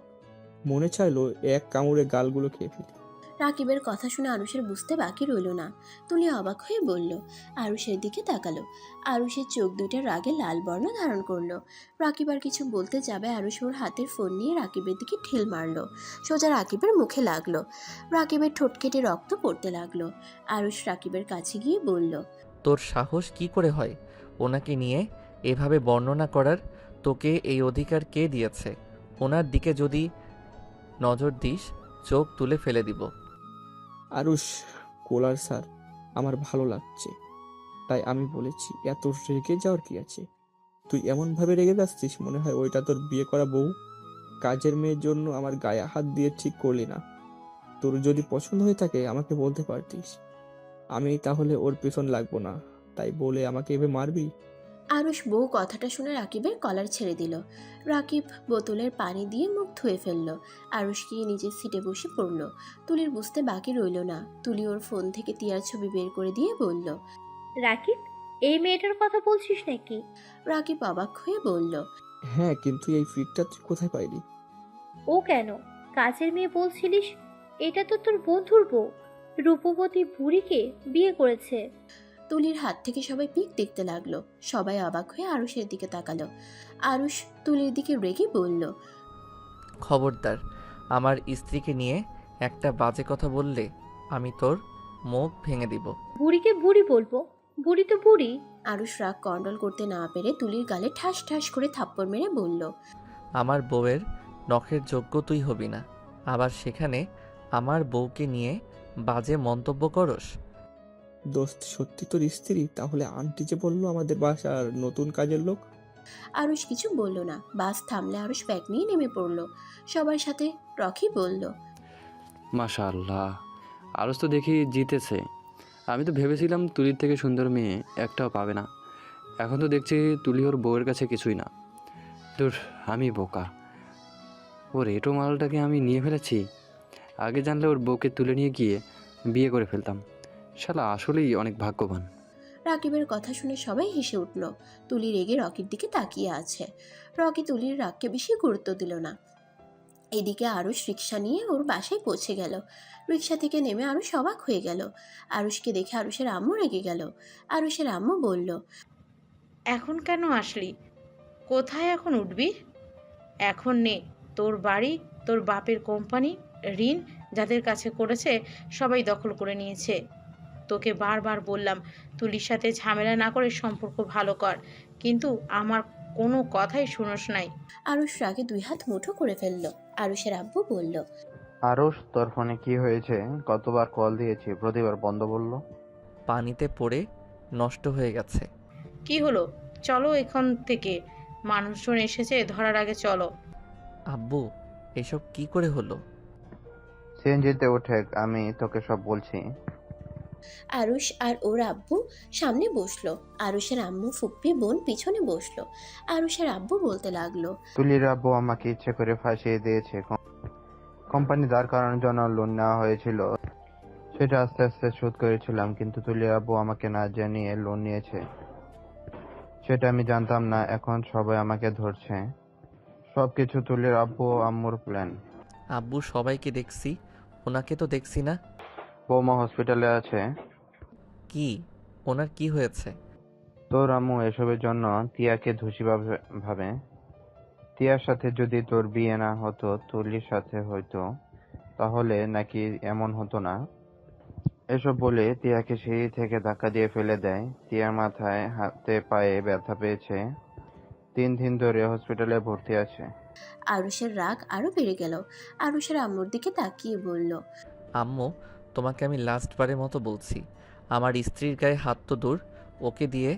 Speaker 7: মনে চাইলো এক কামড়ে গালগুলো খেয়ে ফেলি।
Speaker 3: রাকিবের কথা শুনে আরুষের বুঝতে বাকি রইল না। তুলি অবাক হয়ে বলল, আরুষের দিকে তাকালো। আরুষের চোখ দুইটা রাগে লাল বর্ণ ধারণ করলো। রাকিব আর কিছু বলতে যাবে আরুষ ওর হাতের ফোন নিয়ে রাকিবের দিকে ঢিল মারলো। সোজা রাকিবের মুখে লাগলো। রাকিবের ঠোঁট কেটে রক্ত পড়তে লাগলো। আরুষ রাকিবের কাছে গিয়ে বলল,
Speaker 2: তোর সাহস কি করে হয় ওনাকে নিয়ে এভাবে বর্ণনা করার? তোকে এই অধিকার কে দিয়েছে? ওনার দিকে যদি নজর দিস চোখ তুলে ফেলে দিব।
Speaker 7: আরুষ, কোলার স্যার, আমার ভালো লাগছে তাই আমি বলেছি। এত রেগে যাওয়ার কি আছে? তুই এমন ভাবে রেগে যাচ্ছিস মনে হয় ওইটা তোর বিয়ে করা বউ। কাজের মেয়ের জন্য আমার গায়ে হাত দিয়ে ঠিক করলি না। তোর যদি পছন্দ হয়ে থাকে আমাকে বলতে পারতিস, আমি তাহলে ওর পেছন লাগবো না। তাই বলে আমাকে এভাবে মারবি?
Speaker 3: আরুষ বউ কথাটা শুনে রাকিবের কলার ছেড়ে দিল। রাকিব বোতলের পানি দিয়ে মুখ ধুয়ে ফেলল। আরুষ গিয়ে নিজের সিটে বসে পড়ল। তুলির বুঝতে বাকি রইল না। তুলি ওর ফোন থেকে টিয়ার ছবি বের করে দিয়ে বলল,
Speaker 8: রাকিব, এই মেয়েটার কথা বলছিস নাকি?
Speaker 3: রাকিব অবাক হয়ে বলল,
Speaker 7: হ্যাঁ, কিন্তু এই ফিটটা তুই কোথায় পাইলি?
Speaker 8: ও কেন? কাজের মেয়ে বলছিলিস, এটা তো তোর বন্ধুর বউ। রূপবতী বুড়িকে বিয়ে করেছে।
Speaker 3: তুলির হাত থেকে সবাই পিক দেখতে লাগলো। সবাই অবাক হয়ে আরুষের দিকে তাকালো। আরুষ তুলির দিকে রেগে বলল,
Speaker 2: খবরদার, আমার স্ত্রীকে নিয়ে একটা বাজে কথা বললে আমি তোর মুখ ভেঙে দিব।
Speaker 8: বুড়িকে বুড়ি বলবো? বুড়ি তো বুড়ি।
Speaker 3: আরুষ রাগ কন্ট্রোল করতে না পেরে তুলির গালে ঠাস ঠাস করে থাপ্পড় মেরে বলল,
Speaker 2: আমার বউয়ের নখের যোগ্য তুই হবি না। আবার সেখানে আমার বউকে নিয়ে বাজে মন্তব্য করস?
Speaker 7: দোস্ত সত্যি তোর স্ত্রী? তাহলে আন্টি যে বললো আমাদের বাসার নতুন কাজের লোক।
Speaker 3: আরুষ কিছু বলল না। বাস থামলে আরুষ ব্যাগ নিয়ে নেমে পড়লো। সবার সাথে রকি বলল,
Speaker 9: মাশাআল্লাহ, আরস তো দেখি জিতেছে। আমি তো ভেবেছিলাম তুলির থেকে সুন্দর মেয়ে একটাও পাবে না। এখন তো দেখছি তুলি ওর বউয়ের কাছে কিছুই না। দূর, আমি বোকা। ওর এটো মালটাকে আমি নিয়ে ফেলেছি। আগে জানলে ওর বউকে তুলে নিয়ে গিয়ে বিয়ে করে ফেলতাম। শালা আসলেই অনেক ভাগ্যবান।
Speaker 3: রাকিবের কথা শুনে সবাই হেসে উঠল। তুলি রেগে রকির দিকে তাকিয়ে আছে। রকি তুলির রাগকে বেশি গুরুত্ব দিল না। এদিকে আরুষ রিক্সা নিয়ে ওর বাসায় পৌঁছে গেল। রিক্সা থেকে নেমে আরুষ অবাক হয়ে গেল। আরুষকে দেখে আরুষের আম্মু রেগে গেল। আরুষের আম্মু বলল,
Speaker 4: এখন কেন আসলি? কোথায় এখন উঠবি? এখন নে, তোর বাড়ি, তোর বাপের কোম্পানি, ঋণ যাদের কাছে করেছে সবাই দখল করে নিয়েছে। তোকে বারবার বললাম তুলির সাথে ঝামেলা না করে সম্পর্ক ভালো কর, কিন্তু আমার কোনো কথাই শুনোস নাই।
Speaker 3: আরুষ রাগে দুই হাত মুঠো করে ফেলল। আরুষের আব্বু বলল,
Speaker 10: আরুষ, তোর ফোনে কি হয়েছে? কতবার কল দিয়েছি, প্রতিবার বন্ধ বললো।
Speaker 2: পানিতে পড়ে নষ্ট হয়ে গেছে।
Speaker 4: কি হলো? চলো এখান থেকে, মানুষজন এসেছে, ধরার আগে চলো।
Speaker 2: আব্বু, এসব কি করে হলো?
Speaker 10: সিএনজিতে ওঠে, আমি তোকে সব বলছি।
Speaker 3: আরুষ আর ওর আব্বু সামনে বসলো। আরুষের আম্মু ফুপ্পি বোন পিছনে বসলো। আরুষের আব্বু বলতে লাগলো,
Speaker 10: তুলির আব্বু আমাকে ইচ্ছে করে ফাঁসিয়ে দিয়েছে। কোম্পানি দাঁড় করানোর জন্য লোন নেওয়া হয়েছিল, সেটা আস্তে আস্তে শোধ করেছিলাম, কিন্তু তুলির আব্বু আমাকে না জানিয়ে লোন নিয়েছে, সেটা আমি জানতাম না। এখন সবাই আমাকে ধরছে। সবকিছু তুলির আব্বু ও আম্মুর প্ল্যান।
Speaker 2: আব্বু, সবাইকে দেখছি, ওনাকে তো দেখছি না।
Speaker 10: বৌমা হসপিটালে আছে।
Speaker 2: কি? ওনার কি হয়েছে?
Speaker 10: তোর আম্মু এসবের জন্য তিয়াকে দোষী ভাবে। তিয়ার সাথে যদি তোর বিয়ে না হতো, তুলির সাথে হয়তো, তাহলে নাকি এমন হতো না। এসব বলে তিয়াকে সিঁড়ি থেকে ধাক্কা দিয়ে ফেলে দেয়। তিয়ার মাথায় হাতে পায়ে ব্যথা পেয়েছে, 3 দিন ধরে হসপিটালে ভর্তি আছে।
Speaker 3: আরুষের রাগ আরো বেড়ে গেল। আরুষের আম্মুর দিকে তাকিয়ে বলল,
Speaker 2: আম্মু, তোমাকে আমি লাস্টবারের মতো বলছি, আমার স্ত্রীর গায়ে হাত তো দূর, ওকে দিয়ে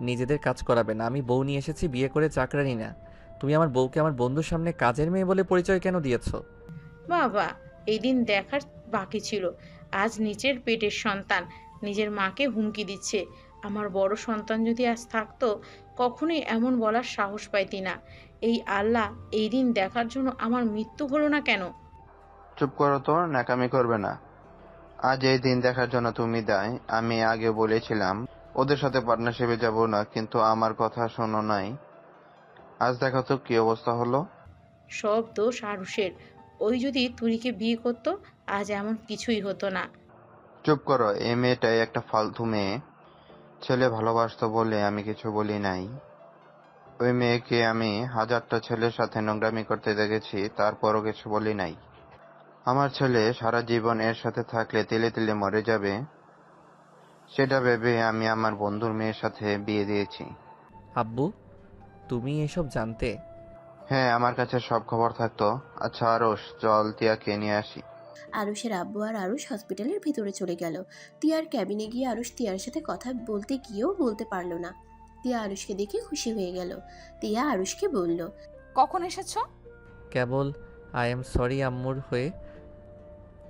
Speaker 2: নিজেদের কাজ করাবে না। আমি বউ নিয়ে এসেছি, বিয়ে করে চাকরানি না। তুমি আমার বউকে আমার বন্ধুর সামনে কাজের মেয়ে বলে পরিচয় কেন দিয়েছো?
Speaker 4: বাবা, এই দিন দেখার বাকি ছিল। আজ নিজের পেটের সন্তান নিজের মাকে হুমকি দিচ্ছে। আমার বড় সন্তান যদি আজ থাকতো, কখনোই এমন বলার সাহস পাইতি না। এই আল্লাহ, এই দিন দেখার জন্য আমার মৃত্যু হলো না কেন?
Speaker 10: চুপ করো তো, ন্যাকামি করবে না। আজ এই দিন দেখার জন্য তুমি দায়। আমি আগে বলেছিলাম ওদের সাথে পার্টনারশিপে যাব না, কিন্তু আমার কথা শোনো নাই। আজ দেখো তো কি অবস্থা হলো।
Speaker 4: সব দোষ আরুষের। ওই যদি তুলিকে বিয়ে করতো, আজ এমন কিছুই হতো না।
Speaker 10: চুপ করো, এই মেয়েটাই একটা ফালতু মেয়ে। ছেলে ভালোবাসতো বলে আমি কিছু বলি নাই। ওই মেয়েকে আমি 1000টা ছেলের সাথে নোংরামি করতে দেখেছি, তারপরও কিছু বলি নাই। আমার ছেলে সারা জীবন এর সাথে থাকলে তিলে তিলে মরে যাবে, সেটা ভেবে আমি আমার বন্ধুর মেয়ের সাথে বিয়ে দিয়েছি।
Speaker 2: আব্বু, তুমি এসব জানতে?
Speaker 10: হ্যাঁ, আমার কাছে সব খবর থাকতো। আচ্ছা আরশ, চল তিয়াকে নিয়ে আসি।
Speaker 3: আরুষের আব্বু আর আরুষ হসপিটালের ভিতরে চলে গেল। তিয়ার ক্যাবিনে গিয়ে আরুষ তিয়ার সাথে কথা বলতে গিয়েও বলতে পারলো না। তিয়া আরুষকে দেখে খুশি হয়ে গেল। তিয়া আরুষকে বলল,
Speaker 1: কখন এসেছো?
Speaker 2: কেবল আই এম সরি আম্মুর হয়ে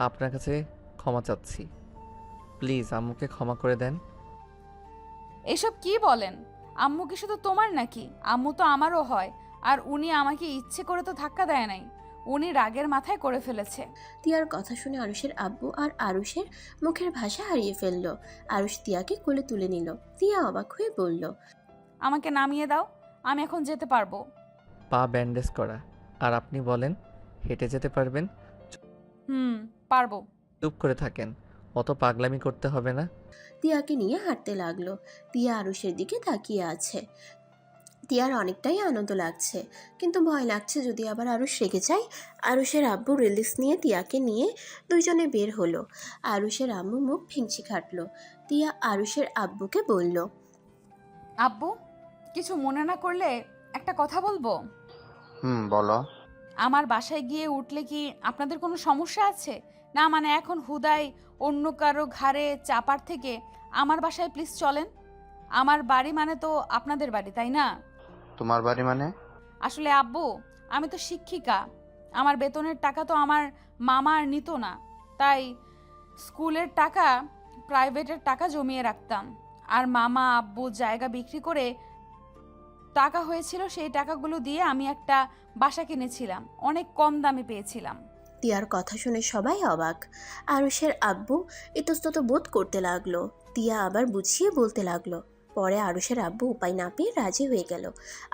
Speaker 2: আপনার কাছে ক্ষমা চাচ্ছি। প্লিজ আম্মুকে ক্ষমা করে দেন।
Speaker 1: এসব কি বলেন? আম্মু কি শুধু তোমার নাকি? আম্মু তো আমারও হয়। আর উনি আমাকে ইচ্ছে করে তো ধাক্কা দেয় নাই, উনি রাগের মাথায় করে ফেলেছে।
Speaker 3: তিয়ার কথা শুনে আরুষের আব্বু আর আরুষের মুখের ভাষা হারিয়ে ফেলল। আরুষ তিয়াকে কোলে তুলে নিল। তিয়া অবাক হয়ে বলল,
Speaker 1: আমাকে নামিয়ে দাও, আমি এখন যেতে পারবো।
Speaker 2: পা ব্যান্ডেজ করা, আর আপনি বলেন হেঁটে যেতে পারবেন?
Speaker 1: পারবো।
Speaker 2: চুপ করে থাকেন, অত পাগলামি করতে হবে না।
Speaker 3: তিয়াকে নিয়ে হাঁটতে লাগলো। তিয়া আরুষের দিকে তাকিয়ে আছে। তিয়ার অনেকটাই আনন্দ লাগছে, কিন্তু ভয় লাগছে যদি আবার আরুষ রেগে যায়। আরুষের আব্বু রিলিজ নিয়ে তিয়াকে নিয়ে দুইজনে বের হলো। আরুষের আম্মু মুখ ফিংচি খাটলো। তিয়া আরুষের আব্বুকে বলল,
Speaker 1: আব্বু, কিছু মনে না করলে একটা কথা বলবো?
Speaker 10: বলো।
Speaker 1: আমার বাসায় গিয়ে উঠলে কি আপনাদের কোনো সমস্যা আছে? না মানে এখন হুদাই অন্য কারো ঘাড়ে চাপার থেকে আমার বাসায় প্লিজ চলেন। আমার বাড়ি মানে তো আপনাদের বাড়ি, তাই না?
Speaker 10: তোমার বাড়ি মানে?
Speaker 1: আসলে আব্বু, আমি তো শিক্ষিকা, আমার বেতনের টাকা তো আমার মামা আর নিত না, তাই স্কুলের টাকা, প্রাইভেটের টাকা জমিয়ে রাখতাম। আর মামা আব্বু জায়গা বিক্রি করে টাকা হয়েছিল, সেই টাকাগুলো দিয়ে আমি একটা বাসা কিনেছিলাম, অনেক কম দামে পেয়েছিলাম।
Speaker 3: তিয়ার কথা শুনে সবাই অবাক। আরুষের আব্বু ইতস্তত বোধ করতে লাগলো। তিয়া আবার বুঝিয়ে বলতে লাগলো। পরে আরুষের আব্বু উপায় না পেয়ে রাজি হয়ে গেল।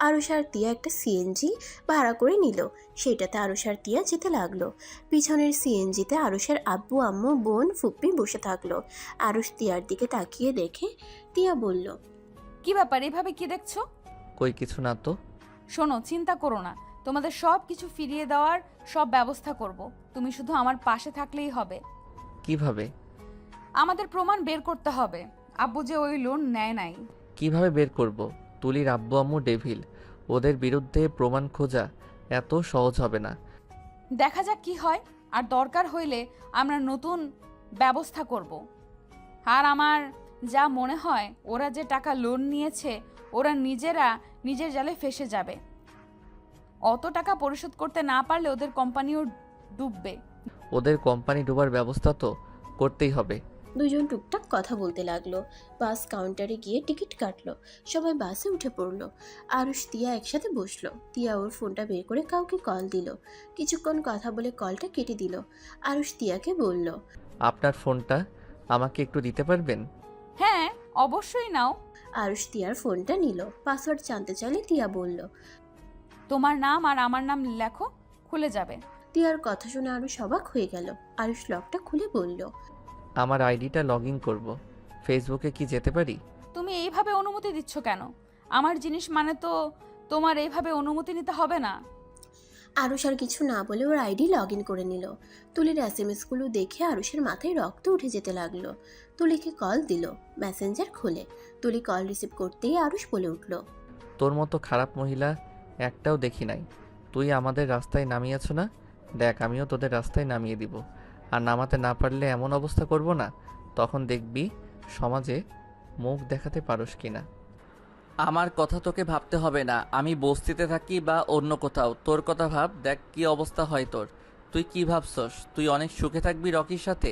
Speaker 3: আরুষ আর তিয়া একটা সিএনজি ভাড়া করে নিল। সেটাতে আরুষ আর তিয়া যেতে লাগলো। পিছনের সিএনজিতে আরুষের আব্বু আম্মু বোন ফুপ্পি বসে থাকলো। আরুষ তিয়ার দিকে তাকিয়ে দেখে তিয়া বলল,
Speaker 1: কি ব্যাপার, এভাবে কি দেখছো?
Speaker 2: কই কিছু না তো।
Speaker 1: শোনো, চিন্তা করো না, তোমাদের সব কিছু ফিরিয়ে দেওয়ার সব ব্যবস্থা করব। তুমি শুধু আমার পাশে থাকলেই হবে।
Speaker 2: কিভাবে?
Speaker 1: আমাদের প্রমাণ বের করতে হবে আব্বু যে ওই লোন নেয় নাই।
Speaker 2: কিভাবে বের করব? তুলির আব্বু আম্মু ডেভিল, ওদের বিরুদ্ধে প্রমাণ খোঁজা এত সহজ হবে না।
Speaker 1: দেখা যাক কি হয়, আর দরকার হইলে আমরা নতুন ব্যবস্থা করব। আর আমার যা মনে হয়, ওরা যে টাকা লোন নিয়েছে, ওরা নিজেরা নিজের জালে ফেসে যাবে। অত টাকা পরিশোধ করতে না পারলে ওদের কোম্পানিও ডুববে।
Speaker 2: ওদের কোম্পানি ডোবার ব্যবস্থা তো করতেই হবে।
Speaker 3: দুজন টুকটাক কথা বলতে লাগলো। বাস কাউন্টারে গিয়ে টিকিট কাটলো। সবাই বাসে উঠে পড়লো। আরুষ তিয়া একসাথে বসলো। তিয়া ওর ফোনটা বের করে কাউকে কল দিল। কিছুক্ষণ কথা বলে কলটা কেটে দিল। আরুষ তিয়াকে বলল,
Speaker 2: আপনার ফোনটা আমাকে একটু দিতে পারবেন?
Speaker 1: হ্যাঁ, অবশ্যই নাও।
Speaker 3: আরুষ তিয়ার ফোনটা নিল। পাসওয়ার্ড জানতে চাইলে তিয়া বলল।
Speaker 1: তোমার নাম আর আমার নাম লেখো, খুলে যাবে।
Speaker 3: তিয়ার কথা শুনে আরুষ অবাক হয়ে গেল। আরুষ লকটা খুলে বলল,
Speaker 2: আমার আইডিটা লগ ইন করবো। ফেসবুকে কি যেতে পারি?
Speaker 1: তুমি এইভাবে অনুমতি দিচ্ছ কেন? আমার জিনিস মানে তো তোমার এইভাবে অনুমতি নিতে হবে না।
Speaker 3: আরুষ আর কিছু না বলে ওর আইডি লগ ইন করে নিল। তুলির এসএমএসগুলো দেখে আরুষের মাথায় রক্ত উঠে যেতে লাগলো। তুলিকে কল দিল। মেসেঞ্জার খুলে তুলি কল রিসিভ করতেই আরুষ বলে উঠল,
Speaker 2: তোর মতো খারাপ মহিলা একটাও দেখি নাই। তুই আমাদের রাস্তায় নামিয়েছ না? দেখ, আমিও তোদের রাস্তায় নামিয়ে দিব। আর নামাতে না পারলে এমন অবস্থা করব না, তখন দেখবি সমাজে মুখ দেখাতে পারস কিনা। আমার কথা তোকে ভাবতে হবে না, আমি বস্তিতে থাকি বা অন্য কোথাও। তোর কথা ভাব, দেখ কি অবস্থা হয় তোর। তুই কি ভাবছস তুই অনেক সুখে থাকবি রকির সাথে?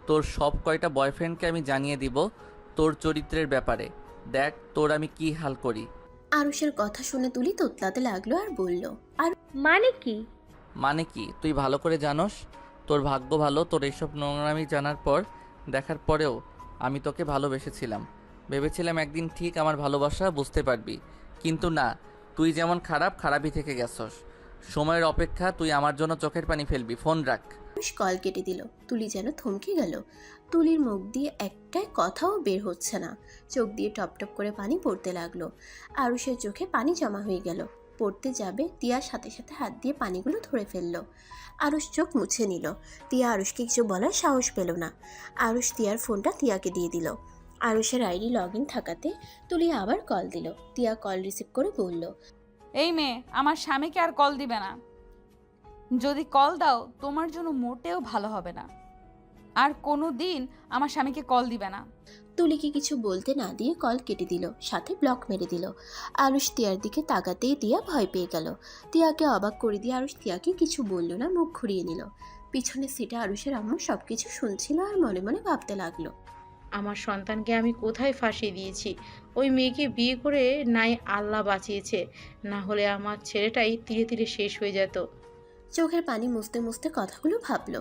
Speaker 2: তোর সব কয়টা বয়ফ্রেন্ডকে আমি জানিয়ে দিব তোর চরিত্রের ব্যাপারে। দেখ তোর আমি কি হাল করি।
Speaker 3: আরুষের কথা শুনে তুলি তোতলাতে লাগলো আর বলল, আর
Speaker 8: মানে কি?
Speaker 2: মানে কি তুই ভালো করে জানোস। তোর ভাগ্য ভালো, তোর এইসব নোংরামি জানার পর, দেখার পরেও আমি তোকে ভালোবেসেছিলাম। ভেবেছিলাম একদিন ঠিক আমার ভালোবাসা বুঝতে পারবি, কিন্তু না, তুই যেমন খারাপ, খারাপই থেকে গেছস। সময়ের অপেক্ষা, তুই আমার জন্য চোখের পানি ফেলবি। ফোন রাখ।
Speaker 3: আরুষ কল কেটে দিল। তুলি যেন থমকে গেল। তুলির মুখ দিয়ে একটাই কথাও বের হচ্ছে না। চোখ দিয়ে টপ টপ করে পানি পড়তে লাগলো। আরুষের চোখে পানি জমা হয়ে গেল। পড়তে যাবে, তিয়ার সাথে সাথে হাত দিয়ে পানিগুলো ধরে ফেললো। আরুষ চোখ মুছে নিল। তিয়া আরুষকে কিছু বলার সাহস পেল না। আরুষ তিয়ার ফোনটা তিয়াকে দিয়ে দিল। আরুষের আইডি লগ ইন থাকাতে তুলি আবার কল দিল। তিয়া কল রিসিভ করে বলল,
Speaker 1: এই মেয়ে আমার স্বামীকে আর কল দিবে না। যদি কল দাও তোমার জন্য মোটেও ভালো হবে না। আর কোনো দিন আমার স্বামীকে কল দিবে না।
Speaker 3: তুলিকে কিছু বলতে না দিয়ে কল কেটে দিল, সাথে ব্লক মেরে দিল। আরুষ তিয়ার দিকে তাকাতেই তিয়া ভয় পেয়ে গেল। তিয়াকে অবাক করে দিয়ে আরুষ তিয়াকে কিছু বলল না, মুখ ঘুরিয়ে নিল। পিছনের সিটে আরুষের আম্মু সবকিছু শুনছিল আর মনে মনে ভাবতে লাগলো,
Speaker 4: আমার সন্তানকে আমি কোথায় ফাঁসিয়ে দিয়েছি? ওই মেয়েকে বিয়ে করে নাই আল্লাহ বাঁচিয়েছে, না হলে আমার ছেলেটাই ধীরে ধীরে শেষ হয়ে যেত।
Speaker 3: চোখের পানি মুছতে মুছতে কথাগুলো ভাবলো।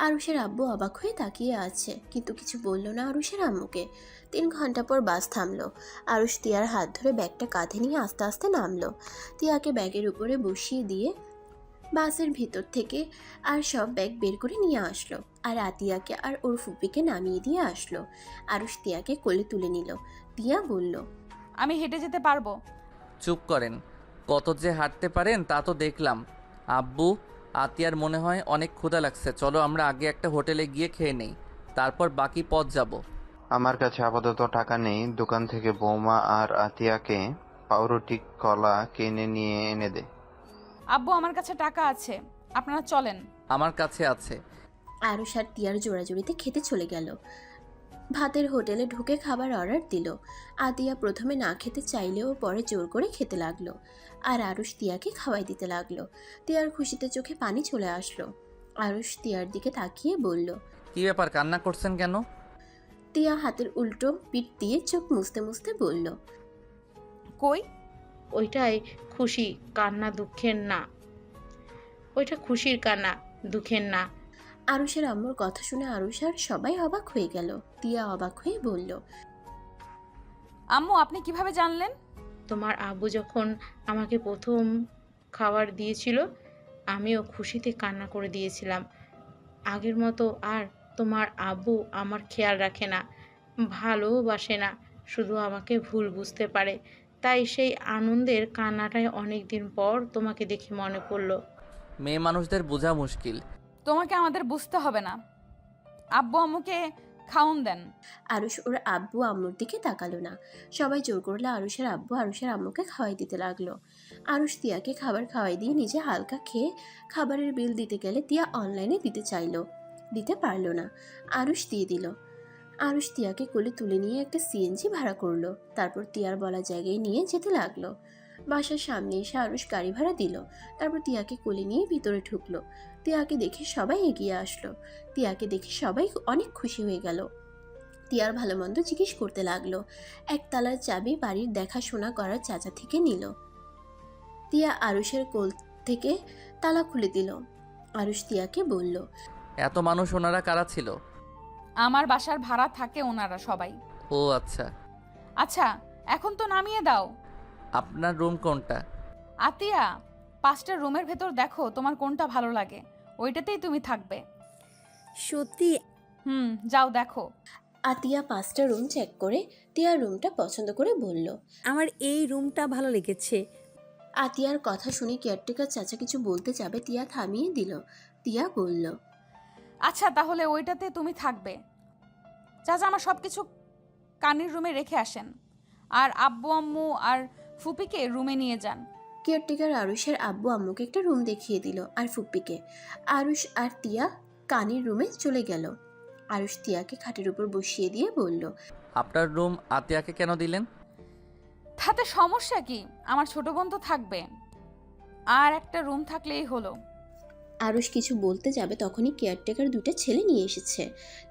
Speaker 3: আরুষের আব্বু অবাক হয়ে তাকিয়ে আছে, কিন্তু কিছু বলল না আরুষের আম্মুকে। 3 ঘন্টা পর বাস থামলো। আরুষ তিয়ার হাত ধরে ব্যাগটা কাঁধে নিয়ে আস্তে আস্তে নামলো। তিয়াকে ব্যাগের উপরে বসিয়ে দিয়ে বাসের ভিতর থেকে আর সব ব্যাগ বের করে নিয়ে আসলো। আর আতিয়াকে আর ওর ফুপিকে নামিয়ে দিয়ে আসলো। আরুষ তিয়াকে কোলে তুলে নিল। তিয়া বলল,
Speaker 1: আমি হেঁটে যেতে পারবো।
Speaker 2: চুপ করেন, কত যে হাঁটতে পারেন তা তো দেখলাম। আব্বু, আতিয়ার মনে হয় অনেক ক্ষুধা লাগছে, চলো আমরা আগে একটা হোটেলে গিয়ে খেয়ে নেই, তারপর বাকি পথ যাব।
Speaker 10: আমার কাছে আপাতত টাকা নেই, দোকান থেকে বৌমা আর আতিয়াকে পাউরুটি কলা কিনে নিয়ে এনে দে।
Speaker 1: আব্বু আমার কাছে টাকা আছে, আপনারা চলেন।
Speaker 2: আমার কাছে আছে।
Speaker 3: আরুষ আর তিয়ার জোড়াজুড়িতে খেতে চলে গেল। ভাতের হোটেলে ঢুকে খাবার অর্ডার দিল। আতিয়া প্রথমে না খেতে চাইলেও পরে জোর করে খেতে লাগলো, আর আরুষ তিয়াকে খাওয়াই দিতে লাগলো। তিয়ার খুশিতে চোখে পানি চলে আসলো। আরুষ তিয়ার দিকে তাকিয়ে বলল।
Speaker 2: কি ব্যাপার, কান্না করছেন কেন?
Speaker 3: তিয়া হাতের উল্টো পিঠ দিয়ে চোখ মুছতে মুছতে বলল।
Speaker 1: কই?
Speaker 4: ওইটাই খুশি, কান্না দুঃখের না। ওইটা খুশির কান্না, দুঃখের না।
Speaker 3: আরুষের আম্মুর কথা শুনে আরুষ আর সবাই অবাক হয়ে গেল। তিয়া অবাক হয়ে বলল।
Speaker 1: আম্মু, আপনি কিভাবে জানলেন?
Speaker 4: তোমার আব্বু যখন আমাকে প্রথম খাবার দিয়েছিল, আমিও খুশিতে কান্না করে দিয়েছিলাম। আগের মতো আর তোমার আব্বু আমার খেয়াল রাখে না, ভালোবাসে না, শুধু আমাকে ভুল বুঝতে পারে। তাই সেই আনন্দের কান্নাটাই অনেক দিন পর তোমাকে দেখে মনে পড়লো।
Speaker 2: মেয়ে মানুষদের বোঝা মুশকিল।
Speaker 1: তোমাকে আমাদের বুঝতে হবে না। আব্বু আম্মুকে খাউন দেন।
Speaker 3: আরুষ ওর আব্বু আম্মুর দিকে তাকালো না। সবাই জোর করলে আরুষের আব্বু আরুষের আম্মুকে খাওয়াই দিতে লাগলো। আরুষ তিয়াকে খাবার খাওয়াই দিয়ে নিজে হালকা খেয়ে খাবারের বিল দিতে গেলে তিয়া অনলাইনে দিতে চাইলো, দিতে পারলো না। আরুষ দিয়ে দিল। আরুষ তিয়াকে কোলে তুলে নিয়ে একটা সিএনজি ভাড়া করলো। তারপর তিয়ার বলা জায়গায় নিয়ে যেতে লাগলো। বাসার সামনে এসে আরুষ গাড়ি ভাড়া দিল। তারপর তিয়াকে কোলে নিয়ে ভিতরে ঢুকলো। তিয়াকে দেখে সবাই এগিয়ে আসলো। তিয়াকে দেখে সবাই অনেক খুশি হয়ে গেল। তিয়ার ভালো মন্দ জিজ্ঞেস করতে লাগলো। একতলার চাবি বাড়ির দেখাশোনা করার চাচা থেকে নিল। তিয়া আরুষের কোল থেকে তালা খুলে দিল। আরুষ তিয়াকে বলল।
Speaker 2: এত মানুষ ওনারা কারা ছিল?
Speaker 1: আমার বাসার ভাড়া থাকে ওনারা সবাই।
Speaker 2: ও আচ্ছা।
Speaker 1: আচ্ছা, এখন তো নামিয়ে দাও।
Speaker 2: আপনার রুম কোনটা?
Speaker 1: আতিয়া, 5টা রুমের ভেতর দেখো তোমার কোনটা ভালো লাগে, ওইটাতেই তুমি থাকবে।
Speaker 5: সত্যি?
Speaker 1: যাও দেখো।
Speaker 3: আতিয়া 5টা রুম চেক করে তিয়ার রুমটা পছন্দ করে বলল।
Speaker 5: আমার এই রুমটা ভালো লেগেছে।
Speaker 3: আতিয়ার কথা শুনে কেয়ারটেকার চাচা কিছু বলতে যাবে, তিয়া থামিয়ে দিল। তিয়া বলল।
Speaker 1: আচ্ছা, তাহলে ওইটাতে তুমি থাকবে। চাচা, আমার সব কিছু কানির রুমে রেখে আসেন, আর আব্বু আম্মু আর ফুপিকে রুমে নিয়ে যান।
Speaker 3: কেয়ারটেকার আরুষের আব্বু আম্মুকে একটা রুম দেখিয়ে দিল, আর ফুপ্পিকে। আরুষ আর তিয়া কানির রুমে চলে গেল। আরুষ তিয়াকে খাটের উপর বসিয়ে দিয়ে বলল।
Speaker 2: আপনার রুম আতিয়াকে কেন দিলেন?
Speaker 1: তাতে সমস্যা কি? আমার ছোট বোন তো থাকবে, আর একটা রুম থাকলেই হলো।
Speaker 3: আরুষ কিছু বলতে যাবে তখনই কেয়ারটেকার 2টা ছেলে নিয়ে এসেছে।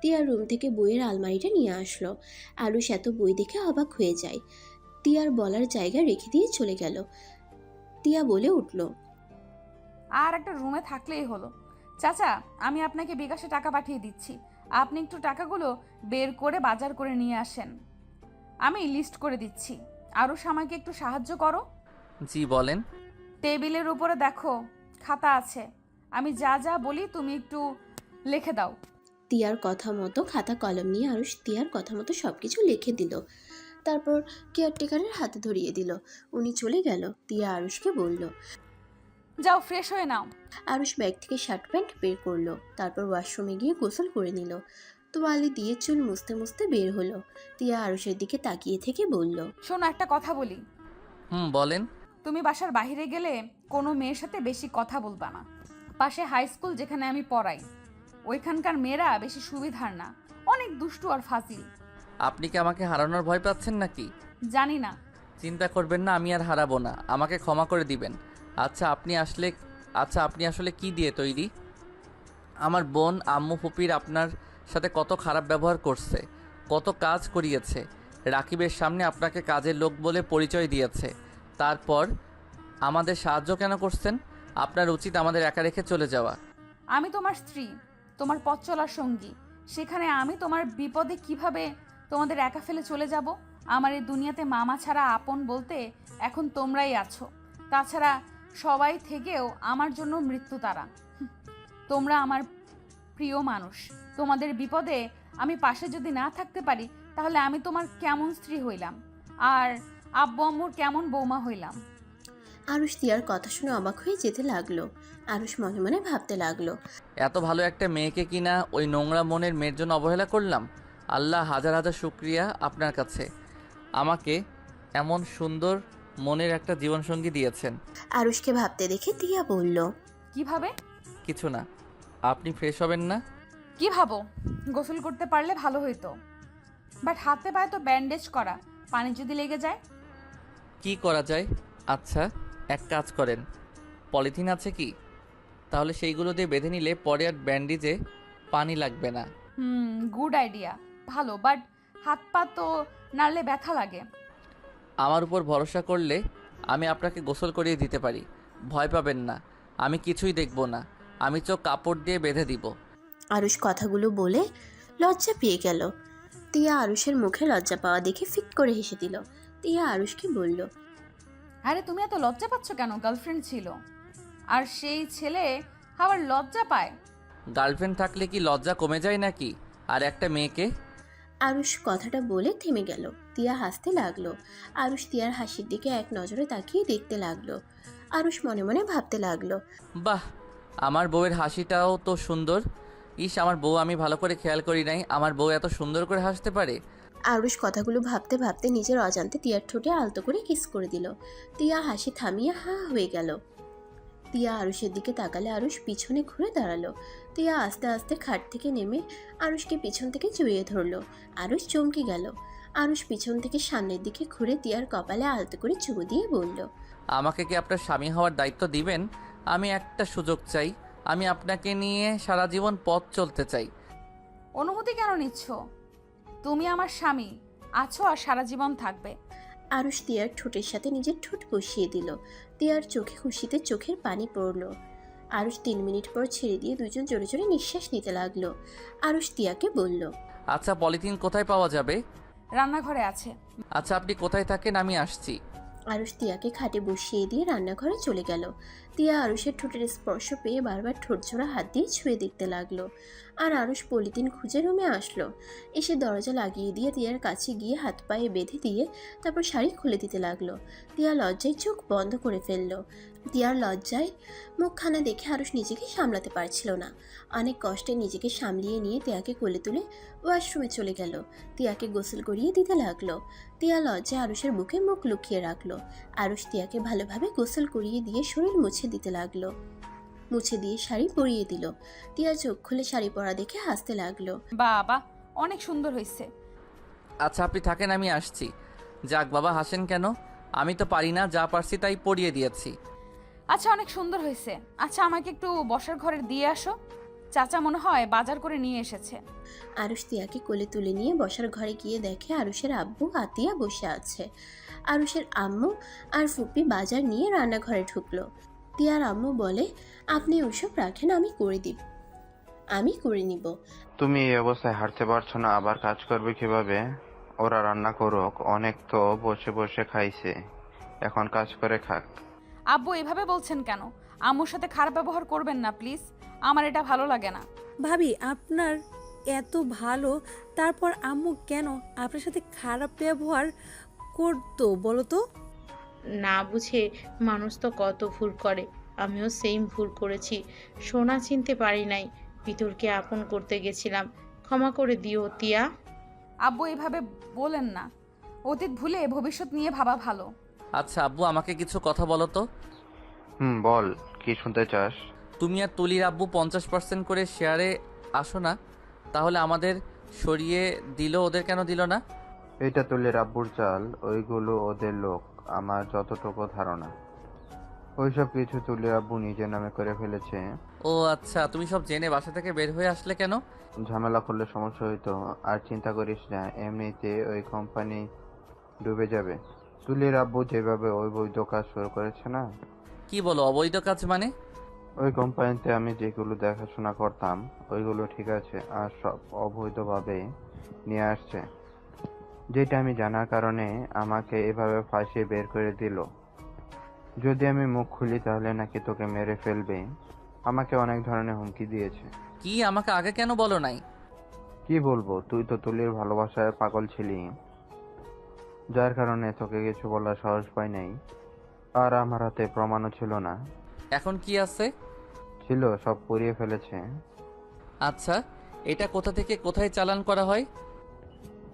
Speaker 3: তিয়ার রুম থেকে বইয়ের আলমারিটা নিয়ে আসলো। আরুষ এত বই দেখে অবাক হয়ে যায়। তিয়ার বলার জায়গা রেখে দিয়ে চলে গেল। তিয়া বলে উঠল।
Speaker 1: আর একটা রুমে থাকলেই হলো। চাচা, আমি আপনাকে বিকাশে টাকা পাঠিয়ে দিচ্ছি, আপনি একটু টাকাগুলো বের করে বাজার করে নিয়ে আসেন। আমি লিস্ট করে দিচ্ছি। আরুষ, আমাকে একটু সাহায্য করো।
Speaker 2: জি বলেন।
Speaker 1: টেবিলের উপরে দেখো খাতা আছে, আমি যা যা বলি তুমি একটু লিখে দাও।
Speaker 3: তিয়ার কথা মতো খাতা কলম নিয়ে আরুষ তিয়ার কথা মতো সবকিছু লিখে দিল। তারপর কেয়ারটেকারের হাতে ধরিয়ে দিল। উনি চলে গেল। তিয়া আরুষকে বলল।
Speaker 1: যাও, ফ্রেশ হয়ে নাও।
Speaker 3: আরুষ ব্যাগ থেকে শার্ট প্যান্ট বের করলো। তারপর ওয়াশরুমে গিয়ে গোসল করে নিল। তোয়ালে দিয়ে চুল মুছতে মুছতে বের হলো। তিয়া আরুষের দিকে তাকিয়ে থেকে বলল।
Speaker 1: শোনো, একটা কথা বলি।
Speaker 2: বলেন।
Speaker 1: তুমি বাসার বাইরে গেলে কোনো মেয়ের সাথে বেশি কথা বলবা না। পাশে হাই স্কুল যেখানে আমি পড়াই, ওইখানকার মেয়েরা বেশি সুবিধার না, অনেক দুষ্টু আর ফাজিল।
Speaker 2: আপনি কি আমাকে হারানোর ভয় পাচ্ছেন নাকি?
Speaker 1: জানি না।
Speaker 2: চিন্তা করবেন না, আমি আর হারাবো না, আমাকে ক্ষমা করে দিবেন। আচ্ছা আপনি আসলে কি দিয়ে তৈরি? আমার বোন আম্মু ফুপির আপনার সাথে কত খারাপ ব্যবহার করছে, কত কাজ করিয়েছে, রাকিবের সামনে আপনাকে কাজের লোক বলে পরিচয় দিয়েছে, তারপর আমাদের সাহায্য কেন করছেন? আপনার উচিত আমাদের একা রেখে চলে যাওয়া।
Speaker 1: আমি তোমার স্ত্রী, তোমার পথ চলার সঙ্গী, সেখানে আমি তোমার বিপদে কিভাবে তোমাদের একা ফেলে চলে যাব? আমার এই দুনিয়াতে মামা ছাড়া আপন বলতে এখন তোমরাই আছো। তাছাড়া সবাই থেকেও আমার জন্য মৃত্যু তারা। তোমরা আমার প্রিয় মানুষ। তোমাদের বিপদে আমি পাশে যদি না থাকতে পারি, তাহলে আমি তোমার কেমন স্ত্রী হইলাম, আর আব্বু আম্মুর কেমন বৌমা হইলাম?
Speaker 3: আরুষ তিয়ার কথা শুনে অবাক হয়ে যেতে লাগলো। আরুষ মনে মনে ভাবতে লাগলো।
Speaker 2: এত ভালো একটা মেয়েকে কিনা ওই নোংরা মনের মেয়ের জন্য অবহেলা করলাম। আল্লাহ হাজার হাজার শুকরিয়া আপনার কাছে, আমাকে এমন সুন্দর মনের একটা জীবনসঙ্গী দিয়েছেন।
Speaker 3: আরুষকে ভাবতে দেখে তিয়া বলল।
Speaker 1: কিভাবে?
Speaker 2: কিছু না, আপনি ফ্রেশ হবেন না?
Speaker 1: কি ভাবো? গোসল করতে পারলে ভালো হইতো, বাট হাতে পায়ে তো ব্যান্ডেজ করা, পানি যদি লেগে যায়?
Speaker 2: কি করা যায়? আচ্ছা, এক কাজ করেন, পলিথিন আছে কি? তাহলে সেইগুলো দিয়ে বেঁধে নিলে পরে আর ব্যান্ডেজে পানি লাগবে না।
Speaker 1: গুড আইডিয়া, ভালো, বাট হাত পা তো নাড়লে ব্যথা লাগে।
Speaker 2: আমার উপর ভরসা করলে আমি আপনাকে গোসল করিয়ে দিতে পারি, ভয় পাবেন না। আমি কিছুই দেখব না, আমি চোখ কাপড় দিয়ে বেঁধে দিব।
Speaker 3: আরুষ কথাগুলো বলে লজ্জা পেয়ে গেল। তিয়া আরুষের মুখে লজ্জা পাওয়া দেখে ফিক করে হেসে দিল। তিয়া আরুষকে বলল,
Speaker 1: আরে তুমি এত লজ্জা পাচ্ছ কেন? গার্লফ্রেন্ড ছিল, আর সেই ছেলে আবার লজ্জা পায়?
Speaker 2: গার্লফ্রেন্ড থাকলে কি লজ্জা কমে যায় নাকি? আর একটা মেয়েকে?
Speaker 3: আরুষ কথাটা বলে থেমে গেল। তিয়া হাসতে লাগলো। আরুষ তিয়ার হাসির দিকে এক নজরে তাকিয়ে দেখতে লাগলো। আরুষ মনে মনে ভাবতে লাগলো,
Speaker 2: বাহ, আমার বউয়ের হাসিটাও তো সুন্দর। ইস, আমার বউ আমি ভালো করে খেয়াল করি নাই, আমার বউ এত সুন্দর করে হাসতে পারে।
Speaker 3: আরুষ কথাগুলো ভাবতে ভাবতে নিজের অজান্তে তিয়ার ঠোঁটে আলতো করে কিস করে দিল। তিয়া হাসি থামিয়ে হা হয়ে গেল। তিয়া আরুষের দিকে তাকালে আরুষ পিছনে ঘুরে দাঁড়ালো। তিয়া আস্তে আস্তে খাট থেকে নেমে আরুষকে পিছন থেকে জড়িয়ে ধরলো। আরুষ চমকে গেল। আরুষ পিছন থেকে সামনের দিকে ঘুরে তিয়ার কপালে আলতো করে চুমু দিয়ে বলল,
Speaker 2: আমাকে কি আপনার স্বামী হওয়ার দায়িত্ব দিবেন? আমি একটা সুযোগ চাই, আমি আপনাকে নিয়ে সারা জীবন পথ চলতে চাই।
Speaker 1: অনুমতি কেন নিচ্ছ? তুমি আমার স্বামী আছো আর সারা জীবন থাকবে।
Speaker 3: আরুষ তিয়ার ঠোঁটের সাথে নিজের ঠোঁট বসিয়ে দিল। তিয়ার চোখে খুশিতে চোখের পানি পড়ল। আরুষ 3 মিনিট পর ছেড়ে দিয়ে দুজন জোরে জোরে নিঃশ্বাস নিতে লাগলো। আরুষ তিয়াকে বলল,
Speaker 2: আচ্ছা, পলিথিন কোথায় পাওয়া যাবে?
Speaker 1: রান্নাঘরে আছে।
Speaker 2: আচ্ছা, আপনি কোথায় থাকেন? আমি আসছি।
Speaker 3: আরুষ তিয়াকে খাটে বসিয়ে দিয়ে রান্নাঘরে চলে গেল। তিয়া আরুষের ঠোঁটের স্পর্শ পেয়ে বারবার ঠোঁট জোড়া হাত দিয়ে ছুঁয়ে দেখতে লাগলো। আর আরুষ পলিথিন খুঁজে রুমে আসলো। এসে দরজা লাগিয়ে দিয়ে তিয়ার কাছে গিয়ে হাত পায়ে বেঁধে দিয়ে তারপর শাড়ি খুলে দিতে লাগলো। তিয়া লজ্জায় চোখ বন্ধ করে ফেললো। তিয়ার লজ্জায় মুখখানা দেখে আরুষ নিজেকে সামলাতে পারছিল না। অনেক কষ্টে নিজেকে সামলিয়ে নিয়ে তিয়াকে কোলে তুলে ওয়াশরুমে চলে গেল। তিয়াকে গোসল করিয়ে দিতে লাগলো। তিয়া লজ্জায় আরুষের বুকে মুখ লুকিয়ে রাখলো। আরুষ তিয়াকে ভালোভাবে গোসল করিয়ে দিয়ে শরীর মুছে দিতে লাগলো। মুছে দিয়ে শাড়ি পরিয়ে দিল। তিয়া চোখ খুলে শাড়ি পরা দেখে হাসতে লাগলো।
Speaker 1: বাবা, অনেক সুন্দর হয়েছে।
Speaker 2: আচ্ছা, আপনি থাকেন, আমি আসছি। যাক বাবা, হাসেন কেন? আমি তো পারি না, যা পারছি তাই পরিয়ে দিয়েছি।
Speaker 1: আচ্ছা, অনেক সুন্দর হয়েছে। আচ্ছা, আমাকে একটু বসার ঘরে দিয়ে আসো, চাচা মনে হয় বাজার করে নিয়ে এসেছে।
Speaker 3: আরুষ তিয়াকে কোলে তুলে নিয়ে বসার ঘরে গিয়ে দেখে আরুষের আব্বু আতিয়া বসে আছে। আরুষের আম্মু আর ফুপি বাজার নিয়ে রান্নাঘরে ঢুকলো। তিয়ার আম্মু বলে, আপনি ওসব রাখেন, আমি করে নিব।
Speaker 10: তুমি এই অবস্থায় হাঁটতে পারছো না, আবার কাজ করবে কিভাবে? ওরা রান্না করুক, অনেক তো বসে বসে খাইছে, এখন কাজ করে খাক।
Speaker 1: আব্বু এভাবে বলছেন কেন? আম্মুর সাথে খারাপ ব্যবহার করবেন না প্লিজ, আমার এটা ভালো লাগে না।
Speaker 5: ভাবি, আপনার এত ভালো, তারপর আম্মু কেন আপনার সাথে খারাপ ব্যবহার করতো বলো তো?
Speaker 4: না বুঝে মানুষ তো কত ভুল করে, আমিও সেম ভুল করেছি। সোনা চিনতে পারি নাই, ভিতরকে আপন করতে গেছিলাম, ক্ষমা করে দিও তিয়া।
Speaker 1: আব্বু এভাবে বলেন না, অতীত ভুলে ভবিষ্যৎ নিয়ে ভাবা ভালো।
Speaker 2: আচ্ছা আব্বু, আমাকে কিছু কথা বলো তো।
Speaker 10: বল, কি শুনতে চাস?
Speaker 2: তুমি আর তুলির আব্বু 50% করে শেয়ারে আসো না, তাহলে আমাদের সরিয়ে দিল, ওদের কেন দিল না?
Speaker 10: এটা তুলির আব্বুর চাল, ওইগুলো ওদের লোক। আমার যতটুকু ধারণা, ওইসব কিছু তুলির আব্বু নিজের নামে করে ফেলেছে।
Speaker 2: ও আচ্ছা, তুমি সব জেনে বাসা থেকে বের হয়ে আসলে কেন?
Speaker 10: ঝামেলা করলে সমস্যা হইতো। আর চিন্তা করিস না, এমনিতে ওই কোম্পানি ডুবে যাবে। তুলির আব্বু যেভাবে অবৈধ কাজ শুরু করেছে না।
Speaker 2: কি বলো, অবৈধ কাজ মানে?
Speaker 10: ওই কোম্পানিতে আমি যেগুলো দেখাশোনা করতাম ওইগুলো ঠিক আছে, আর সব অবৈধভাবে নিয়ে আসছে, যেটা আমি জানার কারণে আমাকে এভাবে ফাঁসিয়ে বের করে দিল। যদি আমি মুখ খুলি তাহলে নাকি তোকে মেরে ফেলবে, আমাকে অনেক ধরনের হুমকি দিয়েছে।
Speaker 2: কি, আমাকে আগে কেন বলো নাই?
Speaker 10: কি বলবো, তুই তো তুলির ভালোবাসায় পাগল ছিলি, যার কারণে তোকে কিছু বলার সাহস পাই নাই। আর আমার হাতে প্রমাণও ছিল না।
Speaker 2: এখন কি আছে?
Speaker 10: ছিল, সব পুড়িয়ে ফেলেছে।
Speaker 2: আচ্ছা, এটা কোথা থেকে কোথায় চালান করা হয়?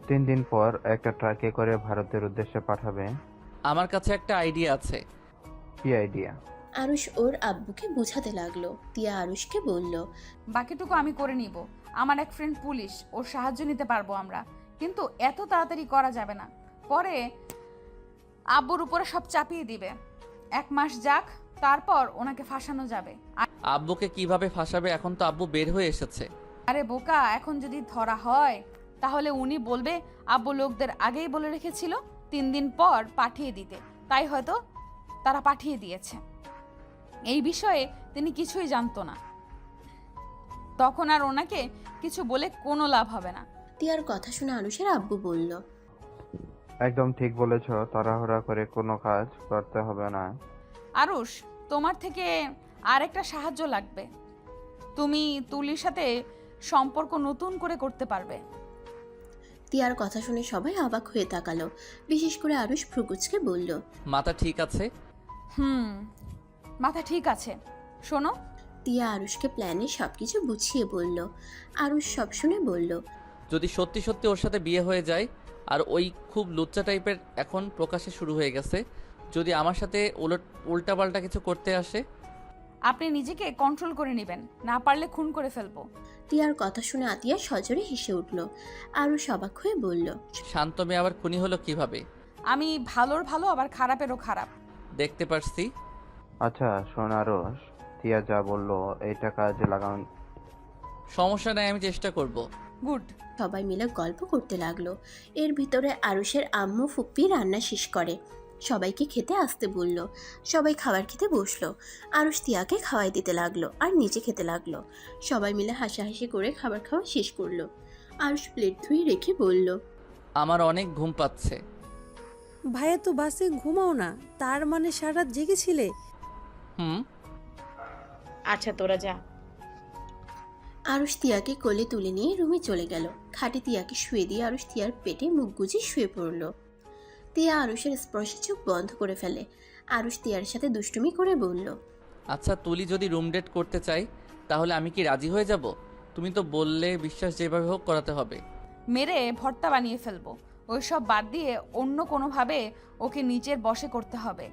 Speaker 10: 3 দিন পর একটা ট্রাকে করে ভারতের উদ্দেশ্যে পাঠাবে।
Speaker 2: আমার কাছে একটা আইডিয়া আছে।
Speaker 10: কি আইডিয়া?
Speaker 3: আরুষ ওর আব্বুকে বোঝাতে লাগলো। তিয়া আরুষকে বলল,
Speaker 1: বাকিটুকু আমি করে নিব। আমার এক ফ্রেন্ড পুলিশ, ওর সাহায্য নিতে পারবো আমরা, কিন্তু এত তাড়াতাড়ি করা যাবে না। পরে আব্বুর উপরে সব চাপিয়ে দিবে। 1 মাস যাক, তারপর ওনাকে ফাঁসানো যাবে।
Speaker 2: আব্বুকে কিভাবে ফাঁসাবে? এখন তো আব্বু বের হয়ে এসেছে।
Speaker 1: আরে বোকা, এখন যদি ধরা হয় তাহলে উনি বলবে আব্বু লোকদের আগেই বলে রেখেছিল 3 দিন পর পাঠিয়ে দিতে, তাই হয়তো তারা পাঠিয়ে দিয়েছে। এই বিষয়ে তিনি কিছুই জানতো না, তখন আর ওনাকে কিছু বলে কোনো লাভ হবে না।
Speaker 3: তিয়ার কথা শুনে আরুষের আব্বু বলল,
Speaker 10: একদম ঠিক বলেছ, তাড়াহুড়া করে কোনো কাজ করতে হবে না।
Speaker 1: আরুষ, তোমার থেকে আরেকটা সাহায্য লাগবে। তুমি তুলির সাথে সম্পর্ক নতুন করে করতে পারবে।
Speaker 3: তিয়ার কথা শুনে সবাই অবাক হয়ে তাকালো। বিশেষ করে আরুষ ভ্রুকুচকে বলল,
Speaker 2: মাথা ঠিক আছে?
Speaker 1: মাথা ঠিক আছে। শোনো,
Speaker 3: তিয়া আরুষকে প্ল্যানে সবকিছু বুঝিয়ে বলল। আরুষ সব শুনে বলল,
Speaker 2: যদি সত্যি সত্যি ওর সাথে বিয়ে হয়ে যায়, আর ওই খুব লুচ্চা টাইপের এখন প্রকাশে শুরু হয়ে গেছে, যদি আমার সাথে উল্টাপাল্টা কিছু করতে আসে?
Speaker 1: আপনি নিজেকে কন্ট্রোল করে নেবেন, না পারলে খুন করে ফেলবো।
Speaker 3: তিয়ার কথা শুনে আতিয়া সজোরে হেসে উঠল। আরুষ অবাক হয়ে বলল,
Speaker 2: শান্ত মেয়ে আবার খুনি হলো কিভাবে?
Speaker 1: আমি ভালোর ভালো, আবার খারাপেরও খারাপ।
Speaker 2: দেখতে পারছি।
Speaker 10: আচ্ছা শোন আরুষ, তিয়া যা বললো এইটা কাজে লাগান।
Speaker 2: সমস্যা নাই, আমি চেষ্টা করব।
Speaker 1: গুড।
Speaker 3: সবাই মিলে গল্প করতে লাগলো। এর ভিতরে আরুষের আম্মু ফুপ্পি রান্না শেষ করে সবাইকে খেতে আসতে বলল। সবাই খাবার খেতে বসলো। আরুষ তিয়াকে খাওয়াই দিতে লাগলো আর নিচে খেতে লাগলো। সবাই মিলে হাসাহাসি করে খাবার খাওয়া শেষ করলো। আরুষ প্লেট ধুয়ে রেখে বলল,
Speaker 2: আমার অনেক ঘুম পাচ্ছে।
Speaker 5: ভাইয়া তো বাসে ঘুমাও না, তার মানে সারা রাত জেগেছিলে?
Speaker 2: হুম।
Speaker 4: আচ্ছা তোরা যা।
Speaker 3: আরুষ তিয়াকে কোলে তুলে নিয়ে রুমে চলে গেল। খাটে তিয়াকে শুয়ে দিয়ে আরুষ তিয়ার পেটে মুখ গুজে শুয়ে পড়ল। তিয়া আরুষের স্পর্শে চোখ বন্ধ করে ফেলে। আরুষ তিয়ার সাথে দুষ্টুমি করে বলল,
Speaker 2: আচ্ছা তুলি যদি রুম ডেট করতে চাই, তাহলে আমি কি রাজি হয়ে যাব? তুমি তো বললে বিশ্বাস যেভাবে হোক করাতে হবে।
Speaker 1: মেরে ভর্তা বানিয়ে ফেলবো। ওইসব বাদ দিয়ে অন্য কোনোভাবে ওকে নিজের বশে করতে হবে।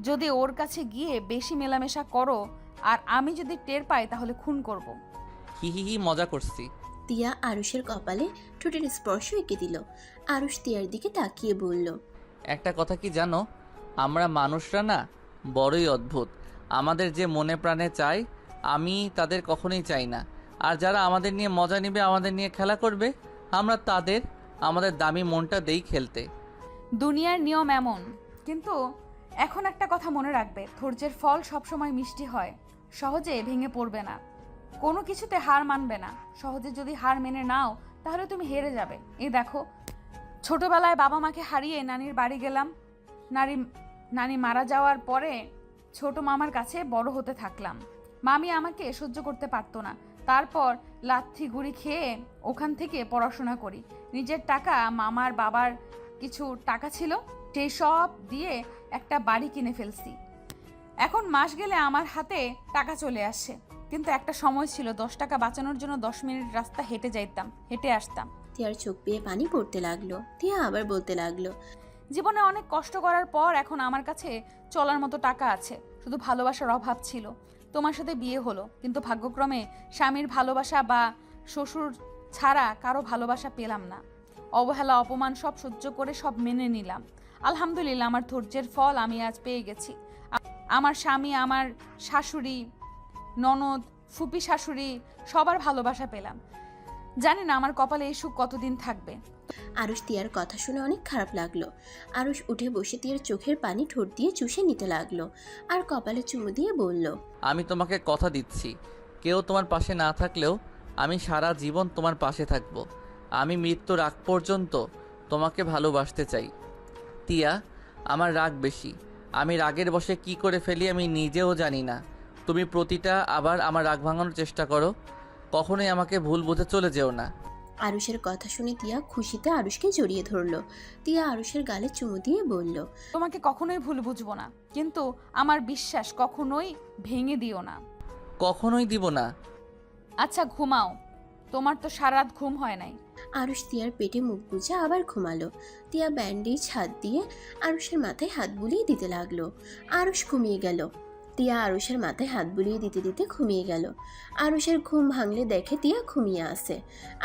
Speaker 1: যদি ওর কাছে গিয়ে বেশি মেলামেশা করো আর আমি যদি টের পাই, তাহলে খুন করব।
Speaker 2: হি হি হি, মজা করছি।
Speaker 3: তিয়া আরুষের কপালে ঠোঁটের স্পর্শ এঁকে দিল। আরুষ তিয়ার দিকে তাকিয়ে বলল,
Speaker 2: একটা কথা কি জানো, আমরা মানুষরা না বড়ই অদ্ভুত। আমাদের যে মনে প্রাণে চাই, আমি তাদের কখনোই চাই না। আর যারা আমাদের নিয়ে মজা নেবে, আমাদের নিয়ে খেলা করবে, আমরা তাদের আমাদের দামি মনটা দেই খেলতে।
Speaker 1: দুনিয়ার নিয়ম এমন। কিন্তু এখন একটা কথা মনে রাখবে, ধৈর্যের ফল সবসময় মিষ্টি হয়। সহজে ভেঙে পড়বে না, কোনো কিছুতে হার মানবে না। সহজে যদি হার মেনে নাও, তাহলে তুমি হেরে যাবে। এই দেখো, ছোটবেলায় বাবা মাকে হারিয়ে নানির বাড়ি গেলাম। নানি মারা যাওয়ার পরে ছোট মামার কাছে বড় হতে থাকলাম। মামি আমাকে সহ্য করতে পারতো না। তারপর লাথি গুড়ি খেয়ে ওখান থেকে পড়াশোনা করি। নিজের টাকা, মামার বাবার কিছু টাকা ছিল, সেই সব দিয়ে একটা বাড়ি কিনে ফেলছি। এখন মাস গেলে আমার হাতে টাকা চলে আসে। কিন্তু একটা সময় ছিল 10 টাকা বাঁচানোর জন্য 10 মিনিট রাস্তা হেঁটে আসতাম।
Speaker 3: তিয়ার চোখ বেয়ে পানি পড়তে লাগলো। তিয়া আবার বলতে লাগলো,
Speaker 1: জীবনে অনেক কষ্ট করার পর এখন আমার কাছে চলার মতো টাকা আছে। শুধু ভালোবাসার অভাব ছিল। তোমার সাথে বিয়ে হলো, কিন্তু ভাগ্যক্রমে স্বামীর ভালোবাসা বা শ্বশুর ছাড়া কারো ভালোবাসা পেলাম না। অবহেলা, অপমান সব সহ্য করে সব মেনে নিলাম। আলহামদুলিল্লাহ, আমার ধৈর্যের ফল আমি আজ পেয়ে গেছি। আমার স্বামী, আমার শাশুড়ি, ননদ, ফুপি শাশুড়ি সবার ভালোবাসা পেলাম। জানি না আমার কপালে এই সুখ কতদিন থাকবে।
Speaker 3: আরুষ তিয়ার কথা শুনে অনেক খারাপ লাগলো। আরুষ উঠে বসে তিয়ার চোখের পানি ঠোঁট দিয়ে চুষে নিতে লাগলো আর কপালে চুমু দিয়ে বলল,
Speaker 2: আমি তোমাকে কথা দিচ্ছি, কেউ তোমার পাশে না থাকলেও আমি সারা জীবন তোমার পাশে থাকব। আমি মৃত্যুর আগ পর্যন্ত তোমাকে ভালোবাসতে চাই। তিয়া, আমার রাগ বেশি। আমি রাগের বশে কি করে ফেলি আমি নিজেও জানি না। তুমি প্রতিটা আবার আমার রাগ ভাঙানোর চেষ্টা করো। কখনোই আমাকে ভুল বুঝে চলে যেও না।
Speaker 3: আরুষের কথা শুনে তিয়া খুশিতে আরুষকে জড়িয়ে ধরলো। তিয়া আরুষের গালে চুমু দিয়ে বলল,
Speaker 1: তোমাকে কখনোই ভুল বুঝবো না, কিন্তু আমার বিশ্বাস কখনোই ভেঙে দিও না।
Speaker 2: কখনোই দিব না।
Speaker 1: আচ্ছা ঘুমাও, তোমার তো সারা রাত ঘুম হয় নাই।
Speaker 3: আরুষ তিয়ার পেটে মুখ গুজে আবার ঘুমালো। তিয়া ব্যান্ডেজ হাত দিয়ে আরুষের মাথায় হাত বুলিয়ে দিতে লাগলো। আরুষ ঘুমিয়ে গেল। তিয়া আরুষের মাথায় হাত বুলিয়ে দিতে দিতে ঘুমিয়ে গেল। আরুষের ঘুম ভাঙলে দেখে তিয়া ঘুমিয়ে আছে।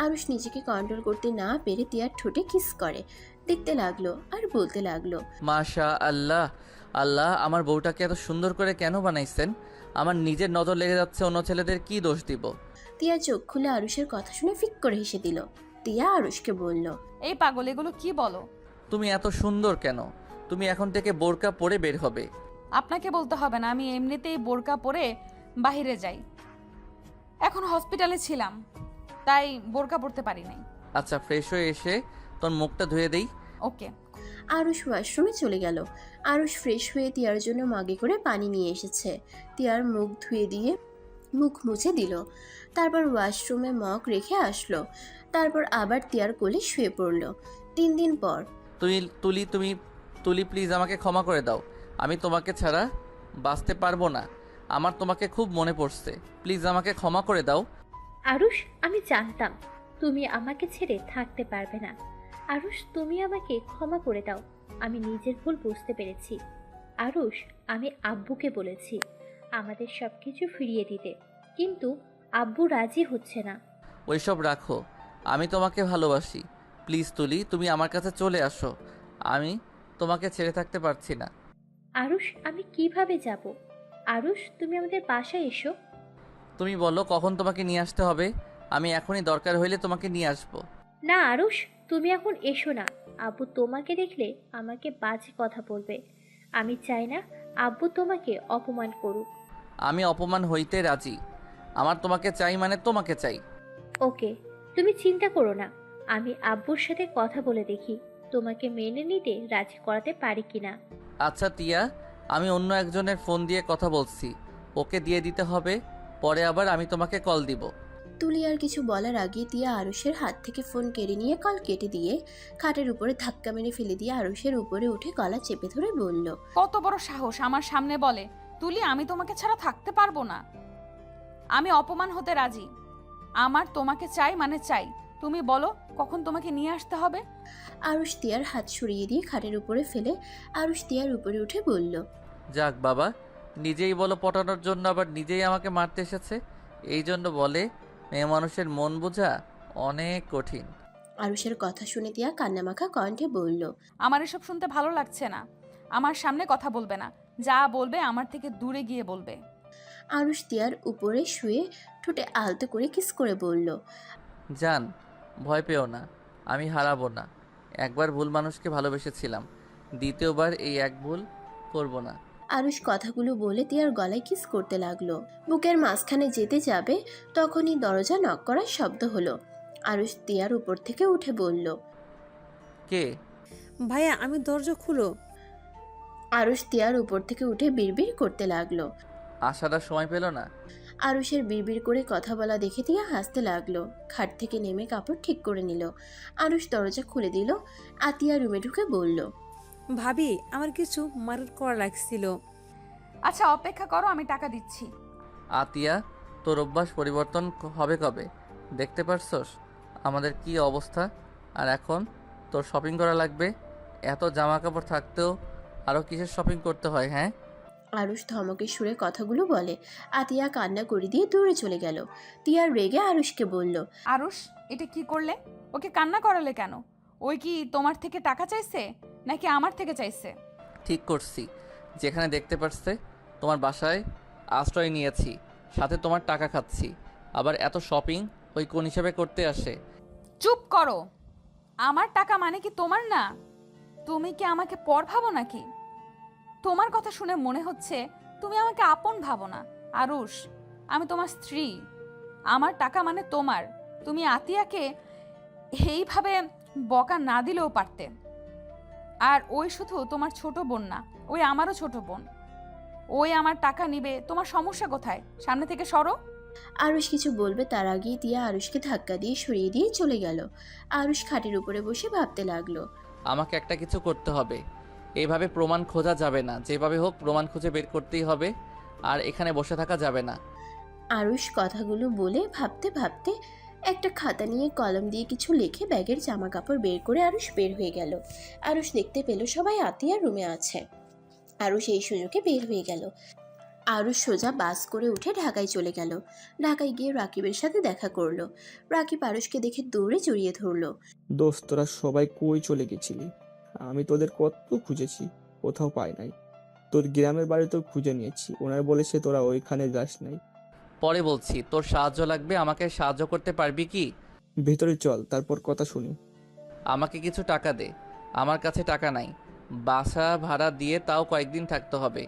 Speaker 3: আরুষ নিজেকে কন্ট্রোল করতে না পেরে তিয়ার ঠোঁটে কিস করে, দেখতে লাগলো আর বলতে লাগলো,
Speaker 2: মাশা আল্লাহ, আল্লাহ আমার বউটাকে এত সুন্দর করে কেন বানাইছেন? আমার নিজের নজর লেগে যাচ্ছে, অন্য ছেলেদের কি দোষ দিব?
Speaker 3: তিয়া চোখ খুলে আরুষের কথা শুনে ফিক করে হেসে দিল। তিয়া আরুষকে বলল,
Speaker 1: এই পাগল, এগুলো কি বলো?
Speaker 2: তুমি এত সুন্দর কেন? তুমি এখন থেকে বোরকা পরে বের হবে।
Speaker 1: আপনাকে বলতে হবে না, আমি এমনিতেই বোরকা পরে বাইরে যাই। এখন হসপিটালে ছিলাম, তাই বোরকা পরতে পারি নাই।
Speaker 2: আচ্ছা, ফ্রেশ হয়ে এসে তোর মুখটা ধুয়ে দেই।
Speaker 1: ওকে।
Speaker 3: আরুষ ওয়াশরুমে চলে গেল। আরুষ ফ্রেশ হয়ে তিয়ার জন্য মাগে করে পানি নিয়ে এসেছে। তিয়ার মুখ ধুয়ে দিয়ে মুখ মুছে দিল। তারপর ওয়াশরুমে মগ রেখে আসলো। তারপর আবার তিয়ার কোলে শুয়ে পড়ল। 3 দিন পর।
Speaker 2: তুলি প্লিজ আমাকে ক্ষমা করে দাও। আমি তোমাকে ছাড়া বাঁচতে পারবো না। আমার তোমাকে খুব মনে পড়ছে, প্লিজ আমাকে ক্ষমা করে দাও।
Speaker 8: আরুষ, আমি জানতাম তুমি আমাকে ছেড়ে থাকতে পারবে না। আরুষ, তুমি আমাকে ক্ষমা করে দাও, আমি নিজের ভুল বুঝতে পেরেছি। আরুষ, আমি আব্বুকে বলেছি আমাদের সব কিছু ফিরিয়ে দিতে, কিন্তু আব্বু রাজি হচ্ছে না।
Speaker 2: ওইসব রাখো, আমি তোমাকে ভালোবাসি। প্লিজ তুলি, তুমি আমার কাছে চলে আসো। আমি তোমাকে ছেড়ে থাকতে পারছি না।
Speaker 8: আরুষ, আমি কিভাবে যাব? আরুষ, তুমি আমাদের বাসায় এসো।
Speaker 2: তুমি বলো কখন তোমাকে নিয়ে আসতে হবে, আমি এখনই দরকার হইলে তোমাকে নিয়ে আসবো।
Speaker 8: না আরুষ, তুমি এখন এসো না। আব্বু তোমাকে দেখলে আমাকে বাজে কথা বলবে। আমি চাই না আব্বু তোমাকে অপমান করুক।
Speaker 2: আমি অপমান হইতে রাজি। আমার তোমাকে চাই মানে তোমাকে চাই।
Speaker 8: ওকে, তুমি চিন্তা করো না, আমি আব্বুর সাথে কথা বলে দেখি তোমাকে মেনে নিতে রাজি করাতে পারি কিনা।
Speaker 2: আচ্ছা তিয়া, আমি অন্য একজনের ফোন দিয়ে কথা বলছি, ওকে দিয়ে দিতে হবে, পরে আবার আমি তোমাকে কল দিব।
Speaker 3: তুলি আর কিছু বলার আগে তিয়া আরুষের হাত থেকে ফোন কেড়ে নিয়ে কল কেটে দিয়ে খাটের উপরে ধাক্কা মেরে ফেলে দিয়ে আরুষের উপরে উঠে গলা চেপে ধরে বলল,
Speaker 1: কত বড় সাহস আমার সামনে বলে, তুলি আমি তোমাকে ছাড়া থাকতে পারবো না। আমি অপমান হতে রাজি। আমার তোমাকে চাই মানে চাই। তুমি বলো কখন তোমাকে নিয়ে আসতে হবে।
Speaker 3: আরুষ তিয়ার হাত সরিয়ে দিয়ে খাটের উপরে ফেলে আরুষ তিয়ার উপরে উঠে বলল,
Speaker 2: যাক বাবা, নিজেই বলো পটানোর জন্য আবার নিজেই আমাকে মারতে এসেছে। এই জন্য বলে মেয়ে মানুষের মন বোঝা অনেক কঠিন।
Speaker 3: আরুষের কথা শুনে তিয়া কান্নামাখা কণ্ঠে বলল,
Speaker 1: আমার এসব শুনতে ভালো লাগছে না। আমার সামনে কথা বলবে না, যা বলবে আমার থেকে দূরে গিয়ে বলবে।
Speaker 3: আরুষ তিয়ার উপরে শুয়ে ঠোঁটে আলতো করে কিস করে বলল,
Speaker 2: জান, ভয় পেও না, আমি হারাবো না। একবার ভুল মানুষকে ভালোবেসেছিলাম, দ্বিতীয়বার এই এক ভুল করব না।
Speaker 3: আরুষ কথাগুলো বলে তিয়ার গলায় কিস করতে লাগলো। বুকের মাঝখানে যেতে যাবে তখনই দরজা নক করার শব্দ হলো। আরুষ তিয়ার উপর থেকে উঠে বলল,
Speaker 2: কে?
Speaker 5: ভাইয়া, আমি দরজা খুলো।
Speaker 3: আরুষ তিয়ার উপর থেকে উঠে বিড়বিড় করতে লাগলো।
Speaker 2: আসার সময় পেল না।
Speaker 3: আরুষের বিড়বিড় করে কথা বলা দেখে তিয়া হাসতে লাগলো। খাট থেকে নেমে কাপড় ঠিক করে নিল। আরুষ দরজা খুলে দিল। আতিয়া রুমে ঢুকে বলল,
Speaker 5: ভাবি, আমার কিছু মার্ডার করা লাগছিল।
Speaker 1: আচ্ছা অপেক্ষা করো, আমি টাকা দিচ্ছি।
Speaker 2: আতিয়া, তোর অভ্যাস পরিবর্তন হবে কবে? দেখতে পারছস আমাদের কি অবস্থা? আর এখন তোর শপিং করা লাগবে? এত জামা কাপড় থাকতেও আরও কিসের শপিং করতে হয়? হ্যাঁ।
Speaker 3: আরুষ ধমকের সুরে কথাগুলো বলে। আতিয়া কান্না করে দিয়ে দূরে চলে গেল। তিয়া রেগে আরুষকে বলল,
Speaker 1: আরুষ, এটা কি করলে? ওকে কান্না করালে কেন? ওই কি তোমার থেকে টাকা চাইছে নাকি আমার থেকে চাইছে?
Speaker 2: ঠিক করছি, যেখানে দেখতে পারছে তোমার বাসায় আশ্রয় নিয়েছি, সাথে তোমার টাকা খাচ্ছি, আবার এত শপিং ওই কোন হিসাবে করতে আসে?
Speaker 1: চুপ করো। আমার টাকা মানে কি তোমার না? তুমি কি আমাকে পর ভাবো নাকি? তোমার কথা শুনে মনে হচ্ছে তুমি আমাকে আপন ভাবো না। আরুষ, আমি তোমার স্ত্রী, আমার টাকা মানে তোমার। তুমি আতিয়াকে এইভাবে বকা না দিলেও পারতে। আর ওই শুধু তোমার ছোট বোন না, ওই আমারও ছোট বোন। ওই আমার টাকা নিবে, তোমার সমস্যা কোথায়? সামনে থেকে সরো।
Speaker 3: আরুষ কিছু বলবে তার আগেই তিয়া আরুষকে ধাক্কা দিয়ে সরিয়ে দিয়ে চলে গেল। আরুষ খাটের উপরে বসে ভাবতে লাগলো,
Speaker 2: আমাকে একটা কিছু করতে হবে। এইভাবে প্রমাণ খোঁজা যাবে না, যেভাবে হোক প্রমাণ খুঁজে বের করতেই হবে, আর এখানে বসে থাকা যাবে না।
Speaker 3: আরুষ কথাগুলো বলে ভাবতে ভাবতে একটা খাতা নিয়ে কলম দিয়ে কিছু লিখে ব্যাগের জামা কাপড় বের করে আরুষ বের হয়ে গেল। আরুষ দেখতে পেল সবাই আতিয়ার রুমে আছে। আরুষ এই সুযোগে বের হয়ে গেল। আরুষ সোজা বাস করে উঠে ঢাকায় চলে গেল। ঢাকায় গিয়ে রাকিবের সাথে দেখা করলো। রাকিব আরুষকে দেখে দৌড়ে জড়িয়ে ধরলো।
Speaker 7: দোস্ত, তোরা সবাই কই চলে গেছিলি? আমি তোদের কত খুঁজেছি, কোথাও পাই নাই। তোর গ্রামের বাড়িতেও খুঁজে নিয়েছি, ওনার বলেছে তোরা ওইখানে যাস নাই।
Speaker 2: পরে বলছি, তোর সাহায্য লাগবে, আমাকে সাহায্য করতে পারবি কি?
Speaker 7: ভেতরে চল, তারপর কথা শুনি।
Speaker 2: আমাকে কিছু টাকা দে, আমার কাছে টাকা নাই। বাসা ভাড়া দিয়ে তাও কয়েকদিন থাকতে হবে।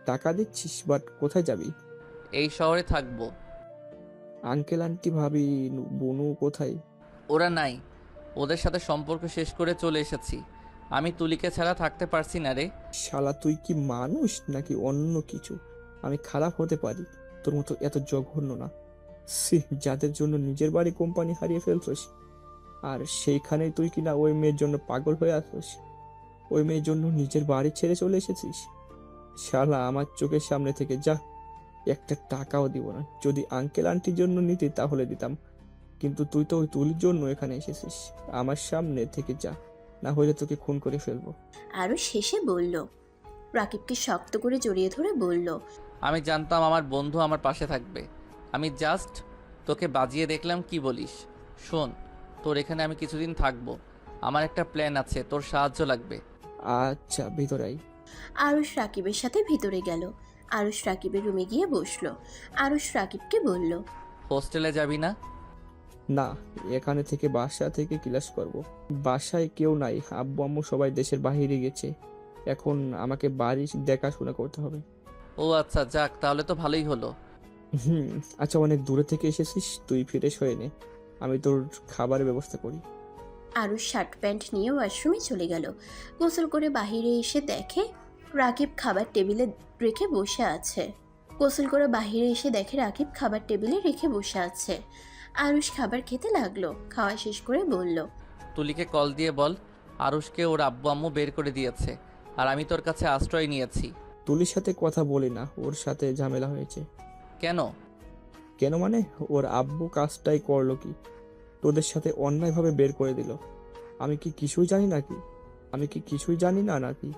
Speaker 7: টাকা দিচ্ছিস, বাট কোথায় যাবি?
Speaker 2: এই শহরে থাকবো।
Speaker 7: আঙ্কেল আন্টি ভাবি বনু কোথায়?
Speaker 2: ওরা নাই, ওদের সাথে সম্পর্ক শেষ করে চলে এসেছি। আমি তুলিকে ছাড়া থাকতে পারছি না রে।
Speaker 7: শালা তুই কি মানুষ নাকি অন্য কিছু? আমি খারাপ হতে পারি, তোর মতো এত জঘন্য না। সি, যাদের জন্য নিজের বাড়ি কোম্পানি হারিয়ে ফেলছিস, আর সেইখানে তুই কিনা ওই মেয়ের জন্য পাগল হয়ে আসছিস। ওই মেয়ের জন্য নিজের বাড়ি ছেড়ে চলে এসেছিস। শালা আমার চোখের সামনে থেকে যা, একটা টাকাও দিব না। যদি আঙ্কেল আন্টির জন্য নিতি তাহলে দিতাম, কিন্তু তুই তো ওই তুলির জন্য এখানে এসেছিস। আমার সামনে থেকে যা, না হলে তোকে খুন করে ফেলবো।
Speaker 3: আরুষ শেষে বলল। রাকিবকে শক্ত করে জড়িয়ে ধরে বলল,
Speaker 2: আমি জানতাম আমার বন্ধু আমার পাশে থাকবে। আমি জাস্ট তোকে বাজিয়ে দেখলাম, কি বলিস? শোন, তোর এখানে আমি কিছুদিন থাকবো। আমার একটা প্ল্যান আছে, তোর সাহায্য লাগবে।
Speaker 7: আচ্ছা, ভিতরে আই।
Speaker 3: আরুষ রাকিবের সাথে ভিতরে গেল। আরুষ রাকিবের রুমে গিয়ে বসলো। আরুষ রাকিবকে বলল,
Speaker 2: হোস্টেলে যাবি না?
Speaker 7: না, এখানে থেকে বাসা থেকে ক্লাস করব। বাসায় কেউ নাই, আব্বু আম্মু সবাই দেশের বাইরে গেছে। এখন আমাকে বাড়ি দেখাশোনা করতে হবে।
Speaker 2: ও আচ্ছা, যাক, তাহলে তো ভালোই হলো।
Speaker 7: আচ্ছা, অনেক দূরে থেকে এসেছিস, তুই ফ্রেশ হয়ে নে, আমি তোর খাবারের ব্যবস্থা করি।
Speaker 3: আরুষ শার্ট প্যান্ট নিয়ে ওয়াশরুমে চলে গেল। গোসল করে বাইরে এসে দেখে রাকিব খাবার টেবিলে রেখে বসে আছে। গোসল করে বাইরে এসে দেখে রাকিব খাবার টেবিলে রেখে বসে আছে। আরুষ খাবার খেতে লাগলো। খাওয়া শেষ করে বলল,
Speaker 2: তুলিকে কল দিয়ে বল আরুষকে ওর আব্বু আম্মু বের করে দিয়েছে, আর আমি তোর কাছে আশ্রয় নিয়েছি।
Speaker 7: তুলির সাথে কথা বলি না, ওর সাথে ঝামেলা হয়েছে।
Speaker 2: কেন?
Speaker 7: কেন মানে, ওর আব্বু কাজটাই করলো কি, তোদের সাথে অন্যায়ভাবে বের করে দিল। আমি কি কিছুই জানি নাকি? আমি কি কিছুই জানি না নাকি?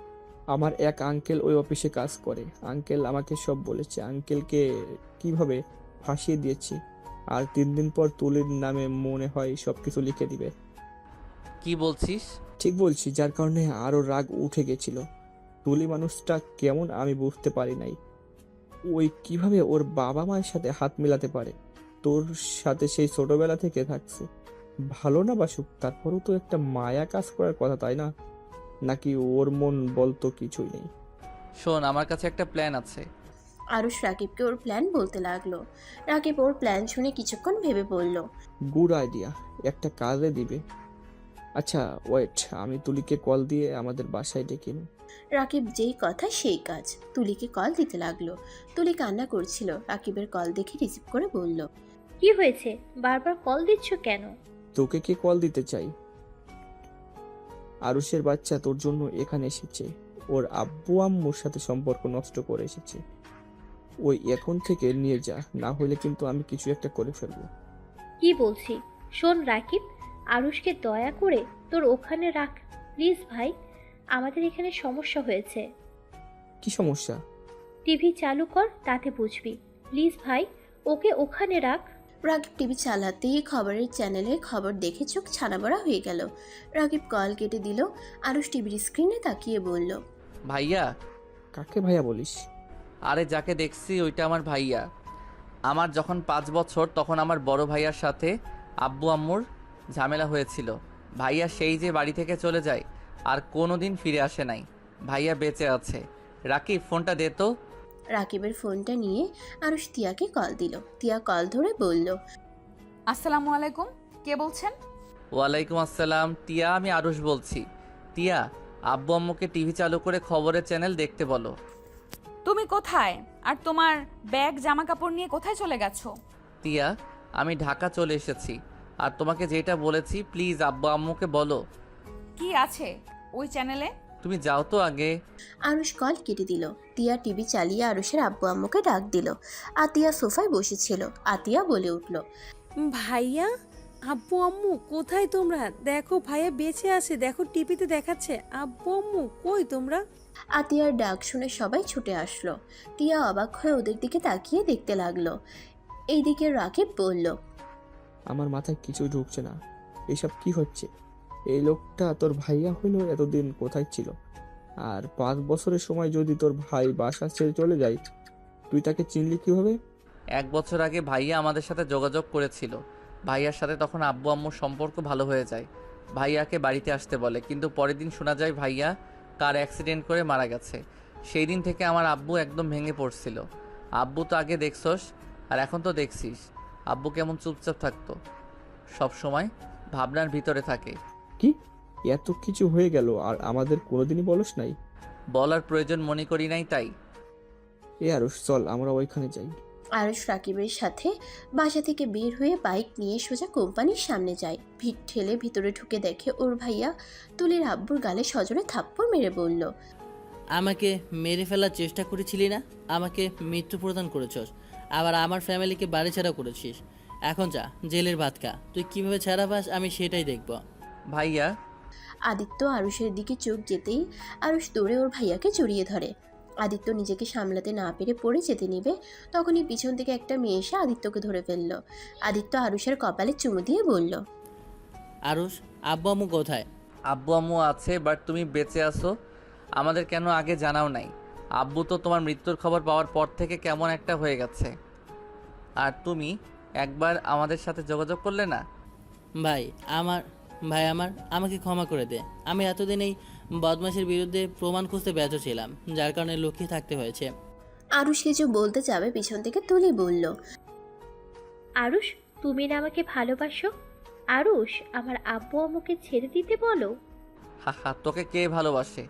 Speaker 7: আমার এক আঙ্কেল ওই অফিসে কাজ করে, আঙ্কেল আমাকে সব বলেছে। আঙ্কেলকে কিভাবে ফাঁসিয়ে দিয়েছি, আর 3 দিন পর তুলির নামে মনে হয় সবকিছু লিখে দিবে।
Speaker 2: কি বলছিস?
Speaker 7: ঠিক বলছি, যার কারণে আরো রাগ উঠে গেছিল। তুলি মানুষটা কেমন আমি বুঝতে পারি নাই। ওই কিভাবে ওর বাবা মায়ের সাথে হাত মেলাতে পারে? তোর সাথে সেই ছোটবেলা থেকে থাকছে, ভালো না বাসুক, তারপরও তো একটা মায়া কাজ করার কথা, তাই না? নাকি ওর মন বলতো কিছুই নেই?
Speaker 2: শোন, আমার কাছে একটা প্ল্যান আছে।
Speaker 3: আরুষ রাকিবকে ওর প্ল্যান বলতে লাগলো। রাকিব ওর প্ল্যান শুনে কিছুক্ষণ ভেবে বলল,
Speaker 7: গুড আইডিয়া, একটা কাজে দিবে। আচ্ছা ওয়েট, আমি তুলিকে কল দিয়ে আমাদের বাসায় ডেকে নিই।
Speaker 3: রাকিব যেই কথা সেই কাজ। তুলিকে কল দিতে লাগলো। তুলি কান্না করছিল। রাকিবের কল দেখে রিসিভ করে বলল,
Speaker 8: কি হয়েছে, বারবার কল দিচ্ছ কেন?
Speaker 7: তোকে কে কল দিতে চাই? আরুষের বাচ্চা তোর জন্য এখানে এসেছে, ওর আব্বু আম্মুর সাথে সম্পর্ক নষ্ট করে এসেছে। ওই এখন থেকে নিয়ে যা, না হলে কিন্তু আমি কিছু একটা করে ফেলবো।
Speaker 8: কি বলছি, শোন রাকিব, আরুষকে দয়া করে তোর ওখানে রাখ প্লিজ ভাই, আমাদের এখানে সমস্যা হয়েছে।
Speaker 7: কি সমস্যা?
Speaker 8: টিভি চালু কর, তাতে বুঝবি। প্লিজ ভাই, ওকে ওখানে রাখ।
Speaker 3: রাকিব টিভি চালাতেই খবরের চ্যানেলে খবর দেখে চোখ ছানাবড়া হয়ে গেল। রাকিব কল কেটে দিল। আরুষ টিভির স্ক্রিনে তাকিয়ে বলল,
Speaker 2: ভাইয়া?
Speaker 7: কাকে ভাইয়া বলিস?
Speaker 2: আরে যাকে দেখছি ওইটা আমার ভাইয়া। আমার যখন 5 বছর তখন আমার বড় ভাইয়ার সাথে আব্বু আম্মুর ঝামেলা হয়েছিল। ভাইয়া সেই যে বাড়ি থেকে চলে যায় আর কোনো দিন ফিরে আসে নাই। ভাইয়া বেঁচে আছে। রাকিব, ফোনটা দে তো।
Speaker 3: রাকিবের ফোনটা নিয়ে আরুষ তিয়াকে কল দিল। তিয়া কল ধরে বলল,
Speaker 1: আসসালামু আলাইকুম, কে বলছেন?
Speaker 2: ওয়ালাইকুম আসসালাম টিয়া, আমি আরুষ বলছি। টিয়া, আব্বু আম্মুকে টিভি চালু করে খবরের চ্যানেল দেখতে বলো।
Speaker 1: তুমি কোথায়? আর তোমার ব্যাগ জামা কাপড় নিয়ে কোথায় চলে গেছো?
Speaker 2: টিয়া, আমি ঢাকা চলে এসেছি, আর তোমাকে যেটা বলেছি প্লিজ আব্বু আম্মুকে বলো।
Speaker 1: কি আছে ওই চ্যানেলে?
Speaker 2: তুমি যাও তো আগে।
Speaker 3: আরুষ কল কেটে দিল। তিয়া টিভি চালিয়ে আরুষের আব্বু আম্মুকে ডাক দিল। আতিয়া সোফায় বসেছিল। আতিয়া বলে উঠল,
Speaker 5: ভাইয়া, আব্বু আম্মু কোথায় তোমরা? দেখো ভাইয়া বেঁচে আছে, দেখো টিভিতে দেখাচ্ছে। আব্বু আম্মু কই তোমরা?
Speaker 3: আতিয়ার ডাক শুনে সবাই ছুটে আসলো। টিয়া অবাক হয়ে ওদের দিকে তাকিয়ে দেখতে লাগলো। এইদিকে রাকিব বলল,
Speaker 7: আমার মাথায় কিছুই ঢুকছে না, এসব কি হচ্ছে? এই লোকটা তোর ভাইয়া হইলো এতদিন কোথায় ছিল? আর 5 বছরের সময় যদি তোর ভাই বাসা ছেড়ে চলে যায়, তুই তাকে চিনলি কিভাবে?
Speaker 2: 1 বছর আগে ভাইয়া আমাদের সাথে যোগাযোগ করেছিল। ভাইয়ার সাথে তখন আব্বু আম্মুর সম্পর্ক ভালো হয়ে যায়। ভাইয়াকে বাড়িতে আসতে বলে, কিন্তু পরের দিন শোনা যায় ভাইয়া কার অ্যাক্সিডেন্ট করে মারা গেছে। সেই দিন থেকে আমার আব্বু একদম ভেঙে পড়ছিল। আব্বু তো আগে দেখছস, আর এখন তো দেখছিস। আব্বু কেমন চুপচাপ থাকতো, সব সময় ভাবনার ভিতরে থাকে।
Speaker 7: কি এত কিছু হয়ে গেল আর আমাদের কোনোদিনই বলস নাই?
Speaker 2: বলার প্রয়োজন মনে করি নাই তাই।
Speaker 7: আরুষ চল আমরা ওইখানে যাই।
Speaker 3: আরুষ রাকিবের সাথে বাসা থেকে বের হয়ে বাইক নিয়ে সোজা কোম্পানির সামনে যায়। ভিড় ঠেলে ভিতরে ঢুকে দেখে ওর ভাইয়া তুলির আব্বুর গালে সজোরে থাপ্পড় মেরে বলল,
Speaker 11: আমাকে মেরে ফেলার চেষ্টা করেছিলি না? আমাকে মৃত্যু প্রদান করেছস, আবার আমার ফ্যামিলিকে বাড়ি ছাড়া করেছিস। এখন যা, জেলের ভাত খা। তুই কীভাবে ছাড়া পাস আমি সেটাই দেখব।
Speaker 2: ভাইয়া।
Speaker 3: আদিত্য আরুষের দিকে চোখ যেতেই আরুষ দৌড়ে ওর ভাইয়াকে জড়িয়ে ধরে। আদিত্য নিজেকে সামলাতে না পেরে পড়ে যেতে নিবে, তখনই পিছন থেকে একটা মেয়ে এসে আদিত্যকে ধরে ফেলল। আদিত্য আরুষের কপালে চুমু দিয়ে বলল,
Speaker 11: আরুষ, আব্বু আম্মু কোথায়?
Speaker 2: আব্বু আম্মু আছে, বাট তুমি বেঁচে আছো আমাদের কেন আগে জানাও নাই? আব্বু তো তোমার মৃত্যুর খবর পাওয়ার পর থেকে কেমন একটা হয়ে গেছে, আর তুমি একবার আমাদের সাথে যোগাযোগ করলে না?
Speaker 11: ভাই আমার আমাকে ক্ষমা করে দে। আমি এতদিন এই বদমাশের বিরুদ্ধে প্রমাণ খুঁজতে ব্যর্থ ছিলাম, যার কারণে লুকিয়ে থাকতে হয়েছে।
Speaker 3: আরুষ কিছু বলতে যাবে, পিছন থেকে তুলি বলল,
Speaker 8: আরুষ, তুমি না আমাকে ভালোবাসো? আরুষ, আমার আব্বু আম্মুকে ছেড়ে দিতে বলো।
Speaker 2: হা হা, তোকে কে ভালোবাসে?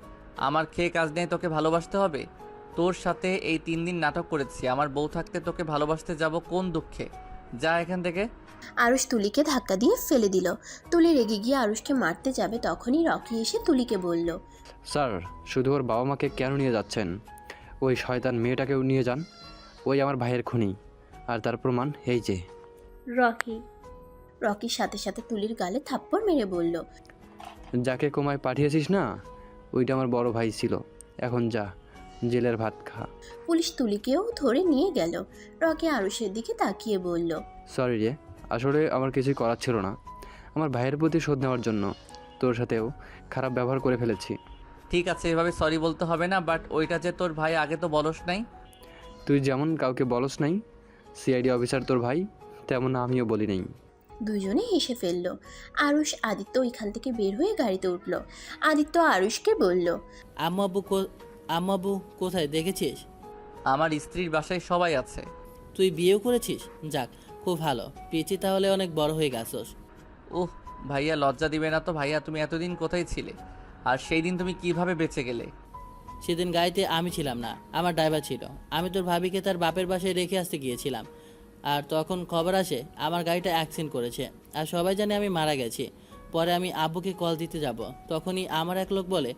Speaker 2: আমার খেয়ে কাজ নেই তোকে ভালোবাসতে হবে? তোর সাথে এই 3 দিন নাটক করেছি, আমার বউ থাকতে তোকে ভালোবাসতে যাব কোন দুঃখে? যা এখান থেকে।
Speaker 3: আরুষ তুলিকে ধাক্কা দিয়ে ফেলে দিল। তুলি রেগে গিয়ে আরুষকে মারতে যাবে, তখনই রকি এসে তুলিকে বলল,
Speaker 9: স্যার, শুধু ওর বাবা মাকে কেন নিয়ে যাচ্ছেন? ওই শয়তান মেয়েটাকেও নিয়ে যান। ওই আমার ভাইয়ের খুনি, আর তার প্রমাণ এই যে।
Speaker 8: রকি।
Speaker 3: রকির সাথে সাথে তুলির গালে থাপ্পড় মেরে বলল,
Speaker 9: যাকে কোমায় পাঠিয়েছিস না, ওইটা আমার বড় ভাই ছিল। এখন যা, জেলের ভাত খা।
Speaker 3: পুলিশ তুলিকেও ধরে নিয়ে গেল। রকি আরুষের দিকে তাকিয়ে বলল,
Speaker 9: সরি রে, আসলে আমার কিছুই করার ছিল না। আমার ভাইয়ের প্রতি শোধ নেওয়ার জন্য তোর সাথেও খারাপ ব্যবহার করে ফেলেছি।
Speaker 2: ঠিক আছে, এভাবে সরি বলতে হবে না, বাট ওইটা যে তোর ভাই আগে তো বলস নাই।
Speaker 9: তুই যেমন কাউকে বলস নাই সিআইডি অফিসার তোর ভাই, তেমন আমিও বলি নাই।
Speaker 3: দুজনে হেসে ফেলল। আরুষ আদিত্য ওইখান থেকে বের হয়ে গাড়িতে উঠল। আদিত্য আরুষকে বলল,
Speaker 11: আম্মু আব্বু কোথায় দেখেছিস?
Speaker 2: আমার স্ত্রীর বাসায় সবাই আছে।
Speaker 11: তুই বিয়েও করেছিস? যাক, খুব ভালো। পিচি তাহলে অনেক বড় হয়ে গেছস।
Speaker 2: উহ, ভাইয়া লজ্জা দিবে না তো? ভাইয়া তুমি এতদিন কোথায় ছিলে, আর সেই দিন তুমি কিভাবে বেঁচে গেলে?
Speaker 11: সেদিন গাড়িতে আমি ছিলাম না, আমার ড্রাইভার ছিল। আমি তোর ভাবিকে তার বাপের বাসায় রেখে আসতে গিয়েছিলাম, আর তখন খবর আসে আমার গাড়িটা অ্যাক্সিডেন্ট করেছে, আর সবাই জানে আমি মারা গেছি। পরে আমি আব্বুকে কল দিতে যাব, তখনই আমার এক লোক বলে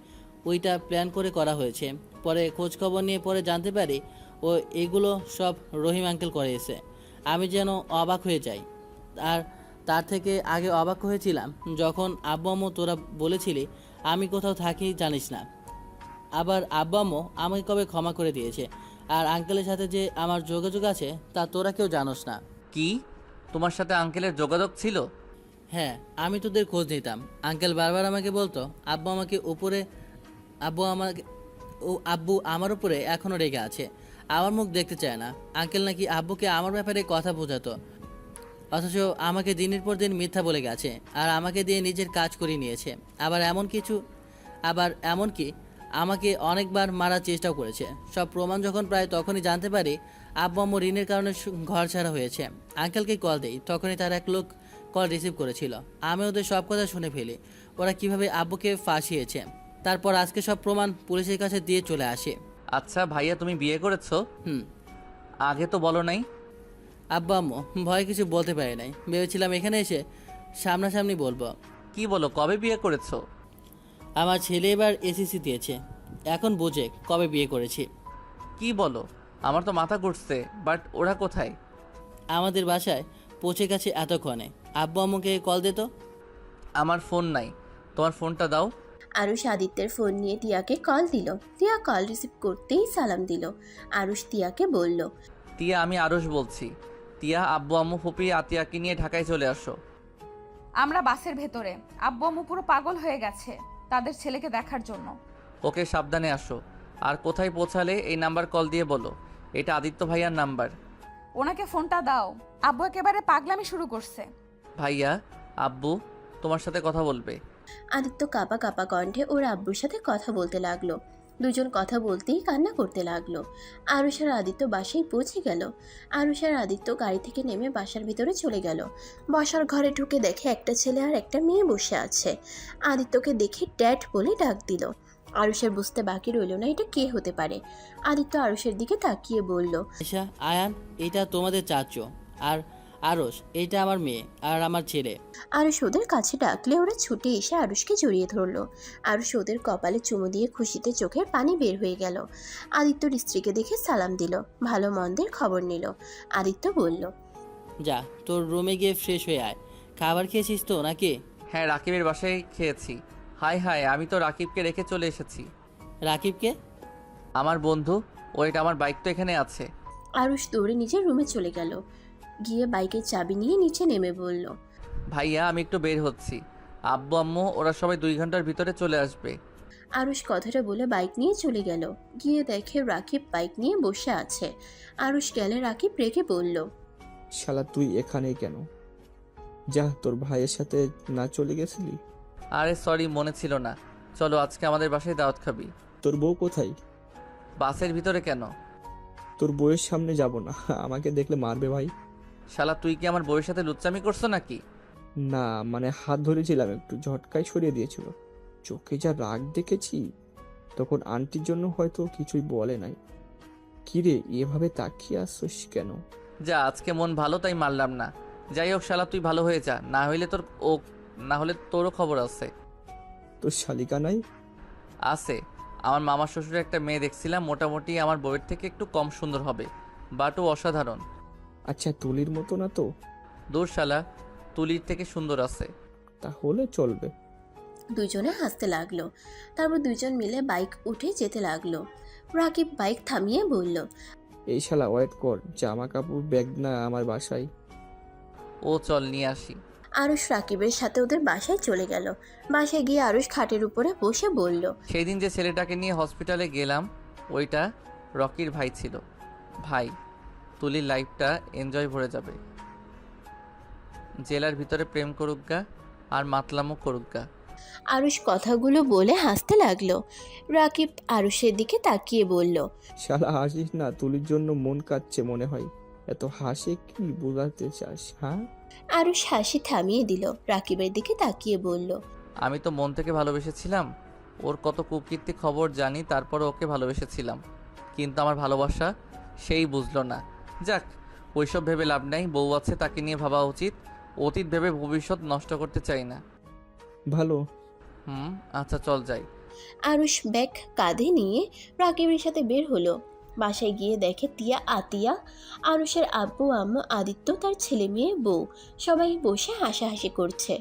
Speaker 11: ওইটা প্ল্যান করে করা হয়েছে। পরে খোঁজ খবর নিয়ে পরে জানতে পারি ও এগুলো সব রহিম আঙ্কেল করেছে। আমি যেন অবাক হয়ে যাই। আর তার থেকে আগে অবাক হয়েছিলাম যখন আব্বু আম্মু তোরা বলেছিলি আমি কোথাও থাকি জানিস না। আবার আব্বু আম্মু আমাকে কবে ক্ষমা করে দিয়েছে। আর আঙ্কেলের সাথে যে আমার যোগাযোগ আছে তা তোরা কেউ জানোস না।
Speaker 2: কি, তোমার সাথে আঙ্কেলের যোগাযোগ ছিল?
Speaker 11: হ্যাঁ, আমি তোদের খোঁজ নিতাম। আঙ্কেল বারবার আমাকে বলতো আব্বু আমার উপরে এখনও রেগে আছে, আমার মুখ দেখতে চায় না। আঙ্কেল নাকি আব্বুকে আমার ব্যাপারে কথা বোঝাতো, অথচ আমাকে দিনের পর দিন মিথ্যা বলে গেছে আর আমাকে দিয়ে নিজের কাজ করিয়ে নিয়েছে। আবার এমনকি আমাকে অনেকবার মারার চেষ্টাও করেছে। সব প্রমাণ যখন প্রায় তখনই জানতে পারি আব্বু আম্মু ঋণের কারণে ঘর ছাড়া হয়েছে। আঙ্কেলকে কল দেই, তখনই তার এক লোক কল রিসিভ করেছিল। আমি ওদের সব কথা শুনে ফেলি, ওরা কিভাবে আব্বুকে ফাঁসিয়েছে। তারপর আজকে সব প্রমাণ পুলিশের কাছে দিয়ে চলে আসে।
Speaker 2: আচ্ছা ভাইয়া, তুমি বিয়ে করেছো?
Speaker 11: হুম।
Speaker 2: আগে তো বলো নাই।
Speaker 11: আব্বু আম্মু ভয়ে কিছু বলতে পারে নাই, ভেবেছিলাম এখানে এসে সামনাসামনি বলবো।
Speaker 2: কি বলো, কবে বিয়ে করেছো?
Speaker 11: আমার ছেলে এবার এসএসসি দিয়েছে, এখন বোঝে কবে বিয়ে করেছি।
Speaker 2: কি বলো, আমার তো মাথা ঘুরছে। বাট ওরা কোথায়?
Speaker 11: আমাদের বাসায় পৌঁছে গেছে এতক্ষণে। আব্বু আম্মুকে কল দে তো।
Speaker 2: আমার ফোন নাই, তোমার ফোনটা দাও।
Speaker 3: আরুষ আদিত্যের ফোন নিয়ে তিয়াকে কল দিল। তিয়া কল রিসিভ করতেই সালাম দিল। আরুষ তিয়াকে বলল,
Speaker 2: তিয়া, আমি আরুষ বলছি। তিয়া, আব্বু আম্মু ফুপি আতিয়াকে নিয়ে ঢাকায় চলে আসো।
Speaker 1: আমরা বাসের ভেতরে, আব্বু আম্মু পুরো পাগল হয়ে গেছে তাদের ছেলেকে দেখার জন্য।
Speaker 2: ওকে, সাবধানে আসো। আর কোথায় পৌঁছালে এই নাম্বার কল দিয়ে বলো এটা আদিত্য ভাইয়ার নাম্বার।
Speaker 1: ওনাকে ফোনটা দাও, আব্বু একেবারে পাগলামি শুরু করছে।
Speaker 2: ভাইয়া, আব্বু তোমার সাথে কথা বলবে।
Speaker 3: আদিত্য কাঁপা কাঁপা কণ্ঠে ওর আব্বুর সাথে কথা বলতে লাগলো। দুজন কথা বলতেই কান্না করতে লাগলো। আরুষ আর আদিত্য বাসায় পৌঁছে গেল। আরুষ আর আদিত্য গাড়ি থেকে নেমে বাসার ভিতরে চলে গেল। বসার ঘরে ঢুকে দেখে একটা ছেলে আর একটা মেয়ে বসে আছে। আদিত্যকে দেখে ড্যাড বলে ডাক দিল। আরুষের বুঝতে বাকি রইল না এটা কে হতে পারে। আদিত্য আরুষের দিকে তাকিয়ে বলল,
Speaker 11: আয়শা, আয়ান, এটা তোমাদের চাচু। আর আরস, এইটা আমার মেয়ে আর আমার ছেলে।
Speaker 3: আরুষ ওদের কাছে ডাকলে ওরা ছুটে এসে আরুষকে জড়িয়ে ধরলো। আরুষ ওদের কপালে চুমু দিয়ে খুশিতে চোখের পানি বের হয়ে গেল। আদিত্যর স্ত্রীকে দেখে সালাম দিল, ভালো মন্দের খবর নিল। আদিত্য বলল,
Speaker 11: যা, তোর রুমে গিয়ে ফ্রেশ হয়ে আয়। খাবার খেয়েছিস তো নাকি?
Speaker 2: হ্যাঁ, রাকিবের বাসায় খেয়েছি। হাই হাই, আমি তো রাকিবকে রেখে চলে এসেছি।
Speaker 11: রাকিবকে?
Speaker 2: আমার বন্ধু, ওইটা আমার বাইক তো এখানে আছে।
Speaker 3: আরুষ দৌড়ে নিজের রুমে চলে গেল। গিয়ে বাইকের চাবি নিয়ে নিচে নেমে বলল,
Speaker 2: ভাইয়া, আমি একটু বের হচ্ছি। আব্বু আম্মু ওরা সবাই 2 ঘন্টার ভিতরে চলে আসবে।
Speaker 3: আরুষ কথাটা বলে বাইক নিয়ে চলে গেল। গিয়ে দেখে রাকিব বাইক নিয়ে বসে আছে। আরুষ গেলে রাকিব রেগে বলল,
Speaker 7: শালা তুই এখানেই কেন? যা, তোর ভাইয়ের সাথে না চলে গেছিলি?
Speaker 2: আরে সরি, মনে ছিল না। চলো, আজকে আমাদের বাসায় দাওয়াত খাবি।
Speaker 7: তোর বউ কোথায়?
Speaker 2: বাসের ভিতরে কেন?
Speaker 7: তোর বউয়ের সামনে যাব না, আমাকে দেখলে মারবে ভাই।
Speaker 2: শালা, তুই কি আমার বউয়ের সাথে লুচ্চামি করছো নাকি?
Speaker 7: না মানে হাত ধরেছিলাম, একটু ঝটকায় সরিয়ে দিয়েছিল। চোখে যা রাগ দেখেছি, তখন আন্টির জন্য হয়তো কিছুই বলে নাই। কিরে, এভাবে তাকিয়ে আসছিস কেন?
Speaker 2: যা, আজকে মন ভালো তাই মারলাম না। যাই হোক শালা, তুই ভালো হয়ে যা, না হলে তোরও খবর আছে।
Speaker 7: তোর শালিকা নাই?
Speaker 2: আছে। আমার মামার শ্বশুরের একটা মেয়ে দেখছিলাম, মোটামুটি আমার বউয়ের থেকে একটু কম সুন্দর হবে, বাট ও অসাধারণ।
Speaker 7: আচ্ছা, তুলির মতো না তো?
Speaker 2: দূর শালা, তুলির থেকে সুন্দর আছে।
Speaker 7: তাহলে চলবে।
Speaker 3: দুজনে হাসতে লাগলো। তারপর দুজন মিলে বাইক উঠে যেতে লাগলো। রাকিব বাইক থামিয়ে বলল,
Speaker 7: এই শালা ওয়েট কর, জামা কাপড় ব্যাগ না আমার বাসায়।
Speaker 2: ও চল নিয়ে আসি।
Speaker 3: আরুষ রাকিবের সাথে ওদের বাসায় চলে গেল। বাসায় গিয়ে আরুষ খাটের উপরে বসে বলল,
Speaker 2: সেই দিন যে ছেলেটাকে নিয়ে হসপিটালে গেলাম, ওইটা রকির ভাই ছিল। ভাই, তুলির লাইফটা এনজয় ভরে যাবে। জেলার ভিতরে প্রেম করুক গা, আর মাতলামও করুক গা।
Speaker 3: আরুষ কথাগুলো বলে হাসতে লাগলো। রাকিব আরুষের দিকে তাকিয়ে বলল,
Speaker 7: শালা হাসিস না, তুলির জন্য মন কাঁদছে মনে হয়। এত হাসি কি বোঝাতে চাস? হ্যাঁ?
Speaker 3: আরুষ হাসি থামিয়ে দিল। রাকিবের দিকে তাকিয়ে বলল,
Speaker 2: আমি তো মন থেকে ভালোবেসেছিলাম। ওর কত কুকীর্তি খবর জানি, তারপর ওকে ভালোবেসেছিলাম। কিন্তু আমার ভালোবাসা সেই বুঝলো না। যাক, ওইসব ভেবে লাভ নাই। বউ আছে, তাকে নিয়ে ভাবা উচিত। অতীত ভেবে ভবিষ্যৎ নষ্ট করতে চাই না।
Speaker 7: ভালো।
Speaker 2: আচ্ছা, চল যাই।
Speaker 3: আরুষ ব্যাগ কাঁধে নিয়ে রাকিবের সাথে বের হলো। বাসায় গিয়ে দেখে তিয়া, আতিয়া, আরুষের আব্বু আম্মু, আদিত্য, তার ছেলে মেয়ে, বউ সবাই বসে হাসাহাসি করছে।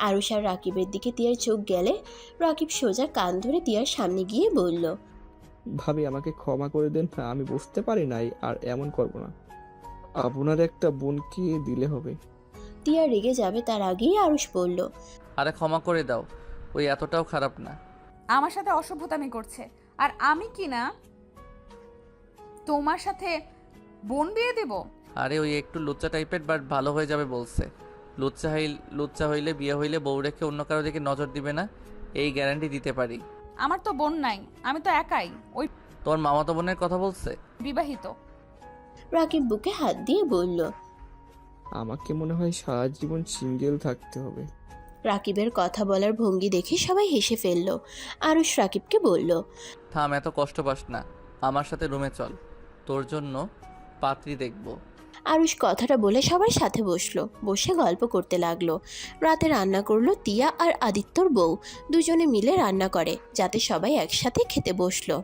Speaker 3: আরুষ আর রাকিবের দিকে তিয়ার চোখ গেলে রাকিব সোজা কান ধরে তিয়ার সামনে গিয়ে বলল,
Speaker 7: ভাবি, আমাকে ক্ষমা করে দেন, আমি বুঝতে পারি নাই, আর এমন করব না। আপনার একটা বোনকে দিলে হবে।
Speaker 3: তিয়া রেগে যাবে তার আগেই আরুষ বলল,
Speaker 2: আরে ক্ষমা করে দাও, ওই এতটাও খারাপ না।
Speaker 1: আমার সাথে অসভ্যতামি করছে, আর আমি কি না তোমার সাথে বোন বিয়ে দেব?
Speaker 2: আরে ওই একটু লুচ্চা টাইপের, বাট ভালো হয়ে যাবে বলছে। লুচ্চা হইলে, বিয়ে হইলে বউ রেখে অন্য কারো দিকে নজর দিবে না, এই গ্যারান্টি দিতে পারি।
Speaker 1: আমার তো বোন নাই, আমি তো একাই। ওই
Speaker 2: তোর মামাতো বোনের কথা বলছে?
Speaker 1: বিবাহিত।
Speaker 3: রাকিব বুকে হাত দিয়ে বলল,
Speaker 7: আমাকে মনে হয় সারা জীবন সিঙ্গেল থাকতে হবে।
Speaker 3: রাকিবের কথা বলার ভঙ্গি দেখে সবাই হেসে ফেলল। আরুষ রাকিবকে বলল,
Speaker 2: থাম, এত কষ্ট পাস না, আমার সাথে রুমে চল, তোর জন্য পাত্রী দেখব।
Speaker 3: আরুষ কথাটা বলে সবার সাথে বসলো। বসে গল্প করতে লাগলো। রাতে রান্না করলো তিয়া আর আদিত্যর বউ। দুজনে মিলে রান্না করে যাতে সবাই একসাথে খেতে বসলো।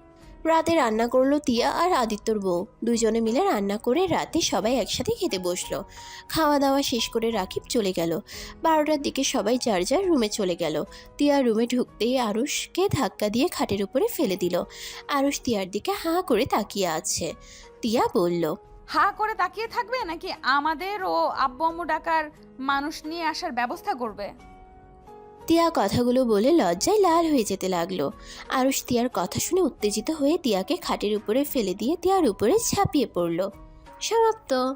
Speaker 3: রাতে রান্না করলো তিয়া আর আদিত্যর বউ। দুজনে মিলে রান্না করে রাতে সবাই একসাথে খেতে বসলো। খাওয়া দাওয়া শেষ করে রাকিব চলে গেল। 12টার দিকে সবাই যার যার রুমে চলে গেল। তিয়া রুমে ঢুকতেই আরুষকে ধাক্কা দিয়ে খাটের উপরে ফেলে দিল। আরুষ তিয়ার দিকে হাঁ করে তাকিয়ে আছে। তিয়া বলল,
Speaker 1: হা করে তাকিয়ে থাকবে নাকি আমাদের ও আব্বু আম্মু ডাকার মানুষ নিয়ে আসার ব্যবস্থা করবে?
Speaker 3: তিয়া কথাগুলো বলে লজ্জায় লাল হয়ে যেতে লাগলো। আরুষ তিয়ার কথা শুনে উত্তেজিত হয়ে তিয়াকে খাটের উপরে ফেলে দিয়ে তিয়ার উপরে ঝাঁপিয়ে পড়ল। সমাপ্ত।